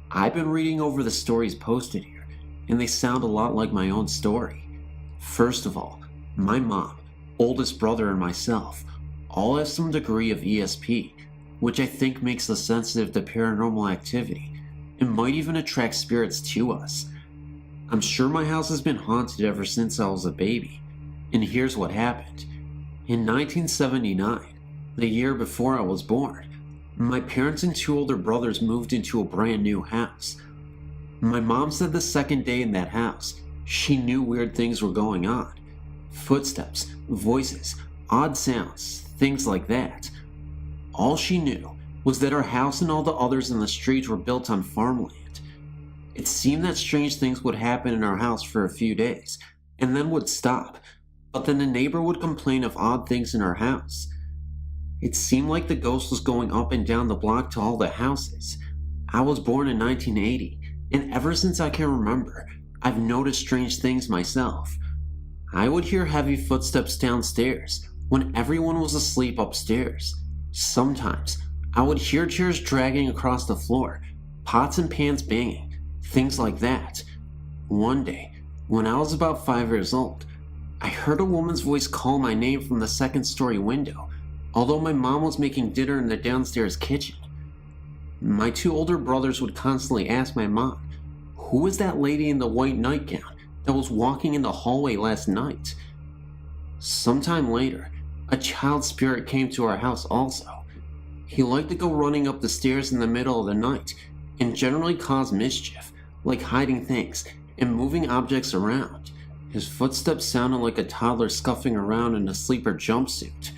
I've been reading over the stories posted here, and they sound a lot like my own story. First of all, my mom, oldest brother, and myself all have some degree of ESP, which I think makes us sensitive to paranormal activity and might even attract spirits to us. I'm sure my house has been haunted ever since I was a baby, and here's what happened. In 1979, the year before I was born, my parents and 2 older brothers moved into a brand new house. My mom said the second day in that house, she knew weird things were going on. Footsteps, voices, odd sounds, things like that. All she knew was that our house and all the others in the street were built on farmland. It seemed that strange things would happen in our house for a few days, and then would stop, but then the neighbor would complain of odd things in our house. It seemed like the ghost was going up and down the block to all the houses. I was born in 1980, and ever since I can remember, I've noticed strange things myself. I would hear heavy footsteps downstairs when everyone was asleep upstairs. Sometimes, I would hear chairs dragging across the floor, pots and pans banging, things like that. One day, when I was about 5 years old, I heard a woman's voice call my name from the 2nd-story window, although my mom was making dinner in the downstairs kitchen. My 2 older brothers would constantly ask my mom, "Who was that lady in the white nightgown that was walking in the hallway last night?" Sometime later, a child spirit came to our house also. He liked to go running up the stairs in the middle of the night and generally cause mischief, like hiding things and moving objects around. His footsteps sounded like a toddler scuffing around in a sleeper jumpsuit.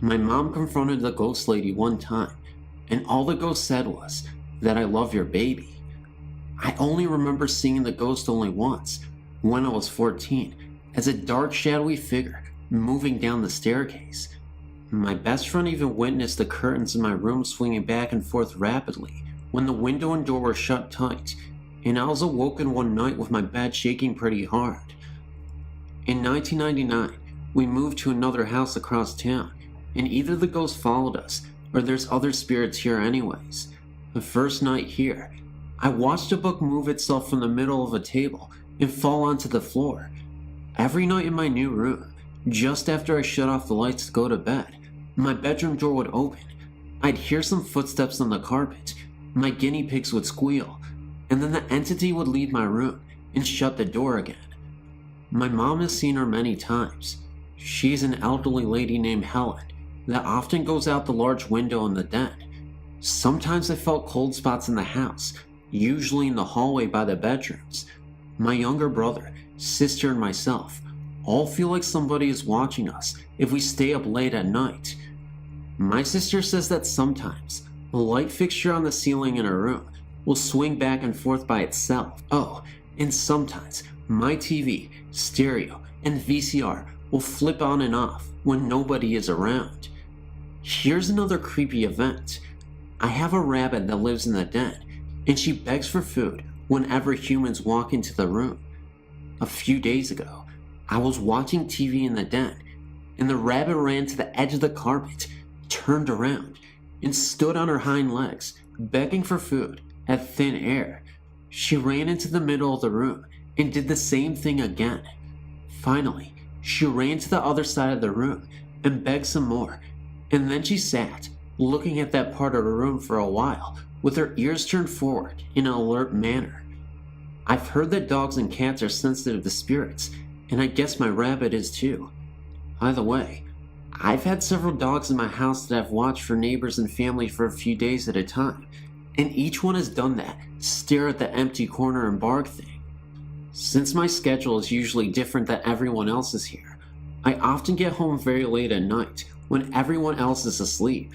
My mom confronted the ghost lady one time, and all the ghost said was that "I love your baby." I only remember seeing the ghost only once, when I was 14, as a dark shadowy figure moving down the staircase. My best friend even witnessed the curtains in my room swinging back and forth rapidly when the window and door were shut tight, and I was awoken one night with my bed shaking pretty hard. In 1999, we moved to another house across town, and either the ghost followed us or there's other spirits here anyways. The first night here, I watched a book move itself from the middle of a table and fall onto the floor. Every night in my new room, just after I shut off the lights to go to bed, my bedroom door would open. I'd hear some footsteps on the carpet, my guinea pigs would squeal, and then the entity would leave my room and shut the door again. My mom has seen her many times. She's an elderly lady named Helen that often goes out the large window in the den. Sometimes I felt cold spots in the house, usually in the hallway by the bedrooms. My younger brother, sister, and myself all feel like somebody is watching us if we stay up late at night. My sister says that sometimes a light fixture on the ceiling in her room will swing back and forth by itself. Oh, and sometimes my TV, stereo, and VCR will flip on and off when nobody is around. Here's another creepy event. I have a rabbit that lives in the den, and she begs for food whenever humans walk into the room. A few days ago, I was watching TV in the den, and the rabbit ran to the edge of the carpet, turned around, and stood on her hind legs, begging for food at thin air. She ran into the middle of the room and did the same thing again. Finally, she ran to the other side of the room and begged some more, and then she sat, looking at that part of the room for a while, with her ears turned forward in an alert manner. I've heard that dogs and cats are sensitive to spirits, and I guess my rabbit is too. By the way, I've had several dogs in my house that I've watched for neighbors and family for a few days at a time, and each one has done that stare at the empty corner and bark thing. Since my schedule is usually different than everyone else's here, I often get home very late at night when everyone else is asleep.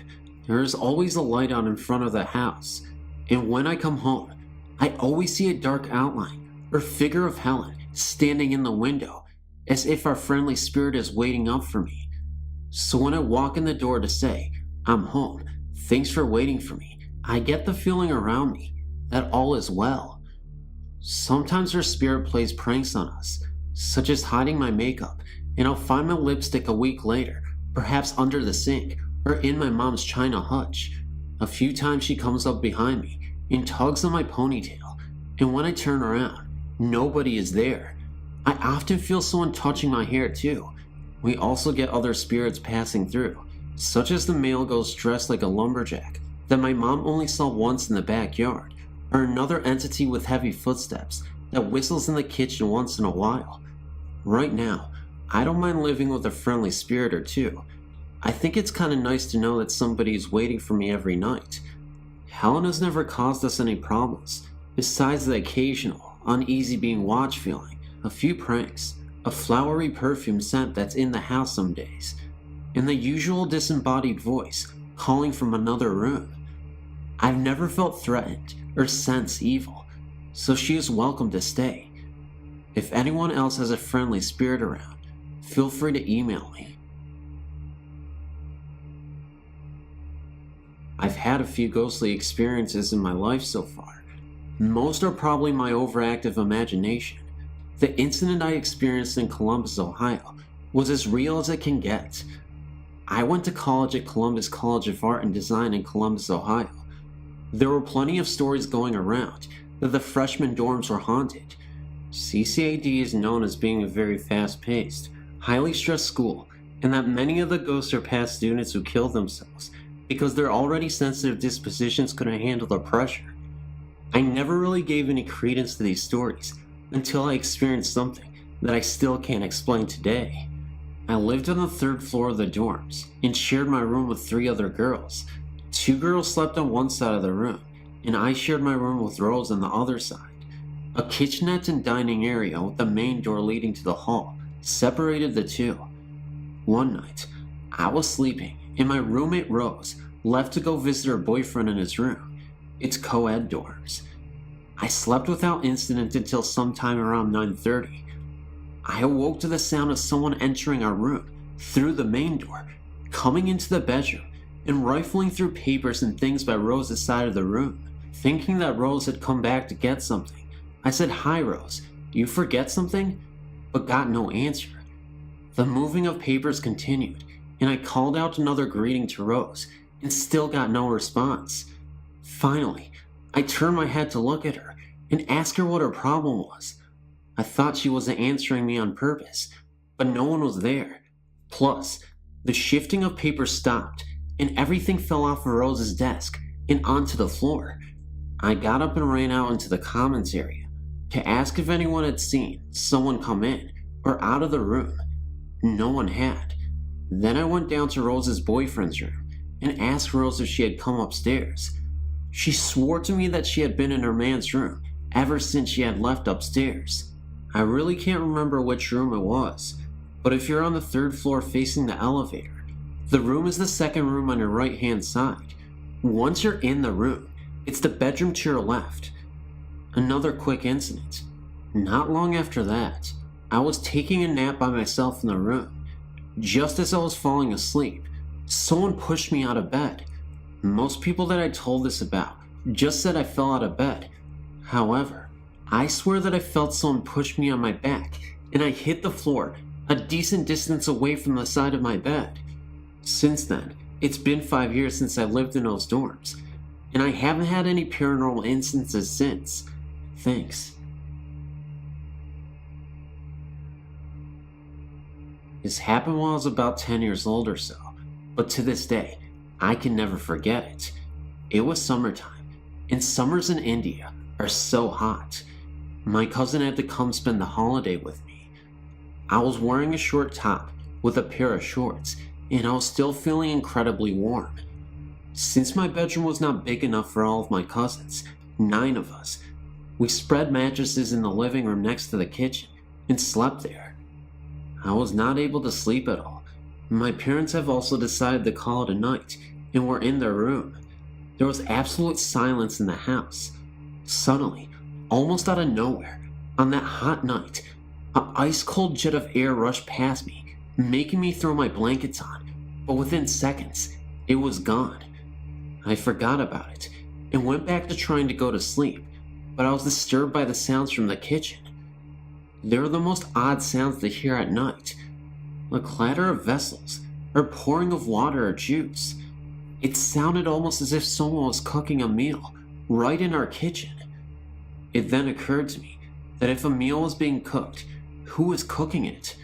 There is always a light on in front of the house, and when I come home, I always see a dark outline or figure of Helen standing in the window, as if our friendly spirit is waiting up for me. So when I walk in the door to say, "I'm home, thanks for waiting for me," I get the feeling around me that all is well. Sometimes her spirit plays pranks on us, such as hiding my makeup, and I'll find my lipstick a week later, perhaps under the sink or in my mom's china hutch. A few times she comes up behind me and tugs on my ponytail, and when I turn around, nobody is there. I often feel someone touching my hair too. We also get other spirits passing through, such as the male ghost dressed like a lumberjack that my mom only saw once in the backyard, or another entity with heavy footsteps that whistles in the kitchen once in a while. Right now, I don't mind living with a friendly spirit or two. I think it's kind of nice to know that somebody is waiting for me every night. Helen has never caused us any problems, besides the occasional, uneasy being watched feeling, a few pranks, a flowery perfume scent that's in the house some days, and the usual disembodied voice calling from another room. I've never felt threatened or sensed evil, so she is welcome to stay. If anyone else has a friendly spirit around, feel free to email me. I've had a few ghostly experiences in my life so far. Most are probably my overactive imagination. The incident I experienced in Columbus, Ohio, was as real as it can get. I went to college at Columbus College of Art and Design in Columbus, Ohio. There were plenty of stories going around that the freshman dorms were haunted. CCAD is known as being a very fast-paced, highly stressed school, and that many of the ghosts are past students who killed themselves because their already sensitive dispositions couldn't handle the pressure. I never really gave any credence to these stories until I experienced something that I still can't explain today. I lived on the 3rd floor of the dorms and shared my room with 3 other girls. 2 girls slept on one side of the room, and I shared my room with Rose on the other side. A kitchenette and dining area with the main door leading to the hall separated the two. One night, I was sleeping, and my roommate Rose left to go visit her boyfriend in his room. It's co-ed dorms. I slept without incident until sometime around 9:30. I awoke to the sound of someone entering our room through the main door, coming into the bedroom, and rifling through papers and things by Rose's side of the room. Thinking that Rose had come back to get something, I said, "Hi Rose, you forget something?" but got no answer. The moving of papers continued, and I called out another greeting to Rose, and still got no response. Finally, I turned my head to look at her and ask her what her problem was. I thought she wasn't answering me on purpose, but no one was there. Plus, the shifting of papers stopped, and everything fell off of Rose's desk and onto the floor. I got up and ran out into the commons area to ask if anyone had seen someone come in or out of the room. No one had. Then I went down to Rose's boyfriend's room and asked Rose if she had come upstairs. She swore to me that she had been in her man's room ever since she had left upstairs. I really can't remember which room it was, but if you're on the 3rd floor facing the elevator, the room is the 2nd room on your right-hand side. Once you're in the room, it's the bedroom to your left. Another quick incident. Not long after that, I was taking a nap by myself in the room. Just as I was falling asleep, someone pushed me out of bed. Most people that I told this about just said I fell out of bed. However, I swear that I felt someone push me on my back, and I hit the floor a decent distance away from the side of my bed. Since then, it's been 5 years since I lived in those dorms, and I haven't had any paranormal instances since. Thanks. This happened while I was about 10 years old or so, but to this day, I can never forget it. It was summertime, and summers in India are so hot. My cousin had to come spend the holiday with me. I was wearing a short top with a pair of shorts, and I was still feeling incredibly warm. Since my bedroom was not big enough for all of my cousins, 9 of us, we spread mattresses in the living room next to the kitchen and slept there. I was not able to sleep at all. My parents have also decided to call it a night and were in their room. There was absolute silence in the house. Suddenly, almost out of nowhere, on that hot night, an ice-cold jet of air rushed past me, making me throw my blankets on, but within seconds, it was gone. I forgot about it and went back to trying to go to sleep, but I was disturbed by the sounds from the kitchen. They were the most odd sounds to hear at night. The clatter of vessels, or pouring of water or juice. It sounded almost as if someone was cooking a meal right in our kitchen. It then occurred to me that if a meal was being cooked, who was cooking it?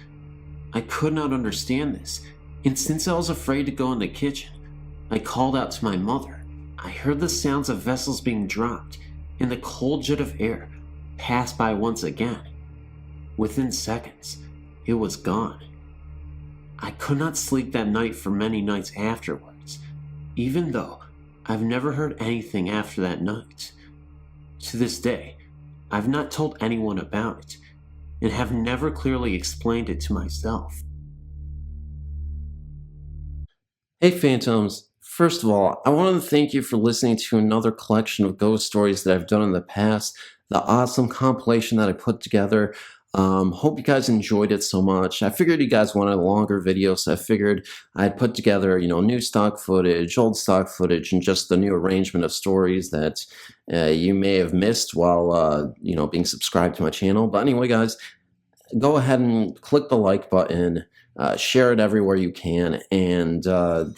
I could not understand this, and since I was afraid to go in the kitchen, I called out to my mother. I heard the sounds of vessels being dropped, and the cold jet of air passed by once again. Within seconds, it was gone. I could not sleep that night for many nights afterwards, even though I've never heard anything after that night. To this day, I've not told anyone about it, and have never clearly explained it to myself. Hey Phantoms, first of all, I wanted to thank you for listening to another collection of ghost stories that I've done in the past, the awesome compilation that I put together. Hope you guys enjoyed it so much. I figured you guys wanted a longer video, so I figured I'd put together, new stock footage, old stock footage, and just the new arrangement of stories that you may have missed while, being subscribed to my channel. But anyway, guys, go ahead and click the like button, share it everywhere you can, and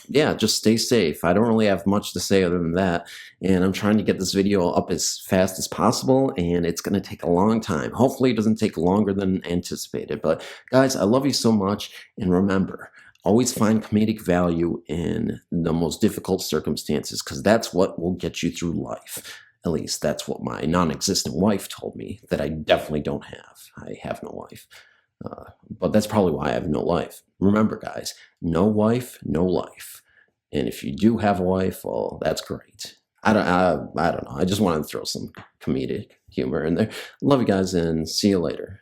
yeah, just stay safe. I don't really have much to say other than that, and I'm trying to get this video up as fast as possible, and it's going to take a long time. Hopefully it doesn't take longer than anticipated, but guys, I love you so much, and remember, always find comedic value in the most difficult circumstances, because that's what will get you through life. At least that's what my non-existent wife told me, that I definitely don't have. I have no wife. But that's probably why I have no life. Remember, guys, no wife, no life. And if you do have a wife, well, that's great. I don't know. I just wanted to throw some comedic humor in there. Love you guys, and see you later.